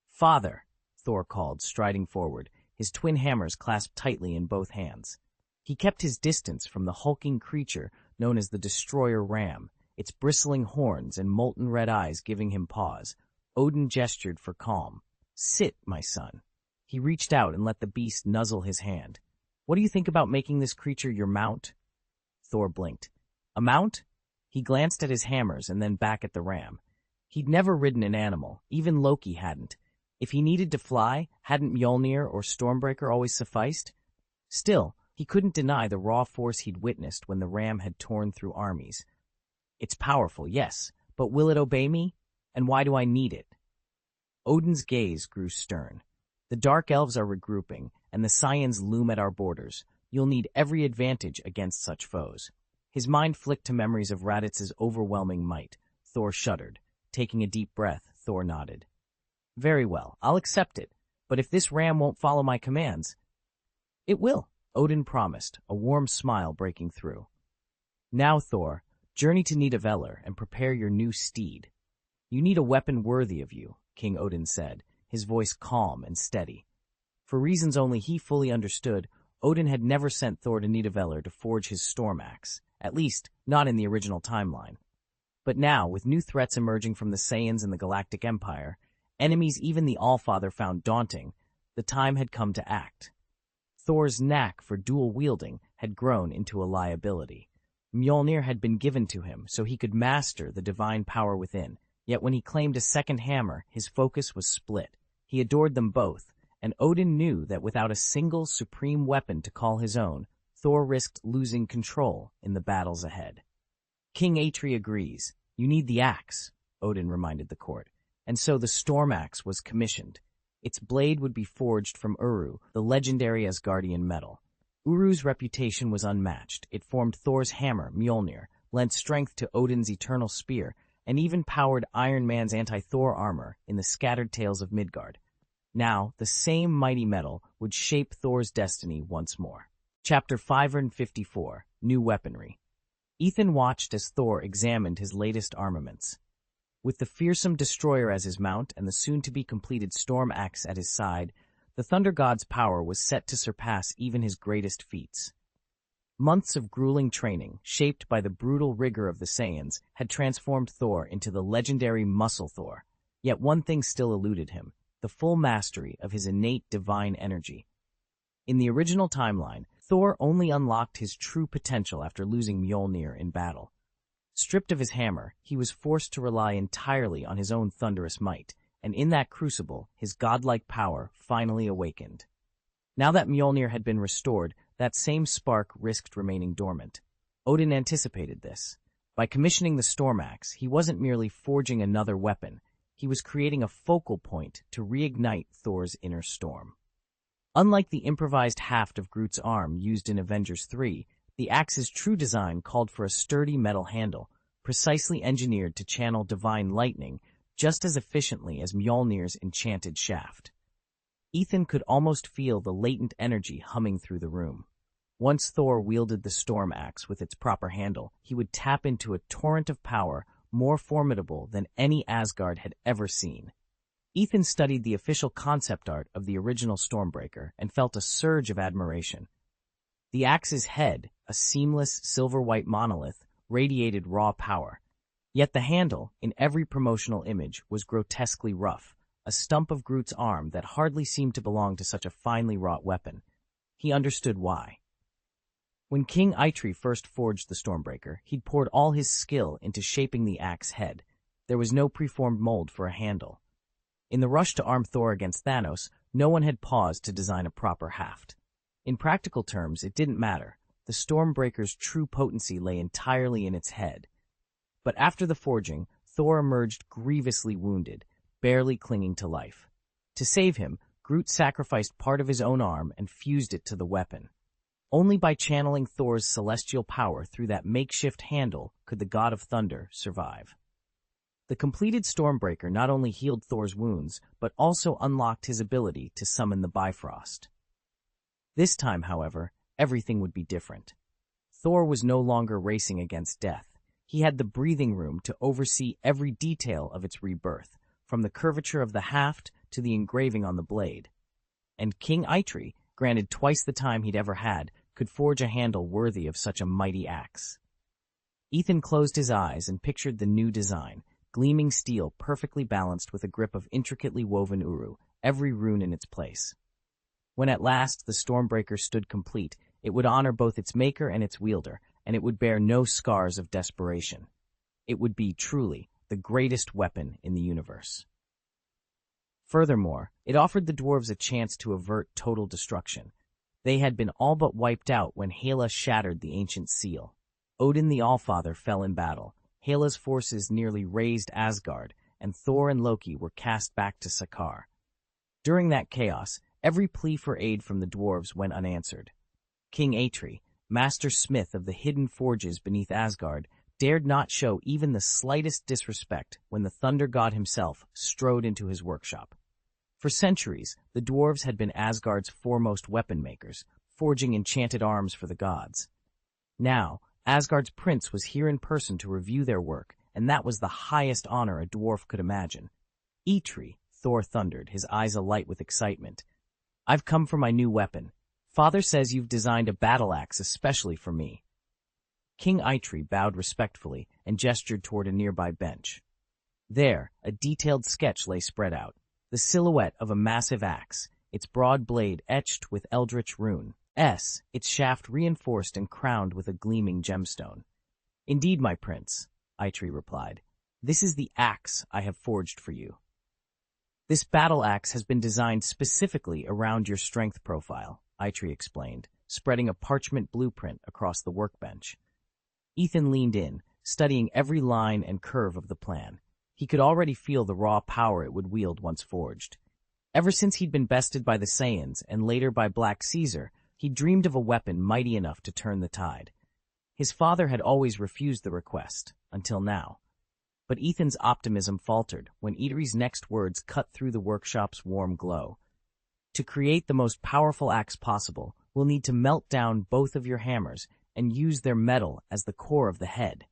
Speaker 1: "Father," Thor called, striding forward, his twin hammers clasped tightly in both hands. He kept his distance from the hulking creature known as the Destroyer Ram, its bristling horns and molten red eyes giving him pause. Odin gestured for calm. "Sit, my son." He reached out and let the beast nuzzle his hand. "What do you think about making this creature your mount?" Thor blinked. "A mount?" He glanced at his hammers and then back at the ram. He'd never ridden an animal, even Loki hadn't. If he needed to fly, hadn't Mjolnir or Stormbreaker always sufficed? Still, he couldn't deny the raw force he'd witnessed when the ram had torn through armies. "It's powerful, yes, but will it obey me? And why do I need it?" Odin's gaze grew stern. "The Dark Elves are regrouping, and the Saiyans loom at our borders. You'll need every advantage against such foes." His mind flicked to memories of Raditz's overwhelming might. Thor shuddered. Taking a deep breath, Thor nodded. "Very well, I'll accept it. But if this ram won't follow my commands—" "It will," Odin promised, a warm smile breaking through. "Now, Thor, journey to Nidavellir and prepare your new steed. You need a weapon worthy of you," King Odin said, his voice calm and steady. For reasons only he fully understood, Odin had never sent Thor to Nidavellir to forge his storm axe, at least not in the original timeline. But now, with new threats emerging from the Saiyans and the Galactic Empire, enemies even the Allfather found daunting, the time had come to act. Thor's knack for dual wielding had grown into a liability. Mjolnir had been given to him so he could master the divine power within, yet when he claimed a second hammer, his focus was split. He adored them both, and Odin knew that without a single supreme weapon to call his own, Thor risked losing control in the battles ahead. "King Atri agrees. You need the axe," Odin reminded the court. And so the storm axe was commissioned. Its blade would be forged from Uru, the legendary Asgardian metal. Uru's reputation was unmatched. It formed Thor's hammer, Mjolnir, lent strength to Odin's eternal spear, and even powered Iron Man's anti-Thor armor in the Scattered Tales of Midgard. Now, the same mighty metal would shape Thor's destiny once more. Chapter 554, New Weaponry. Ethan watched as Thor examined his latest armaments. With the fearsome destroyer as his mount and the soon-to-be-completed storm axe at his side, the Thunder God's power was set to surpass even his greatest feats. Months of grueling training, shaped by the brutal rigor of the Saiyans, had transformed Thor into the legendary Muscle Thor. Yet one thing still eluded him, the full mastery of his innate divine energy. In the original timeline, Thor only unlocked his true potential after losing Mjolnir in battle. Stripped of his hammer, he was forced to rely entirely on his own thunderous might, and in that crucible, his godlike power finally awakened. Now that Mjolnir had been restored, that same spark risked remaining dormant. Odin anticipated this. By commissioning the storm axe, he wasn't merely forging another weapon, he was creating a focal point to reignite Thor's inner storm. Unlike the improvised haft of Groot's arm used in Avengers 3, the axe's true design called for a sturdy metal handle, precisely engineered to channel divine lightning just as efficiently as Mjolnir's enchanted shaft. Ethan could almost feel the latent energy humming through the room. Once Thor wielded the storm axe with its proper handle, he would tap into a torrent of power more formidable than any Asgard had ever seen. Ethan studied the official concept art of the original Stormbreaker and felt a surge of admiration. The axe's head, a seamless silver-white monolith, radiated raw power. Yet the handle, in every promotional image, was grotesquely rough, a stump of Groot's arm that hardly seemed to belong to such a finely wrought weapon. He understood why. When King Eitri first forged the Stormbreaker, he'd poured all his skill into shaping the axe head. There was no preformed mold for a handle. In the rush to arm Thor against Thanos, no one had paused to design a proper haft. In practical terms, it didn't matter. The Stormbreaker's true potency lay entirely in its head. But after the forging, Thor emerged grievously wounded, barely clinging to life. To save him, Groot sacrificed part of his own arm and fused it to the weapon. Only by channeling Thor's celestial power through that makeshift handle could the god of thunder survive. The completed Stormbreaker not only healed Thor's wounds, but also unlocked his ability to summon the Bifrost. This time, however, everything would be different. Thor was no longer racing against death. He had the breathing room to oversee every detail of its rebirth, from the curvature of the haft to the engraving on the blade. And King Eitri, granted twice the time he'd ever had, could forge a handle worthy of such a mighty axe. Ethan closed his eyes and pictured the new design, gleaming steel perfectly balanced with a grip of intricately woven uru, every rune in its place. When at last the Stormbreaker stood complete, it would honor both its maker and its wielder, and it would bear no scars of desperation. It would be, truly, the greatest weapon in the universe. Furthermore, it offered the dwarves a chance to avert total destruction. They had been all but wiped out when Hela shattered the ancient seal. Odin the Allfather fell in battle. Hela's forces nearly razed Asgard, and Thor and Loki were cast back to Sakaar. During that chaos, every plea for aid from the dwarves went unanswered. King Eitri, master smith of the hidden forges beneath Asgard, dared not show even the slightest disrespect when the thunder god himself strode into his workshop. For centuries, the dwarves had been Asgard's foremost weapon makers, forging enchanted arms for the gods. Now, Asgard's prince was here in person to review their work, and that was the highest honor a dwarf could imagine. Eitri, Thor thundered, his eyes alight with excitement. I've come for my new weapon. Father says you've designed a battle axe especially for me. King Eitri bowed respectfully and gestured toward a nearby bench. There, a detailed sketch lay spread out, the silhouette of a massive axe, its broad blade etched with eldritch rune, its shaft reinforced and crowned with a gleaming gemstone. Indeed, my prince, Eitri replied. This is the axe I have forged for you. This battle axe has been designed specifically around your strength profile, Eitri explained, spreading a parchment blueprint across the workbench. Ethan leaned in, studying every line and curve of the plan. He could already feel the raw power it would wield once forged. Ever since he'd been bested by the Saiyans and later by Black Caesar, he dreamed of a weapon mighty enough to turn the tide. His father had always refused the request, until now. But Ethan's optimism faltered when Eitri's next words cut through the workshop's warm glow. To create the most powerful axe possible, we'll need to melt down both of your hammers and use their metal as the core of the head.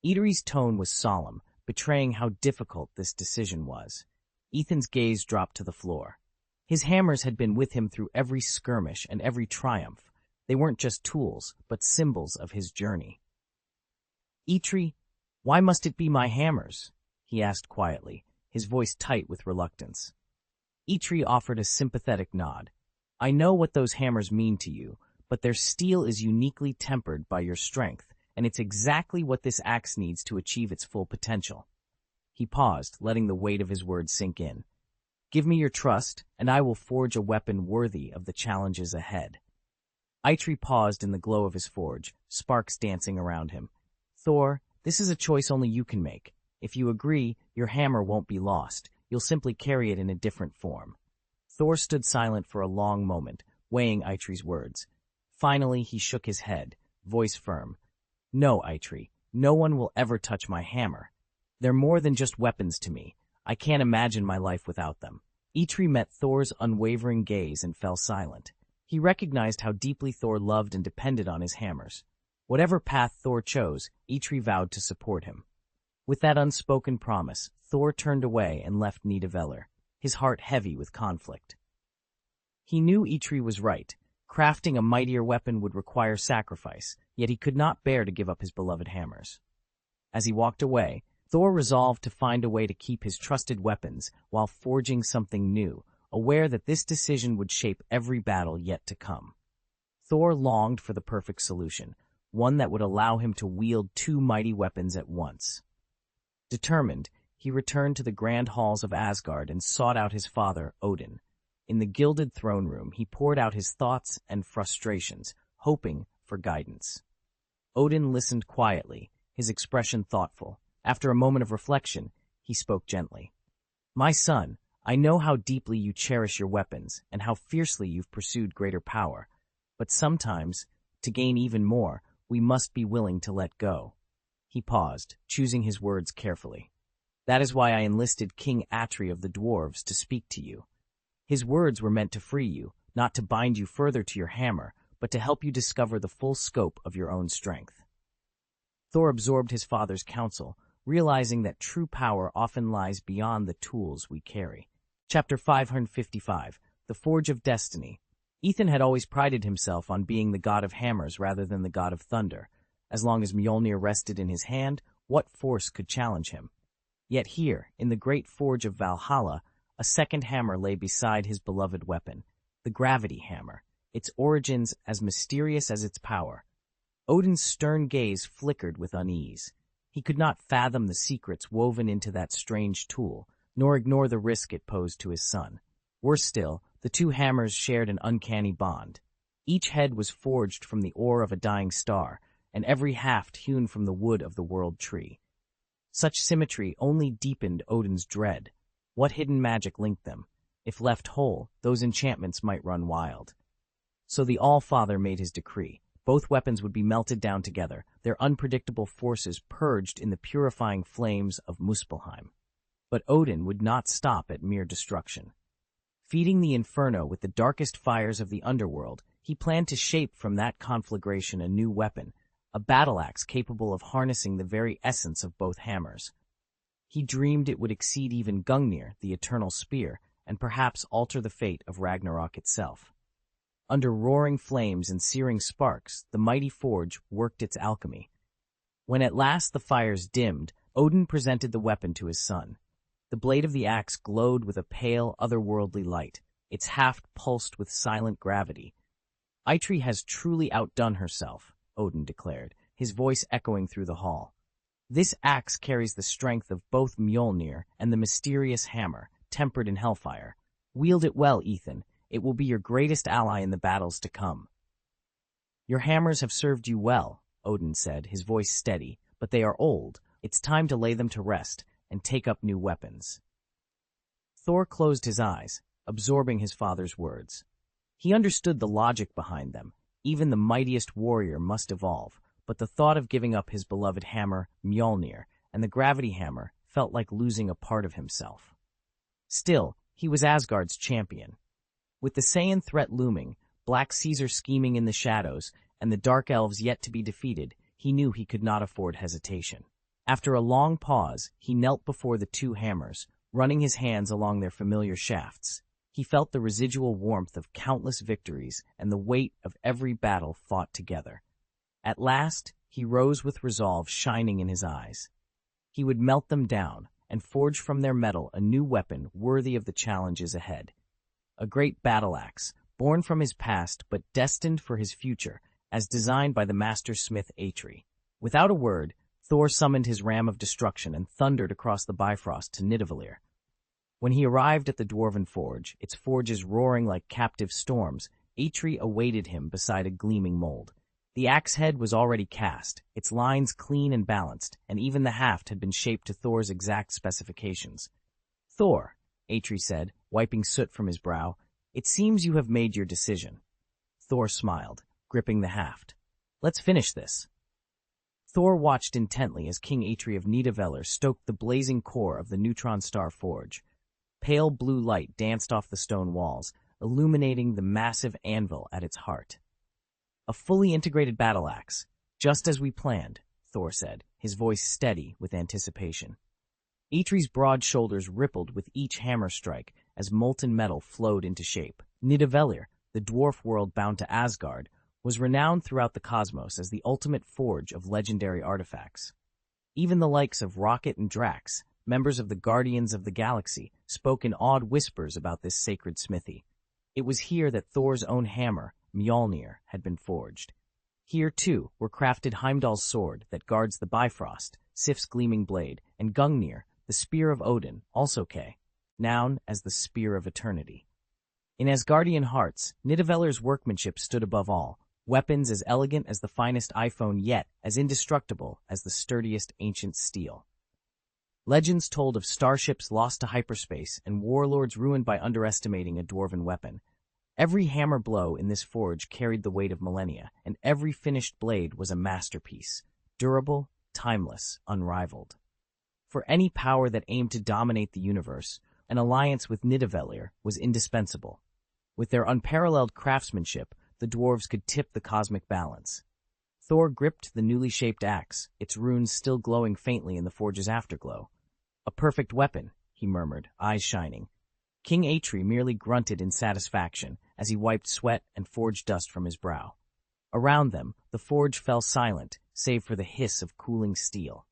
Speaker 1: Eitri's tone was solemn, betraying how difficult this decision was. Ethan's gaze dropped to the floor. His hammers had been with him through every skirmish and every triumph. They weren't just tools, but symbols of his journey. Eitri, why must it be my hammers? He asked quietly, his voice tight with reluctance. Eitri offered a sympathetic nod. I know what those hammers mean to you, but their steel is uniquely tempered by your strength, and it's exactly what this axe needs to achieve its full potential. He paused, letting the weight of his words sink in. Give me your trust, and I will forge a weapon worthy of the challenges ahead. Eitri paused in the glow of his forge, sparks dancing around him. Thor, this is a choice only you can make. If you agree, your hammer won't be lost. You'll simply carry it in a different form. Thor stood silent for a long moment, weighing Eitri's words. Finally, he shook his head, voice firm. No, Eitri, no one will ever touch my hammer. They're more than just weapons to me. I can't imagine my life without them. Eitri met Thor's unwavering gaze and fell silent. He recognized how deeply Thor loved and depended on his hammers. Whatever path Thor chose, Eitri vowed to support him. With that unspoken promise, Thor turned away and left Nidavellir, his heart heavy with conflict. He knew Eitri was right. Crafting a mightier weapon would require sacrifice, yet he could not bear to give up his beloved hammers. As he walked away, Thor resolved to find a way to keep his trusted weapons while forging something new, aware that this decision would shape every battle yet to come. Thor longed for the perfect solution, one that would allow him to wield two mighty weapons at once. Determined, he returned to the grand halls of Asgard and sought out his father, Odin. In the gilded throne room, he poured out his thoughts and frustrations, hoping for guidance. Odin listened quietly, his expression thoughtful. After a moment of reflection, he spoke gently. My son, I know how deeply you cherish your weapons and how fiercely you've pursued greater power. But sometimes, to gain even more, we must be willing to let go. He paused, choosing his words carefully. That is why I enlisted King Atri of the dwarves to speak to you. His words were meant to free you, not to bind you further to your hammer, but to help you discover the full scope of your own strength. Thor absorbed his father's counsel, realizing that true power often lies beyond the tools we carry. Chapter 555, The Forge of Destiny. Ethan had always prided himself on being the god of hammers rather than the god of thunder. As long as Mjolnir rested in his hand, what force could challenge him? Yet here, in the great forge of Valhalla, a second hammer lay beside his beloved weapon, the gravity hammer, its origins as mysterious as its power. Odin's stern gaze flickered with unease. He could not fathom the secrets woven into that strange tool, nor ignore the risk it posed to his son. Worse still, the two hammers shared an uncanny bond. Each head was forged from the ore of a dying star, and every haft hewn from the wood of the world tree. Such symmetry only deepened Odin's dread. What hidden magic linked them? If left whole, those enchantments might run wild. So the All-Father made his decree. Both weapons would be melted down together, their unpredictable forces purged in the purifying flames of Muspelheim. But Odin would not stop at mere destruction. Feeding the inferno with the darkest fires of the underworld, he planned to shape from that conflagration a new weapon, a battle-axe capable of harnessing the very essence of both hammers. He dreamed it would exceed even Gungnir, the eternal spear, and perhaps alter the fate of Ragnarok itself. Under roaring flames and searing sparks, the mighty forge worked its alchemy. When at last the fires dimmed, Odin presented the weapon to his son. The blade of the axe glowed with a pale, otherworldly light. Its haft pulsed with silent gravity. Eitri has truly outdone herself, Odin declared, his voice echoing through the hall. This axe carries the strength of both Mjolnir and the mysterious hammer, tempered in hellfire. Wield it well, Ethan. It will be your greatest ally in the battles to come. Your hammers have served you well, Odin said, his voice steady, but they are old. It's time to lay them to rest and take up new weapons. Thor closed his eyes, absorbing his father's words. He understood the logic behind them. Even the mightiest warrior must evolve, but the thought of giving up his beloved hammer, Mjolnir, and the gravity hammer felt like losing a part of himself. Still, he was Asgard's champion. With the Saiyan threat looming, Black Caesar scheming in the shadows, and the Dark Elves yet to be defeated, he knew he could not afford hesitation. After a long pause, he knelt before the two hammers, running his hands along their familiar shafts. He felt the residual warmth of countless victories and the weight of every battle fought together. At last, he rose with resolve shining in his eyes. He would melt them down and forge from their metal a new weapon worthy of the challenges ahead. A great battle-axe, born from his past but destined for his future, as designed by the master smith Eitri. Without a word, Thor summoned his ram of destruction and thundered across the Bifrost to Nidavellir. When he arrived at the dwarven forge, its forges roaring like captive storms, Eitri awaited him beside a gleaming mold. The axe head was already cast, its lines clean and balanced, and even the haft had been shaped to Thor's exact specifications. "Thor," Eitri said, wiping soot from his brow, "it seems you have made your decision." Thor smiled, gripping the haft. "Let's finish this." Thor watched intently as King Eitri of Nidavellir stoked the blazing core of the neutron star forge. Pale blue light danced off the stone walls, illuminating the massive anvil at its heart. "A fully integrated battle-axe, just as we planned," Thor said, his voice steady with anticipation. Eitri's broad shoulders rippled with each hammer strike as molten metal flowed into shape. Nidavellir, the dwarf world bound to Asgard, was renowned throughout the cosmos as the ultimate forge of legendary artifacts. Even the likes of Rocket and Drax, members of the Guardians of the Galaxy, spoke in awed whispers about this sacred smithy. It was here that Thor's own hammer, Mjolnir, had been forged. Here, too, were crafted Heimdall's sword that guards the Bifrost, Sif's gleaming blade, and Gungnir, the spear of Odin, also known as the Spear of Eternity. In Asgardian hearts, Nidavellir's workmanship stood above all, weapons as elegant as the finest iPhone, yet as indestructible as the sturdiest ancient steel. Legends told of starships lost to hyperspace and warlords ruined by underestimating a dwarven weapon. Every hammer blow in this forge carried the weight of millennia, and every finished blade was a masterpiece, durable, timeless, unrivaled. For any power that aimed to dominate the universe, an alliance with Nidavellir was indispensable. With their unparalleled craftsmanship, the dwarves could tip the cosmic balance. Thor gripped the newly shaped axe, its runes still glowing faintly in the forge's afterglow. "A perfect weapon," he murmured, eyes shining. King Atri merely grunted in satisfaction as he wiped sweat and forge dust from his brow. Around them, the forge fell silent, save for the hiss of cooling steel.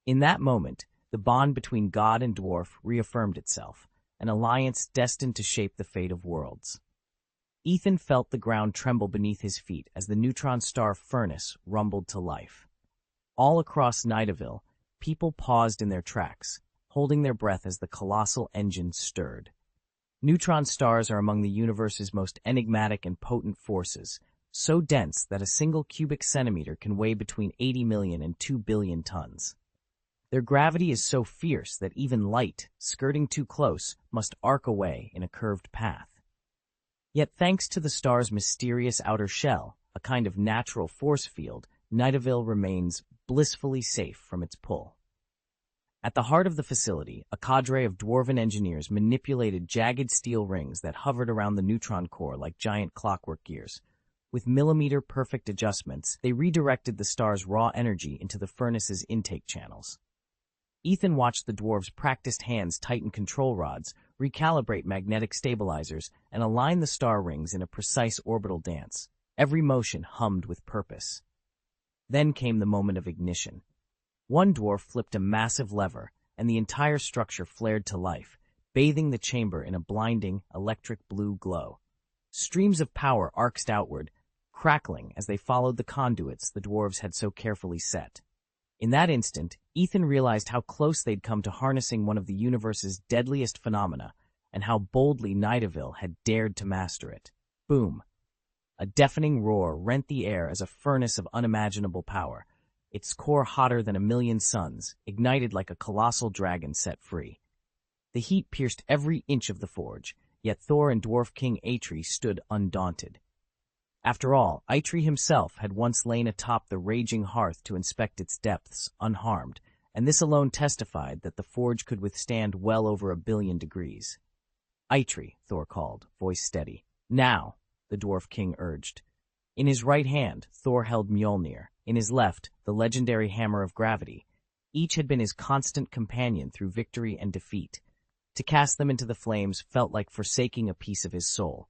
Speaker 1: In that moment, the bond between god and dwarf reaffirmed itself, an alliance destined to shape the fate of worlds. Ethan felt the ground tremble beneath his feet as the neutron star furnace rumbled to life. All across Nidavellir, people paused in their tracks, holding their breath as the colossal engine stirred. Neutron stars are among the universe's most enigmatic and potent forces, so dense that a single cubic centimeter can weigh between 80 million and 2 billion tons. Their gravity is so fierce that even light, skirting too close, must arc away in a curved path. Yet thanks to the star's mysterious outer shell, a kind of natural force field, Nidavellir remains blissfully safe from its pull. At the heart of the facility, a cadre of dwarven engineers manipulated jagged steel rings that hovered around the neutron core like giant clockwork gears. With millimeter-perfect adjustments, they redirected the star's raw energy into the furnace's intake channels. Ethan watched the dwarves' practiced hands tighten control rods, recalibrate magnetic stabilizers, and align the star rings in a precise orbital dance. Every motion hummed with purpose. Then came the moment of ignition. One dwarf flipped a massive lever, and the entire structure flared to life, bathing the chamber in a blinding, electric blue glow. Streams of power arced outward, crackling as they followed the conduits the dwarves had so carefully set. In that instant, Ethan realized how close they'd come to harnessing one of the universe's deadliest phenomena, and how boldly Nidavellir had dared to master it. Boom! A deafening roar rent the air as a furnace of unimaginable power, its core hotter than 1,000,000 suns, ignited like a colossal dragon set free. The heat pierced every inch of the forge, yet Thor and Dwarf King Atri stood undaunted. After all, Atri himself had once lain atop the raging hearth to inspect its depths, unharmed, and this alone testified that the forge could withstand well over 1,000,000,000 degrees. "Atri," Thor called, voice steady. "Now," the Dwarf King urged. In his right hand, Thor held Mjolnir, in his left, the legendary Hammer of Gravity. Each had been his constant companion through victory and defeat. To cast them into the flames felt like forsaking a piece of his soul.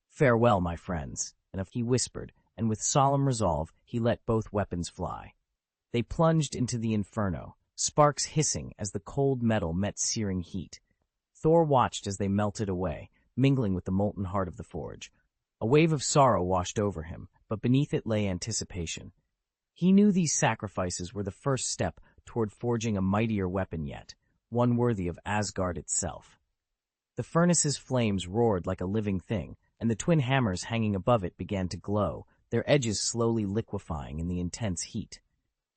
Speaker 1: "Farewell, my friends," he whispered, and with solemn resolve he let both weapons fly. They plunged into the inferno, sparks hissing as the cold metal met searing heat. Thor watched as they melted away, mingling with the molten heart of the forge. A wave of sorrow washed over him, but beneath it lay anticipation. He knew these sacrifices were the first step toward forging a mightier weapon yet, one worthy of Asgard itself. The furnace's flames roared like a living thing, and the twin hammers hanging above it began to glow, their edges slowly liquefying in the intense heat.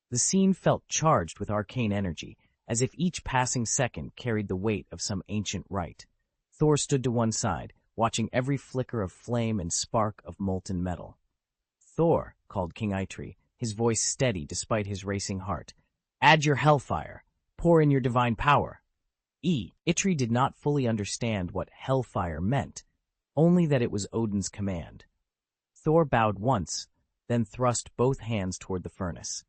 Speaker 1: The scene felt charged with arcane energy, as if each passing second carried the weight of some ancient rite. Thor stood to one side, watching every flicker of flame and spark of molten metal. "Thor," called King Atri, his voice steady despite his racing heart. "Add your hellfire. Pour in your divine power." Atri did not fully understand what hellfire meant, only that it was Odin's command. Thor bowed once, then thrust both hands toward the furnace.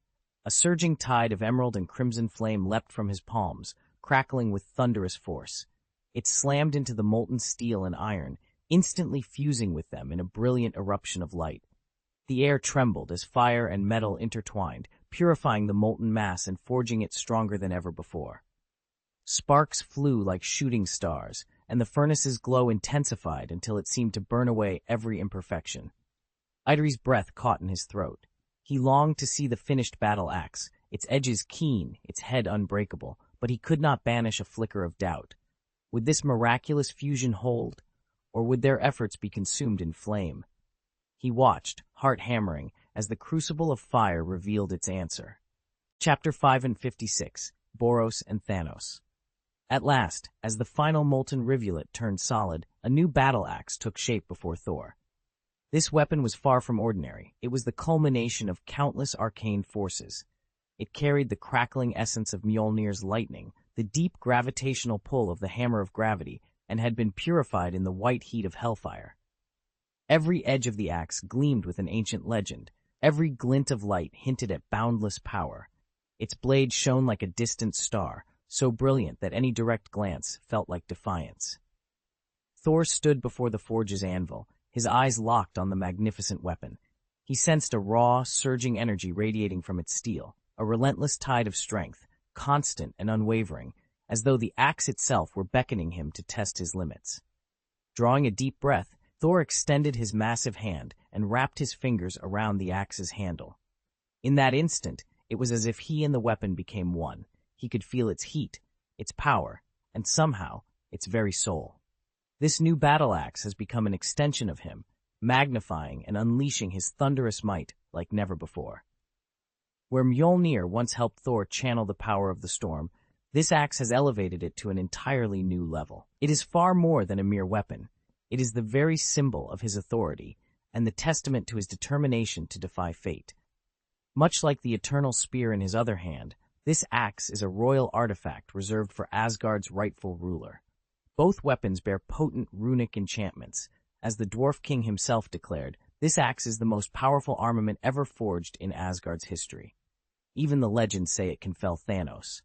Speaker 1: A surging tide of emerald and crimson flame leapt from his palms, crackling with thunderous force. It slammed into the molten steel and iron, instantly fusing with them in a brilliant eruption of light. The air trembled as fire and metal intertwined, purifying the molten mass and forging it stronger than ever before. Sparks flew like shooting stars, and the furnace's glow intensified until it seemed to burn away every imperfection. Idri's breath caught in his throat. He longed to see the finished battle axe, its edges keen, its head unbreakable, but he could not banish a flicker of doubt. Would this miraculous fusion hold, or would their efforts be consumed in flame? He watched, heart hammering, as the crucible of fire revealed its answer. Chapter 5 and 56, Boros and Thanos. At last, as the final molten rivulet turned solid, a new battle axe took shape before Thor. This weapon was far from ordinary. It was the culmination of countless arcane forces. It carried the crackling essence of Mjolnir's lightning, the deep gravitational pull of the hammer of gravity, and had been purified in the white heat of hellfire. Every edge of the axe gleamed with an ancient legend. Every glint of light hinted at boundless power. Its blade shone like a distant star, so brilliant that any direct glance felt like defiance. Thor stood before the forge's anvil, his eyes locked on the magnificent weapon. He sensed a raw, surging energy radiating from its steel, a relentless tide of strength, constant and unwavering, as though the axe itself were beckoning him to test his limits. Drawing a deep breath, Thor extended his massive hand and wrapped his fingers around the axe's handle. In that instant, it was as if he and the weapon became one. He could feel its heat, its power, and somehow, its very soul. This new battle axe has become an extension of him, magnifying and unleashing his thunderous might like never before. Where Mjolnir once helped Thor channel the power of the storm, this axe has elevated it to an entirely new level. It is far more than a mere weapon. It is the very symbol of his authority and the testament to his determination to defy fate. Much like the eternal spear in his other hand, this axe is a royal artifact reserved for Asgard's rightful ruler. Both weapons bear potent runic enchantments. As the Dwarf King himself declared, this axe is the most powerful armament ever forged in Asgard's history. Even the legends say it can fell Thanos.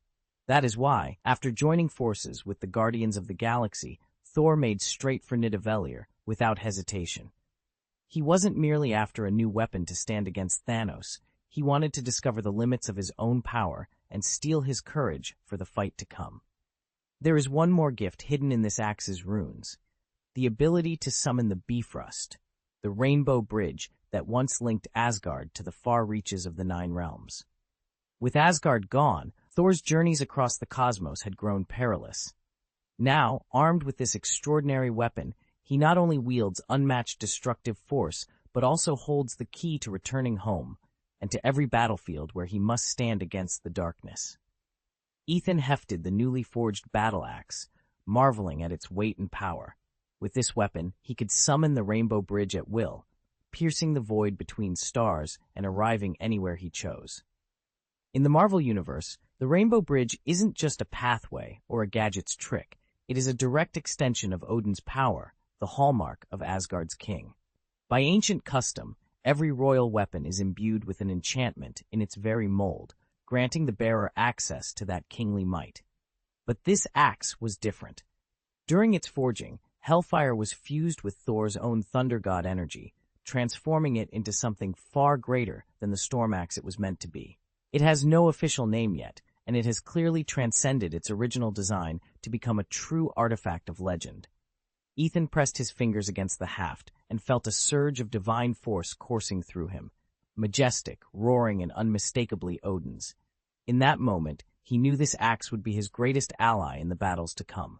Speaker 1: That is why, after joining forces with the Guardians of the Galaxy, Thor made straight for Nidavellir without hesitation. He wasn't merely after a new weapon to stand against Thanos. He wanted to discover the limits of his own power and steel his courage for the fight to come. There is one more gift hidden in this axe's runes, the ability to summon the Bifrost, the rainbow bridge that once linked Asgard to the far reaches of the Nine Realms. With Asgard gone, Thor's journeys across the cosmos had grown perilous. Now, armed with this extraordinary weapon, he not only wields unmatched destructive force, but also holds the key to returning home, and to every battlefield where he must stand against the darkness. Ethan hefted the newly forged battle axe, marveling at its weight and power. With this weapon, he could summon the Rainbow Bridge at will, piercing the void between stars and arriving anywhere he chose. In the Marvel Universe, the Rainbow Bridge isn't just a pathway or a gadget's trick. It is a direct extension of Odin's power, the hallmark of Asgard's king. By ancient custom, every royal weapon is imbued with an enchantment in its very mold, granting the bearer access to that kingly might. But this axe was different. During its forging, hellfire was fused with Thor's own thunder god energy, transforming it into something far greater than the storm axe it was meant to be. It has no official name yet, and it has clearly transcended its original design to become a true artifact of legend. Ethan pressed his fingers against the haft and felt a surge of divine force coursing through him, majestic, roaring, and unmistakably Odin's. In that moment, he knew this axe would be his greatest ally in the battles to come.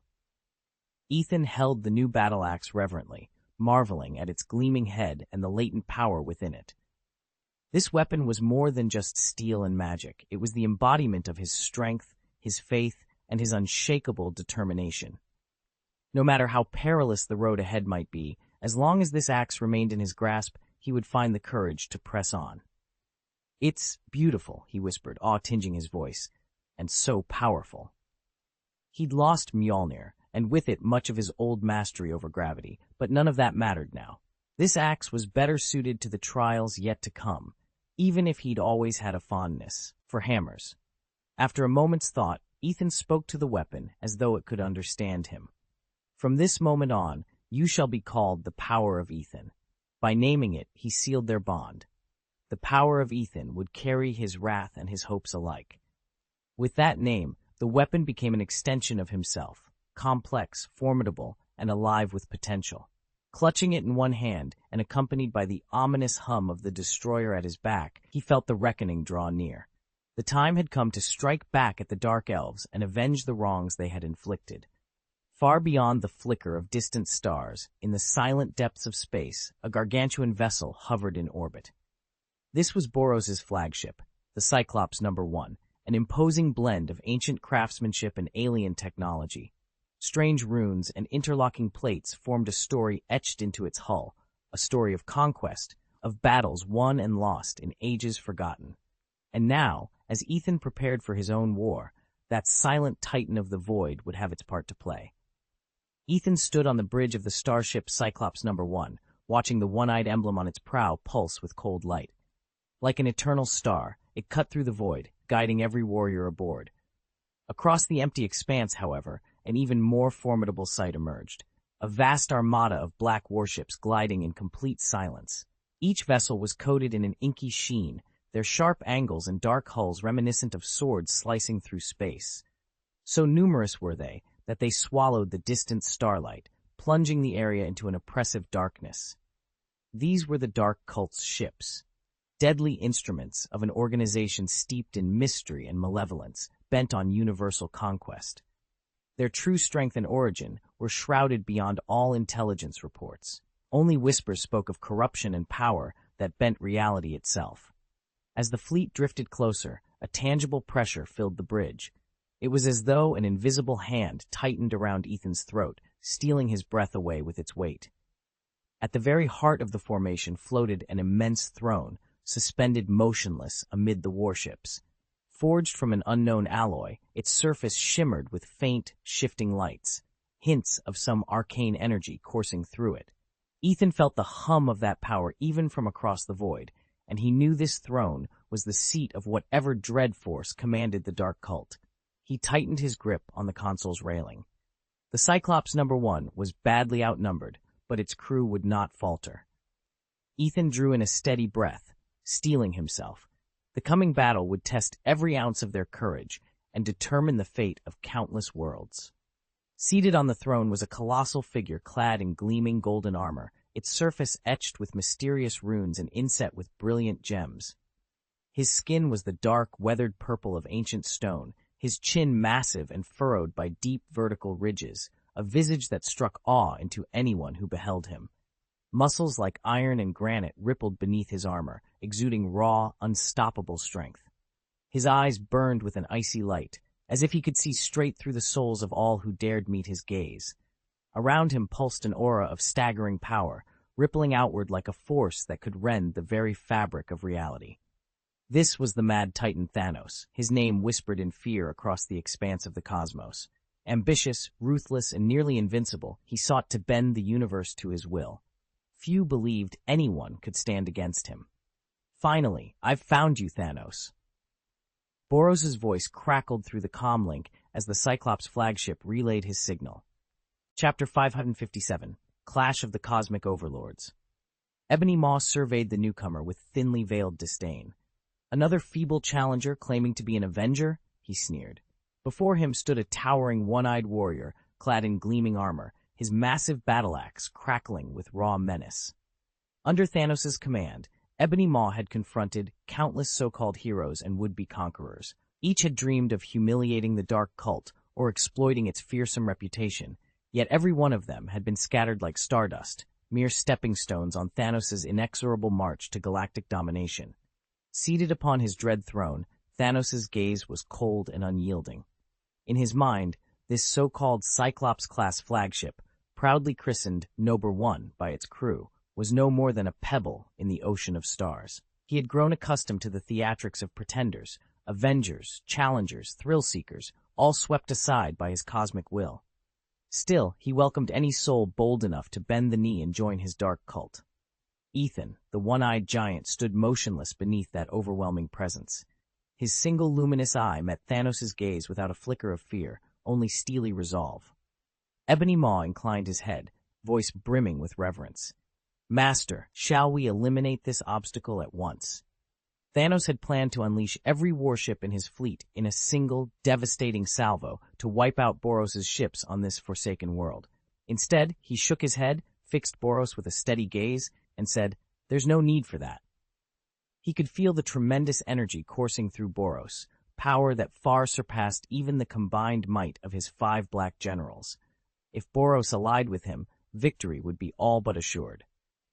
Speaker 1: Ethan held the new battle axe reverently, marveling at its gleaming head and the latent power within it. This weapon was more than just steel and magic. It was the embodiment of his strength, his faith, and his unshakable determination. No matter how perilous the road ahead might be, as long as this axe remained in his grasp, he would find the courage to press on. "It's beautiful," he whispered, awe tinging his voice, "and so powerful." He'd lost Mjolnir, and with it much of his old mastery over gravity, but none of that mattered now. This axe was better suited to the trials yet to come, even if he'd always had a fondness for hammers. After a moment's thought, Ethan spoke to the weapon as though it could understand him. "From this moment on, you shall be called the Power of Ethan." By naming it, he sealed their bond. The power of Ethan would carry his wrath and his hopes alike. With that name, the weapon became an extension of himself, complex, formidable, and alive with potential. Clutching it in one hand and accompanied by the ominous hum of the destroyer at his back, he felt the reckoning draw near. The time had come to strike back at the Dark Elves and avenge the wrongs they had inflicted. Far beyond the flicker of distant stars, in the silent depths of space, a gargantuan vessel hovered in orbit. This was Boros' flagship, the Cyclops No. 1, an imposing blend of ancient craftsmanship and alien technology. Strange runes and interlocking plates formed a story etched into its hull, a story of conquest, of battles won and lost in ages forgotten. And now, as Ethan prepared for his own war, that silent titan of the void would have its part to play. Ethan stood on the bridge of the starship Cyclops No. 1, watching the one-eyed emblem on its prow pulse with cold light. Like an eternal star, it cut through the void, guiding every warrior aboard. Across the empty expanse, however, an even more formidable sight emerged. A vast armada of black warships gliding in complete silence. Each vessel was coated in an inky sheen, their sharp angles and dark hulls reminiscent of swords slicing through space. So numerous were they that they swallowed the distant starlight, plunging the area into an oppressive darkness. These were the Dark Cult's ships, deadly instruments of an organization steeped in mystery and malevolence, bent on universal conquest. Their true strength and origin were shrouded beyond all intelligence reports. Only whispers spoke of corruption and power that bent reality itself. As the fleet drifted closer, a tangible pressure filled the bridge. It was as though an invisible hand tightened around Ethan's throat, stealing his breath away with its weight. At the very heart of the formation floated an immense throne, suspended motionless amid the warships. Forged from an unknown alloy, its surface shimmered with faint, shifting lights, hints of some arcane energy coursing through it. Ethan felt the hum of that power even from across the void, and he knew this throne was the seat of whatever dread force commanded the Dark Cult. He tightened his grip on the console's railing. The Cyclops No. 1 was badly outnumbered, but its crew would not falter. Ethan drew in a steady breath, steeling himself. The coming battle would test every ounce of their courage and determine the fate of countless worlds. Seated on the throne was a colossal figure clad in gleaming golden armor, its surface etched with mysterious runes and inset with brilliant gems. His skin was the dark, weathered purple of ancient stone, his chin massive and furrowed by deep vertical ridges, a visage that struck awe into anyone who beheld him. Muscles like iron and granite rippled beneath his armor, exuding raw, unstoppable strength. His eyes burned with an icy light, as if he could see straight through the souls of all who dared meet his gaze. Around him pulsed an aura of staggering power, rippling outward like a force that could rend the very fabric of reality. This was the mad titan Thanos, his name whispered in fear across the expanse of the cosmos. Ambitious, ruthless, and nearly invincible, he sought to bend the universe to his will. Few believed anyone could stand against him. "Finally, I've found you, Thanos." Boros' voice crackled through the comlink as the Cyclops flagship relayed his signal. Chapter 557, Clash of the Cosmic Overlords. Ebony Maw surveyed the newcomer with thinly veiled disdain. "Another feeble challenger claiming to be an Avenger?" he sneered. Before him stood a towering one-eyed warrior, clad in gleaming armor, his massive battle-axe crackling with raw menace. Under Thanos' command, Ebony Maw had confronted countless so-called heroes and would-be conquerors. Each had dreamed of humiliating the Dark Cult or exploiting its fearsome reputation, yet every one of them had been scattered like stardust, mere stepping stones on Thanos' inexorable march to galactic domination. Seated upon his dread throne, Thanos' gaze was cold and unyielding. In his mind, this so-called Cyclops-class flagship, proudly christened No. 1 by its crew, was no more than a pebble in the ocean of stars. He had grown accustomed to the theatrics of pretenders, avengers, challengers, thrill-seekers, all swept aside by his cosmic will. Still, he welcomed any soul bold enough to bend the knee and join his dark cult. Ethan, the one-eyed giant, stood motionless beneath that overwhelming presence. His single luminous eye met Thanos' gaze without a flicker of fear, only steely resolve. Ebony Maw inclined his head, voice brimming with reverence. "Master, shall we eliminate this obstacle at once?" Thanos had planned to unleash every warship in his fleet in a single, devastating salvo to wipe out Boros' ships on this forsaken world. Instead, he shook his head, fixed Boros with a steady gaze, and said, "There's no need for that." He could feel the tremendous energy coursing through Boros, power that far surpassed even the combined might of his 5 black generals. If Boros allied with him, victory would be all but assured.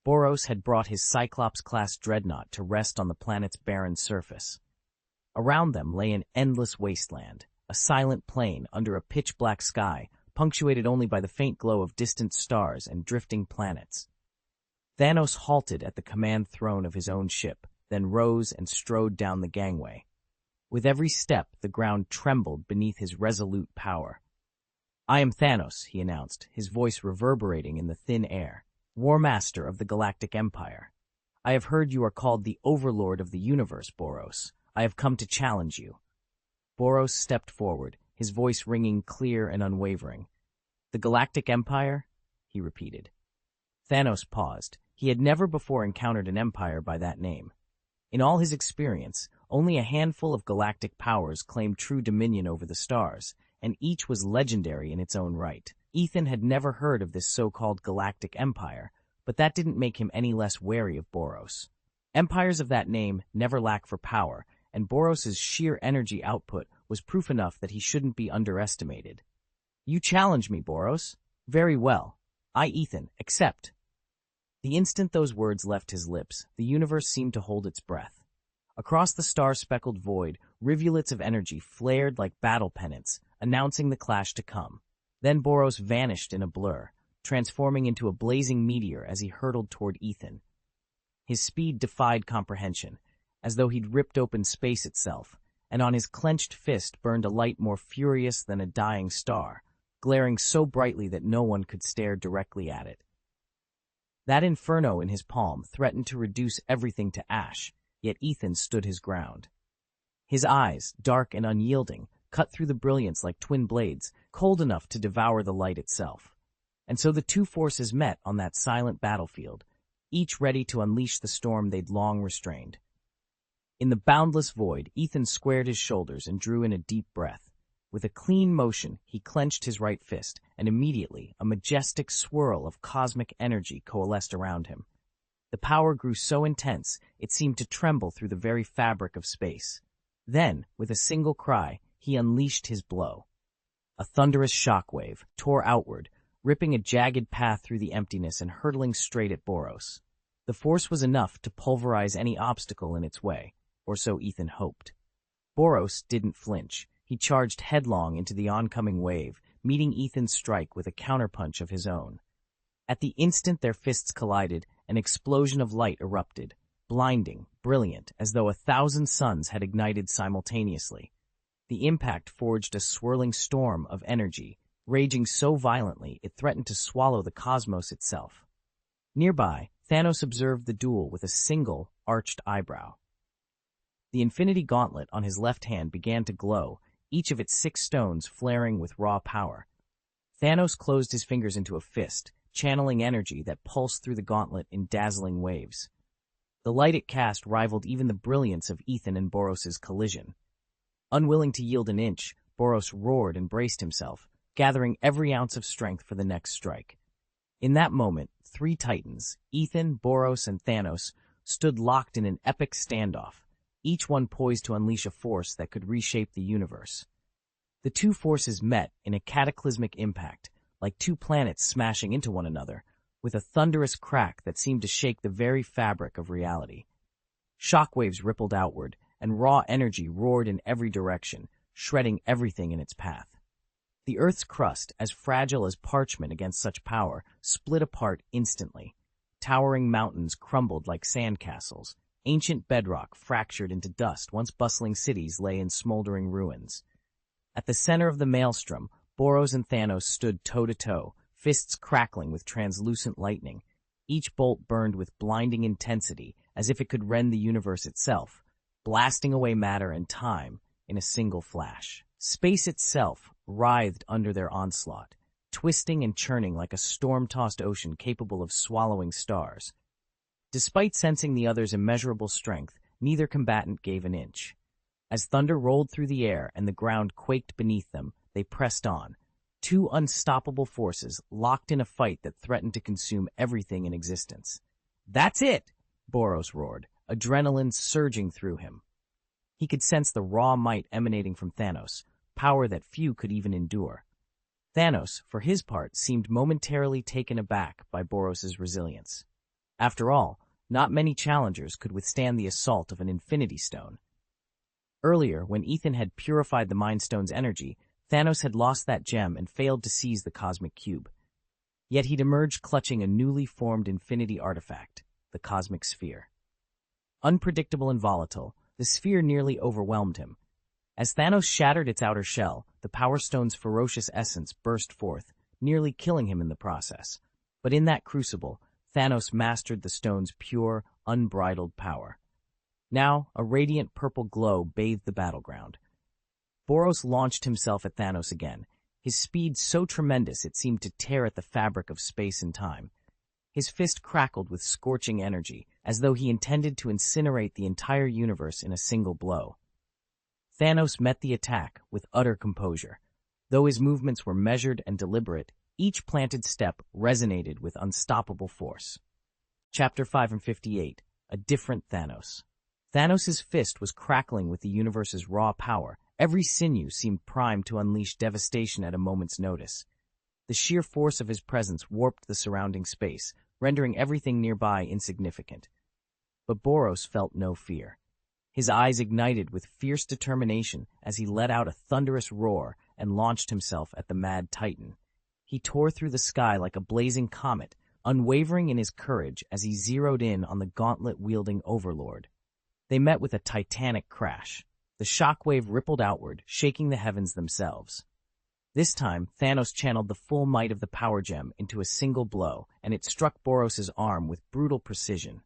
Speaker 1: Boros had brought his Cyclops-class dreadnought to rest on the planet's barren surface. Around them lay an endless wasteland, a silent plain under a pitch-black sky, punctuated only by the faint glow of distant stars and drifting planets. Thanos halted at the command throne of his own ship, then rose and strode down the gangway. With every step, the ground trembled beneath his resolute power. "I am Thanos," he announced, his voice reverberating in the thin air, "War Master of the Galactic Empire. I have heard you are called the Overlord of the Universe, Boros. I have come to challenge you." Boros stepped forward, his voice ringing clear and unwavering. "The Galactic Empire?" he repeated. Thanos paused. He had never before encountered an empire by that name. In all his experience, only a handful of galactic powers claimed true dominion over the stars, and each was legendary in its own right. Ethan had never heard of this so-called Galactic Empire, but that didn't make him any less wary of Boros. Empires of that name never lack for power, and Boros's sheer energy output was proof enough that he shouldn't be underestimated. "You challenge me, Boros? Very well. I, Ethan, accept." The instant those words left his lips, the universe seemed to hold its breath. Across the star-speckled void, rivulets of energy flared like battle pennants, announcing the clash to come. Then Boros vanished in a blur, transforming into a blazing meteor as he hurtled toward Ethan. His speed defied comprehension, as though he'd ripped open space itself, and on his clenched fist burned a light more furious than a dying star, glaring so brightly that no one could stare directly at it. That inferno in his palm threatened to reduce everything to ash, yet Ethan stood his ground. His eyes, dark and unyielding, cut through the brilliance like twin blades, cold enough to devour the light itself. And so the two forces met on that silent battlefield, each ready to unleash the storm they'd long restrained. In the boundless void, Ethan squared his shoulders and drew in a deep breath. With a clean motion, he clenched his right fist, and immediately a majestic swirl of cosmic energy coalesced around him. The power grew so intense, it seemed to tremble through the very fabric of space. Then, with a single cry, he unleashed his blow. A thunderous shockwave tore outward, ripping a jagged path through the emptiness and hurtling straight at Boros. The force was enough to pulverize any obstacle in its way, or so Ethan hoped. Boros didn't flinch. He charged headlong into the oncoming wave, meeting Ethan's strike with a counterpunch of his own. At the instant their fists collided, an explosion of light erupted, blinding, brilliant, as though 1,000 suns had ignited simultaneously. The impact forged a swirling storm of energy, raging so violently it threatened to swallow the cosmos itself. Nearby, Thanos observed the duel with a single, arched eyebrow. The infinity gauntlet on his left hand began to glow, each of its 6 stones flaring with raw power. Thanos closed his fingers into a fist, channeling energy that pulsed through the gauntlet in dazzling waves. The light it cast rivaled even the brilliance of Ethan and Boros's collision. Unwilling to yield an inch, Boros roared and braced himself, gathering every ounce of strength for the next strike. In that moment, 3 titans, Ethan, Boros, and Thanos, stood locked in an epic standoff, each one poised to unleash a force that could reshape the universe. The two forces met in a cataclysmic impact, like 2 planets smashing into one another, with a thunderous crack that seemed to shake the very fabric of reality. Shockwaves rippled outward, and raw energy roared in every direction, shredding everything in its path. The Earth's crust, as fragile as parchment against such power, split apart instantly. Towering mountains crumbled like sandcastles. Ancient bedrock fractured into dust, once bustling cities lay in smoldering ruins. At the center of the maelstrom, Boros and Thanos stood toe-to-toe, fists crackling with translucent lightning. Each bolt burned with blinding intensity, as if it could rend the universe itself, blasting away matter and time in a single flash. Space itself writhed under their onslaught, twisting and churning like a storm-tossed ocean capable of swallowing stars. Despite sensing the other's immeasurable strength, neither combatant gave an inch. As thunder rolled through the air and the ground quaked beneath them, they pressed on, 2 unstoppable forces locked in a fight that threatened to consume everything in existence. "That's it!" Boros roared, adrenaline surging through him. He could sense the raw might emanating from Thanos, power that few could even endure. Thanos, for his part, seemed momentarily taken aback by Boros's resilience. After all, not many challengers could withstand the assault of an Infinity Stone. Earlier, when Ethan had purified the Mind Stone's energy, Thanos had lost that gem and failed to seize the cosmic cube. Yet he'd emerged clutching a newly formed infinity artifact, the cosmic sphere. Unpredictable and volatile, the sphere nearly overwhelmed him. As Thanos shattered its outer shell, the Power Stone's ferocious essence burst forth, nearly killing him in the process. But in that crucible, Thanos mastered the stone's pure, unbridled power. Now, a radiant purple glow bathed the battleground. Boros launched himself at Thanos again, his speed so tremendous it seemed to tear at the fabric of space and time. His fist crackled with scorching energy, as though he intended to incinerate the entire universe in a single blow. Thanos met the attack with utter composure. Though his movements were measured and deliberate, each planted step resonated with unstoppable force. Chapter 558, A Different Thanos. Thanos' fist was crackling with the universe's raw power. Every sinew seemed primed to unleash devastation at a moment's notice. The sheer force of his presence warped the surrounding space, rendering everything nearby insignificant. But Boros felt no fear. His eyes ignited with fierce determination as he let out a thunderous roar and launched himself at the mad Titan. He tore through the sky like a blazing comet, unwavering in his courage as he zeroed in on the gauntlet-wielding overlord. They met with a titanic crash. The shockwave rippled outward, shaking the heavens themselves. This time, Thanos channeled the full might of the power gem into a single blow, and it struck Boros' arm with brutal precision.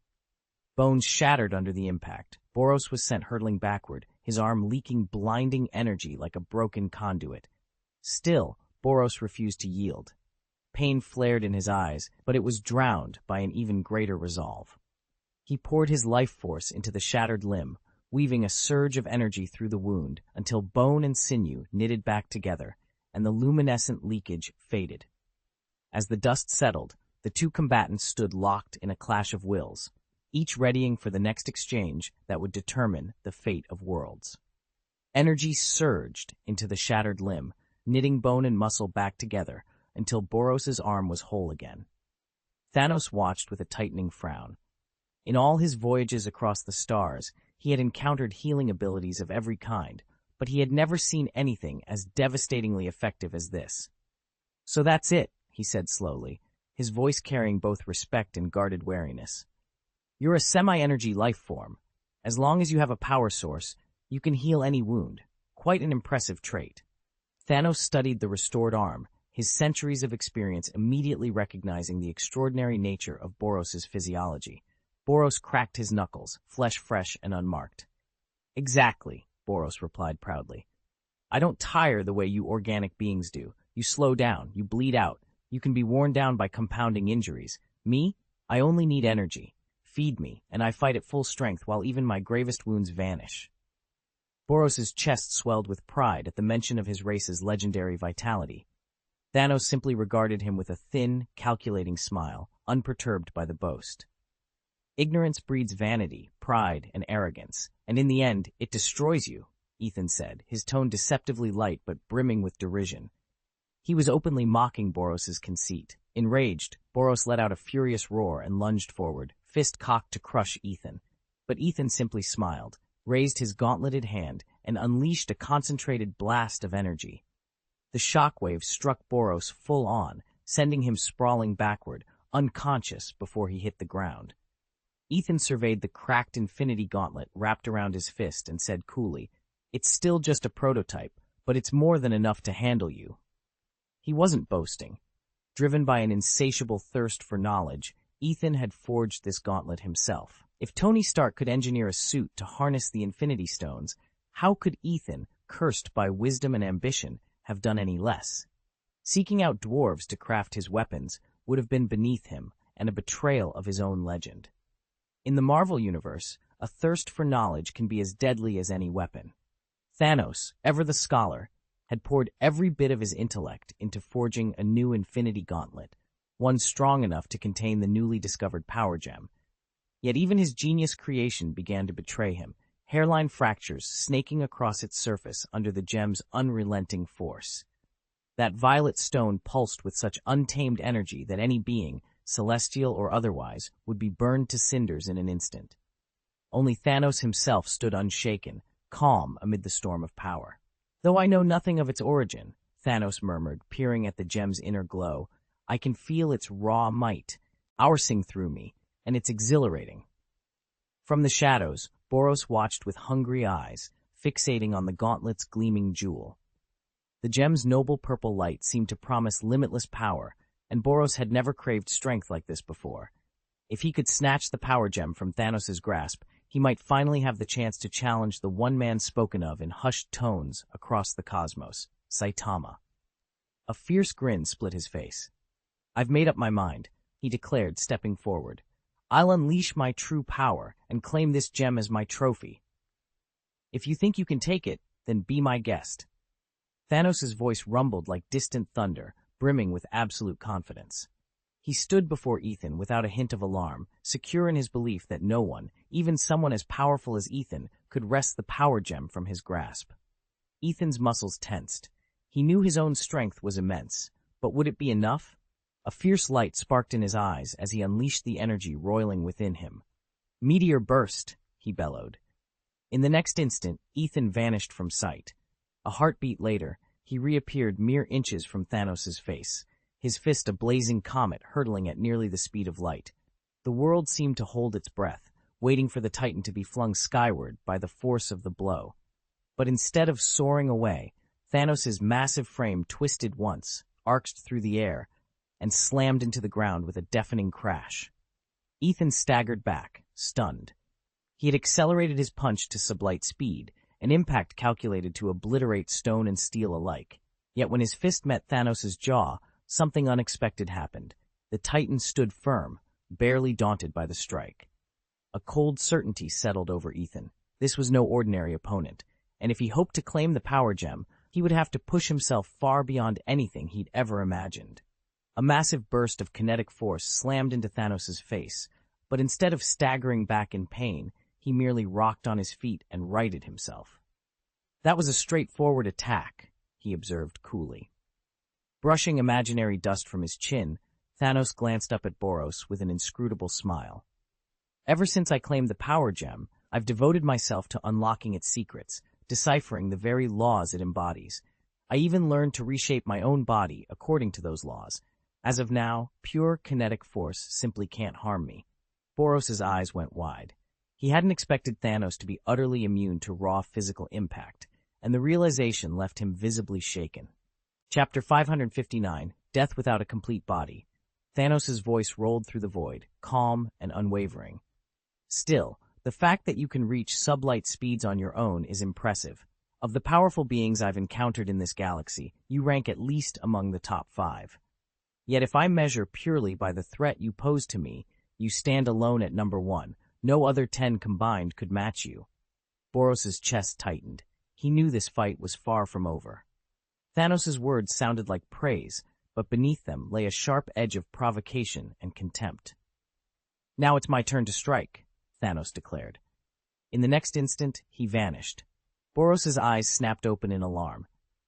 Speaker 1: Bones shattered under the impact. Boros was sent hurtling backward, his arm leaking blinding energy like a broken conduit. Still, Boros refused to yield. Pain flared in his eyes, but it was drowned by an even greater resolve. He poured his life force into the shattered limb, weaving a surge of energy through the wound until bone and sinew knitted back together, and the luminescent leakage faded. As the dust settled, the two combatants stood locked in a clash of wills, each readying for the next exchange that would determine the fate of worlds. Energy surged into the shattered limb, knitting bone and muscle back together until Boros' arm was whole again. Thanos watched with a tightening frown. In all his voyages across the stars, he had encountered healing abilities of every kind, but he had never seen anything as devastatingly effective as this. "So that's it," he said slowly, his voice carrying both respect and guarded wariness. "You're a semi-energy life form. As long as you have a power source, you can heal any wound. Quite an impressive trait." Thanos studied the restored arm, his centuries of experience immediately recognizing the extraordinary nature of Boros' physiology. Boros cracked his knuckles, flesh fresh and unmarked. "Exactly," Boros replied proudly. "I don't tire the way you organic beings do. You slow down, you bleed out, you can be worn down by compounding injuries. Me, I only need energy. Feed me, and I fight at full strength while even my gravest wounds vanish." Boros' chest swelled with pride at the mention of his race's legendary vitality. Thanos simply regarded him with a thin, calculating smile, unperturbed by the boast. "Ignorance breeds vanity, pride, and arrogance, and in the end, it destroys you," Ethan said, his tone deceptively light but brimming with derision. He was openly mocking Boros' conceit. Enraged, Boros let out a furious roar and lunged forward, fist cocked to crush Ethan. But Ethan simply smiled, raised his gauntleted hand, and unleashed a concentrated blast of energy. The shockwave struck Boros full on, sending him sprawling backward, unconscious before he hit the ground. Ethan surveyed the cracked infinity gauntlet wrapped around his fist and said coolly, "It's still just a prototype, but it's more than enough to handle you." He wasn't boasting. Driven by an insatiable thirst for knowledge, Ethan had forged this gauntlet himself. If Tony Stark could engineer a suit to harness the Infinity Stones, how could Ethan, cursed by wisdom and ambition, have done any less? Seeking out dwarves to craft his weapons would have been beneath him and a betrayal of his own legend. In the Marvel Universe, a thirst for knowledge can be as deadly as any weapon. Thanos, ever the scholar, had poured every bit of his intellect into forging a new Infinity Gauntlet, one strong enough to contain the newly discovered power gem. Yet even his genius creation began to betray him, hairline fractures snaking across its surface under the gem's unrelenting force. That violet stone pulsed with such untamed energy that any being, celestial or otherwise, would be burned to cinders in an instant. Only Thanos himself stood unshaken, calm amid the storm of power. Though I know nothing of its origin, Thanos murmured, peering at the gem's inner glow, I can feel its raw might, coursing through me, and it's exhilarating. From the shadows, Boros watched with hungry eyes, fixating on the gauntlet's gleaming jewel. The gem's noble purple light seemed to promise limitless power, and Boros had never craved strength like this before. If he could snatch the power gem from Thanos' grasp, he might finally have the chance to challenge the one man spoken of in hushed tones across the cosmos, Saitama. A fierce grin split his face. I've made up my mind, he declared, stepping forward. I'll unleash my true power and claim this gem as my trophy. If you think you can take it, then be my guest. Thanos' voice rumbled like distant thunder, brimming with absolute confidence. He stood before Ethan without a hint of alarm, secure in his belief that no one, even someone as powerful as Ethan, could wrest the power gem from his grasp. Ethan's muscles tensed. He knew his own strength was immense, but would it be enough? A fierce light sparked in his eyes as he unleashed the energy roiling within him. Meteor burst, he bellowed. In the next instant, Ethan vanished from sight. A heartbeat later, he reappeared mere inches from Thanos' face, his fist a blazing comet hurtling at nearly the speed of light. The world seemed to hold its breath, waiting for the Titan to be flung skyward by the force of the blow. But instead of soaring away, Thanos' massive frame twisted once, arced through the air, and slammed into the ground with a deafening crash. Ethan staggered back, stunned. He had accelerated his punch to sublight speed, an impact calculated to obliterate stone and steel alike. Yet when his fist met Thanos' jaw, something unexpected happened. The Titan stood firm, barely daunted by the strike. A cold certainty settled over Ethan. This was no ordinary opponent, and if he hoped to claim the power gem, he would have to push himself far beyond anything he'd ever imagined. A massive burst of kinetic force slammed into Thanos' face, but instead of staggering back in pain, he merely rocked on his feet and righted himself. That was a straightforward attack, he observed coolly. Brushing imaginary dust from his chin, Thanos glanced up at Boros with an inscrutable smile. Ever since I claimed the power gem, I've devoted myself to unlocking its secrets, deciphering the very laws it embodies. I even learned to reshape my own body according to those laws. As of now, pure kinetic force simply can't harm me. Boros' eyes went wide. He hadn't expected Thanos to be utterly immune to raw physical impact, and the realization left him visibly shaken. Chapter 559, Death Without a Complete Body. Thanos' voice rolled through the void, calm and unwavering. Still, the fact that you can reach sublight speeds on your own is impressive. Of the powerful beings I've encountered in this galaxy, you rank at least among the top 5. Yet if I measure purely by the threat you pose to me, you stand alone at number 1. No other 10 combined could match you. Boros' chest tightened. He knew this fight was far from over. Thanos' words sounded like praise, but beneath them lay a sharp edge of provocation and contempt. Now it's my turn to strike, Thanos declared. In the next instant, he vanished. Boros' eyes snapped open in alarm.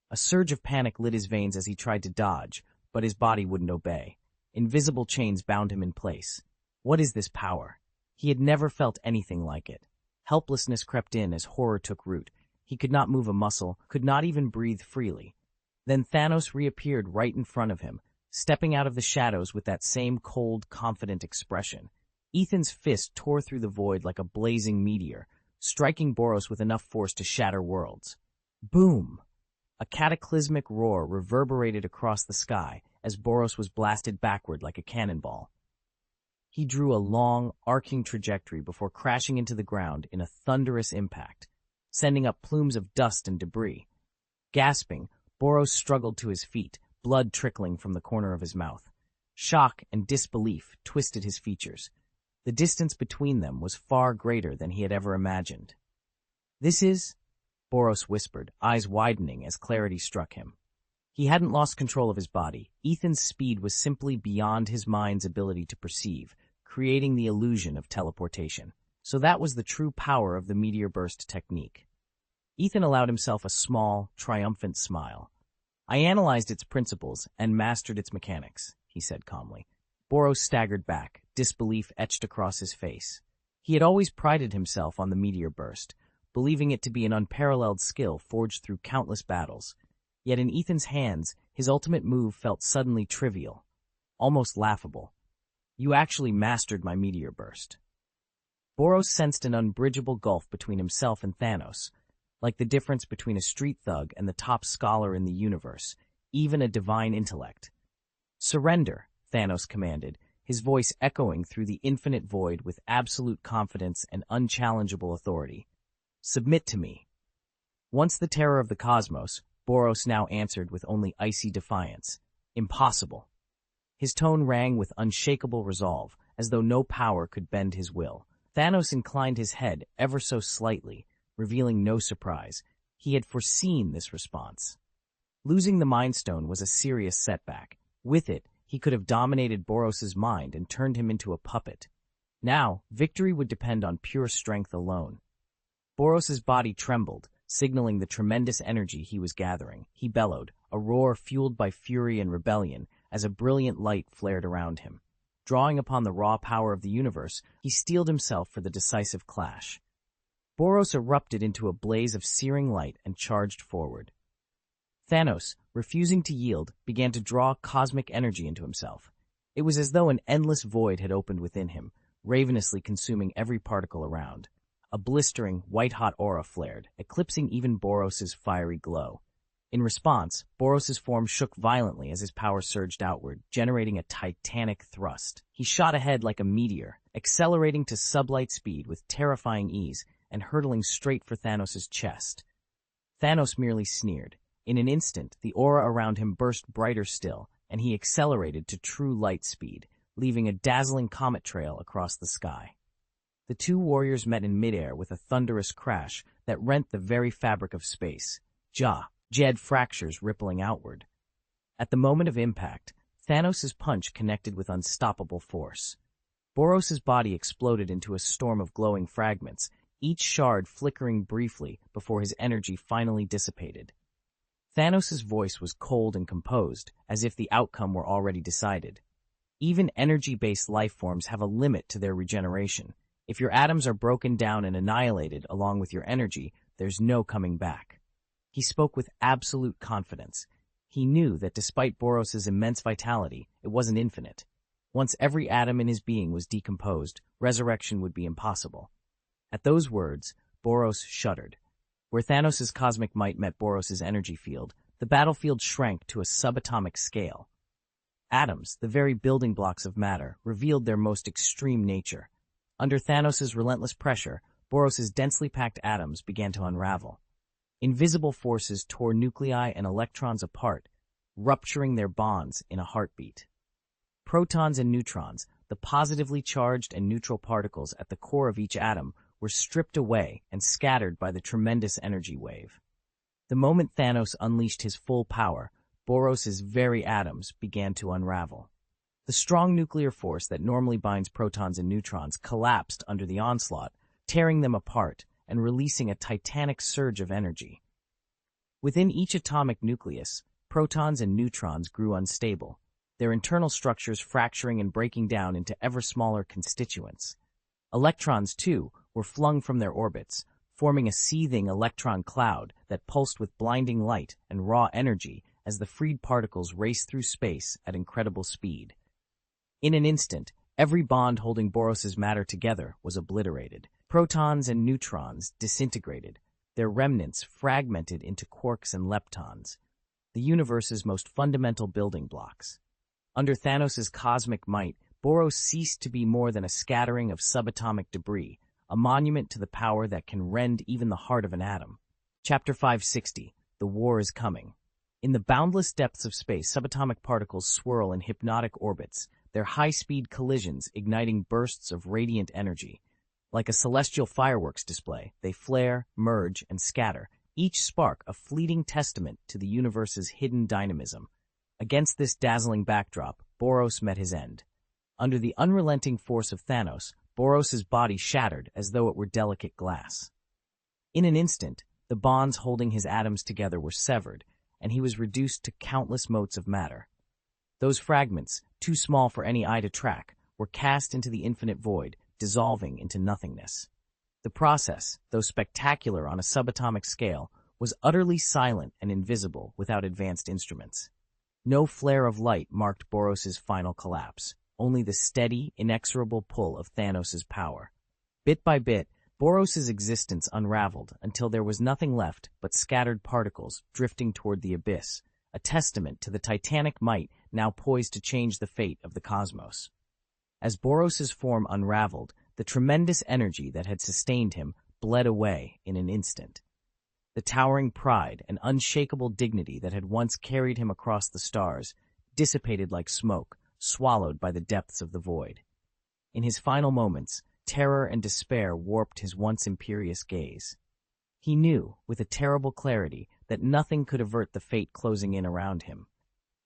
Speaker 1: A surge of panic lit his veins as he tried to dodge, but his body wouldn't obey. Invisible chains bound him in place. What is this power? He had never felt anything like it. Helplessness crept in as horror took root. He could not move a muscle, could not even breathe freely. Then Thanos reappeared right in front of him, stepping out of the shadows with that same cold, confident expression. Ethan's fist tore through the void like a blazing meteor, striking Boros with enough force to shatter worlds. Boom! A cataclysmic roar reverberated across the sky as Boros was blasted backward like a cannonball. He drew a long, arcing trajectory before crashing into the ground in a thunderous impact, sending up plumes of dust and debris. Gasping, Boros struggled to his feet, blood trickling from the corner of his mouth. Shock and disbelief twisted his features. The distance between them was far greater than he had ever imagined. "This is," Boros whispered, eyes widening as clarity struck him. He hadn't lost control of his body. Ethan's speed was simply beyond his mind's ability to perceive, creating the illusion of teleportation. So that was the true power of the meteor burst technique. Ethan allowed himself a small, triumphant smile. "I analyzed its principles and mastered its mechanics," he said calmly. Boros staggered back, disbelief etched across his face. He had always prided himself on the meteor burst, believing it to be an unparalleled skill forged through countless battles. Yet in Ethan's hands, his ultimate move felt suddenly trivial, almost laughable. "You actually mastered my meteor burst." Boros sensed an unbridgeable gulf between himself and Thanos, like the difference between a street thug and the top scholar in the universe, even a divine intellect. "Surrender," Thanos commanded, his voice echoing through the infinite void with absolute confidence and unchallengeable authority. "Submit to me." Once the terror of the cosmos, Boros now answered with only icy defiance. "Impossible." His tone rang with unshakable resolve, as though no power could bend his will. Thanos inclined his head ever so slightly, revealing no surprise. He had foreseen this response. Losing the Mind Stone was a serious setback. With it, he could have dominated Boros's mind and turned him into a puppet. Now, victory would depend on pure strength alone. Boros's body trembled, signaling the tremendous energy he was gathering. He bellowed, a roar fueled by fury and rebellion, as a brilliant light flared around him. Drawing upon the raw power of the universe, he steeled himself for the decisive clash. Boros erupted into a blaze of searing light and charged forward. Thanos, refusing to yield, began to draw cosmic energy into himself. It was as though an endless void had opened within him, ravenously consuming every particle around. A blistering, white-hot aura flared, eclipsing even Boros's fiery glow. In response, Boros's form shook violently as his power surged outward, generating a titanic thrust. He shot ahead like a meteor, accelerating to sublight speed with terrifying ease and hurtling straight for Thanos' chest. Thanos merely sneered. In an instant, the aura around him burst brighter still, and he accelerated to true light speed, leaving a dazzling comet trail across the sky. The two warriors met in midair with a thunderous crash that rent the very fabric of space. Jagged fractures rippling outward. At the moment of impact, Thanos' punch connected with unstoppable force. Boros' body exploded into a storm of glowing fragments, each shard flickering briefly before his energy finally dissipated. Thanos' voice was cold and composed, as if the outcome were already decided. Even energy-based life forms have a limit to their regeneration. If your atoms are broken down and annihilated along with your energy, there's no coming back. He spoke with absolute confidence. He knew that despite Boros's immense vitality, it wasn't infinite. Once every atom in his being was decomposed, resurrection would be impossible. At those words, Boros shuddered. Where Thanos' cosmic might met Boros's energy field, the battlefield shrank to a subatomic scale. Atoms, the very building blocks of matter, revealed their most extreme nature. Under Thanos' relentless pressure, Boros's densely packed atoms began to unravel. Invisible forces tore nuclei and electrons apart, rupturing their bonds in a heartbeat. Protons and neutrons, the positively charged and neutral particles at the core of each atom, were stripped away and scattered by the tremendous energy wave. The moment Thanos unleashed his full power, Boros's very atoms began to unravel. The strong nuclear force that normally binds protons and neutrons collapsed under the onslaught, tearing them apart and releasing a titanic surge of energy. Within each atomic nucleus, protons and neutrons grew unstable, their internal structures fracturing and breaking down into ever smaller constituents. Electrons, too, were flung from their orbits, forming a seething electron cloud that pulsed with blinding light and raw energy as the freed particles raced through space at incredible speed. In an instant, every bond holding Boros's matter together was obliterated. Protons and neutrons disintegrated, their remnants fragmented into quarks and leptons, the universe's most fundamental building blocks. Under Thanos' cosmic might, Boros ceased to be more than a scattering of subatomic debris, a monument to the power that can rend even the heart of an atom. Chapter 560, The War is Coming. In the boundless depths of space, subatomic particles swirl in hypnotic orbits, their high-speed collisions igniting bursts of radiant energy. Like a celestial fireworks display, they flare, merge, and scatter, each spark a fleeting testament to the universe's hidden dynamism. Against this dazzling backdrop, Boros met his end. Under the unrelenting force of Thanos, Boros's body shattered as though it were delicate glass. In an instant, the bonds holding his atoms together were severed, and he was reduced to countless motes of matter. Those fragments, too small for any eye to track, were cast into the infinite void, dissolving into nothingness. The process, though spectacular on a subatomic scale, was utterly silent and invisible without advanced instruments. No flare of light marked Boros's final collapse, only the steady, inexorable pull of Thanos' power. Bit by bit, Boros's existence unraveled until there was nothing left but scattered particles drifting toward the abyss, a testament to the titanic might now poised to change the fate of the cosmos. As Boros's form unraveled, the tremendous energy that had sustained him bled away in an instant. The towering pride and unshakable dignity that had once carried him across the stars dissipated like smoke, swallowed by the depths of the void. In his final moments, terror and despair warped his once imperious gaze. He knew, with a terrible clarity, that nothing could avert the fate closing in around him.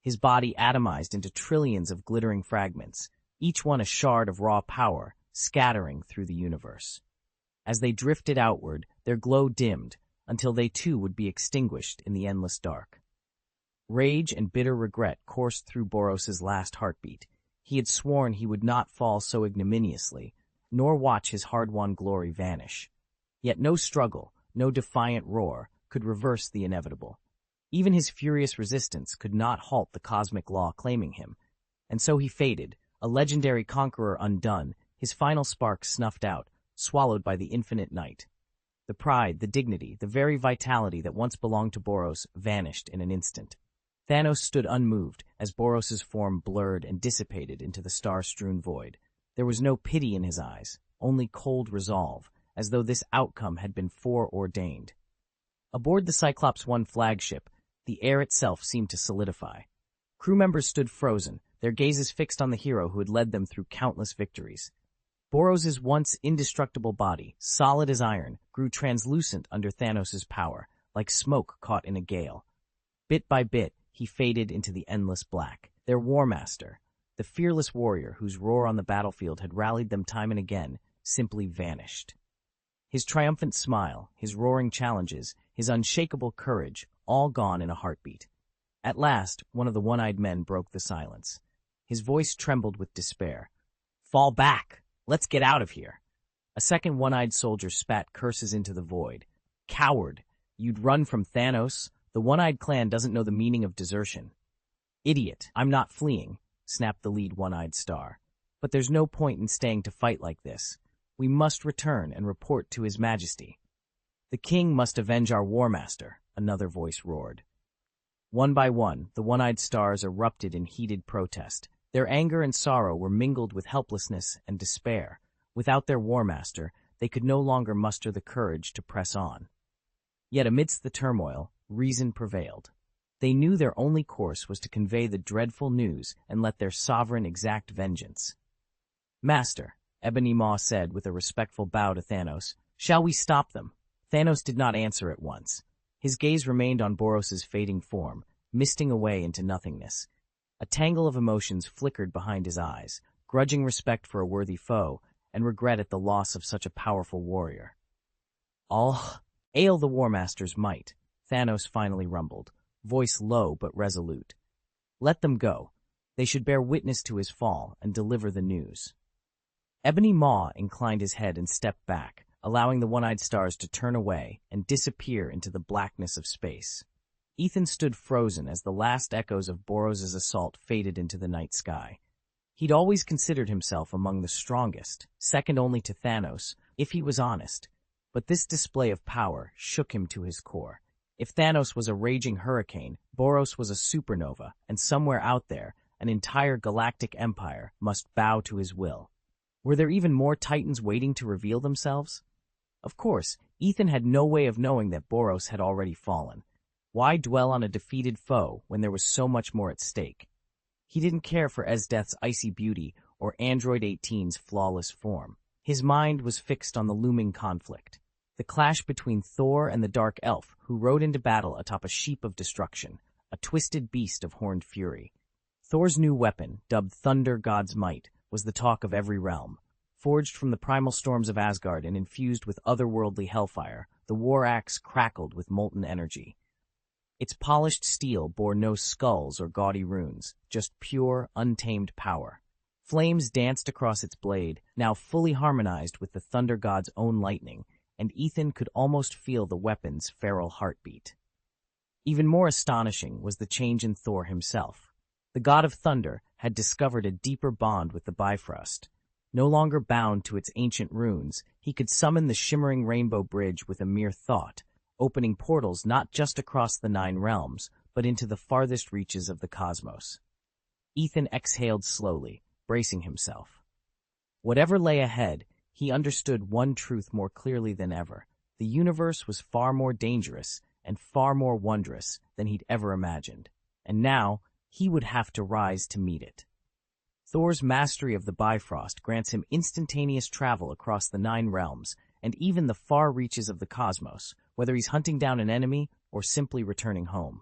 Speaker 1: His body atomized into trillions of glittering fragments, each one a shard of raw power, scattering through the universe. As they drifted outward, their glow dimmed, until they too would be extinguished in the endless dark. Rage and bitter regret coursed through Boros's last heartbeat. He had sworn he would not fall so ignominiously, nor watch his hard-won glory vanish. Yet no struggle, no defiant roar, could reverse the inevitable. Even his furious resistance could not halt the cosmic law claiming him. And so he faded, a legendary conqueror undone, his final spark snuffed out, swallowed by the infinite night. The pride, the dignity, the very vitality that once belonged to Boros vanished in an instant. Thanos stood unmoved as Boros's form blurred and dissipated into the star-strewn void. There was no pity in his eyes, only cold resolve, as though this outcome had been foreordained. Aboard the Cyclops 1 flagship, the air itself seemed to solidify. Crew members stood frozen, their gazes fixed on the hero who had led them through countless victories. Boros's once indestructible body, solid as iron, grew translucent under Thanos' power, like smoke caught in a gale. Bit by bit, he faded into the endless black. Their war master, the fearless warrior whose roar on the battlefield had rallied them time and again, simply vanished. His triumphant smile, his roaring challenges, his unshakable courage, all gone in a heartbeat. At last, one of the one-eyed men broke the silence. His voice trembled with despair. "Fall back! Let's get out of here!" A second one-eyed soldier spat curses into the void. "Coward! You'd run from Thanos? The one-eyed clan doesn't know the meaning of desertion." "Idiot! I'm not fleeing," snapped the lead one-eyed star. "But there's no point in staying to fight like this. We must return and report to His Majesty." "The king must avenge our war master," another voice roared. One by one, the one-eyed stars erupted in heated protest. Their anger and sorrow were mingled with helplessness and despair. Without their war master, they could no longer muster the courage to press on. Yet amidst the turmoil, reason prevailed. They knew their only course was to convey the dreadful news and let their sovereign exact vengeance. "Master," Ebony Maw said with a respectful bow to Thanos, "shall we stop them?" Thanos did not answer at once. His gaze remained on Boros's fading form, misting away into nothingness. A tangle of emotions flickered behind his eyes, grudging respect for a worthy foe, and regret at the loss of such a powerful warrior. "All hail the War Master's might," Thanos finally rumbled, voice low but resolute. "Let them go. They should bear witness to his fall and deliver the news." Ebony Maw inclined his head and stepped back, allowing the one-eyed stars to turn away and disappear into the blackness of space. Ethan stood frozen as the last echoes of Boros's assault faded into the night sky. He'd always considered himself among the strongest, second only to Thanos, if he was honest. But this display of power shook him to his core. If Thanos was a raging hurricane, Boros was a supernova, and somewhere out there, an entire galactic empire must bow to his will. Were there even more Titans waiting to reveal themselves? Of course, Ethan had no way of knowing that Boros had already fallen. Why dwell on a defeated foe when there was so much more at stake? He didn't care for Esdeath's icy beauty or Android 18's flawless form. His mind was fixed on the looming conflict, the clash between Thor and the Dark Elf, who rode into battle atop a sheep of destruction, a twisted beast of horned fury. Thor's new weapon, dubbed Thunder God's Might, was the talk of every realm. Forged from the primal storms of Asgard and infused with otherworldly hellfire, the war axe crackled with molten energy. Its polished steel bore no skulls or gaudy runes, just pure, untamed power. Flames danced across its blade, now fully harmonized with the thunder god's own lightning, and Ethan could almost feel the weapon's feral heartbeat. Even more astonishing was the change in Thor himself. The god of thunder had discovered a deeper bond with the Bifrost. No longer bound to its ancient runes, he could summon the shimmering rainbow bridge with a mere thought, opening portals not just across the 9 realms, but into the farthest reaches of the cosmos. Ethan exhaled slowly, bracing himself. Whatever lay ahead, he understood one truth more clearly than ever. The universe was far more dangerous and far more wondrous than he'd ever imagined, and now he would have to rise to meet it. Thor's mastery of the Bifrost grants him instantaneous travel across the 9 realms and even the far reaches of the cosmos, whether he's hunting down an enemy or simply returning home.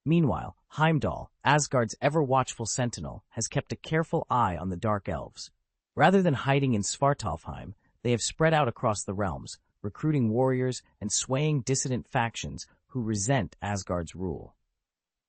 Speaker 1: Meanwhile, Heimdall, Asgard's ever-watchful sentinel, has kept a careful eye on the Dark Elves. Rather than hiding in Svartalfheim, they have spread out across the realms, recruiting warriors and swaying dissident factions who resent Asgard's rule.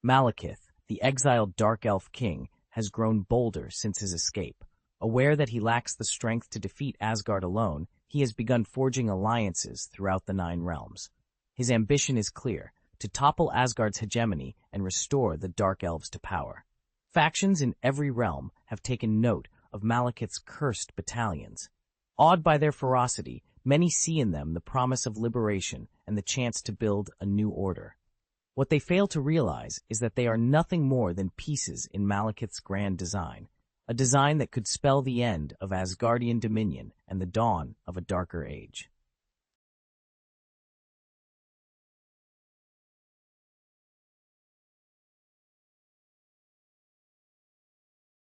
Speaker 1: Malekith, the exiled Dark Elf king, has grown bolder since his escape. Aware that he lacks the strength to defeat Asgard alone, he has begun forging alliances throughout the 9 realms. His ambition is clear: to topple Asgard's hegemony and restore the Dark Elves to power. Factions in every realm have taken note of Malekith's cursed battalions. Awed by their ferocity, many see in them the promise of liberation and the chance to build a new order. What they fail to realize is that they are nothing more than pieces in Malekith's grand design, a design that could spell the end of Asgardian dominion and the dawn of a darker age.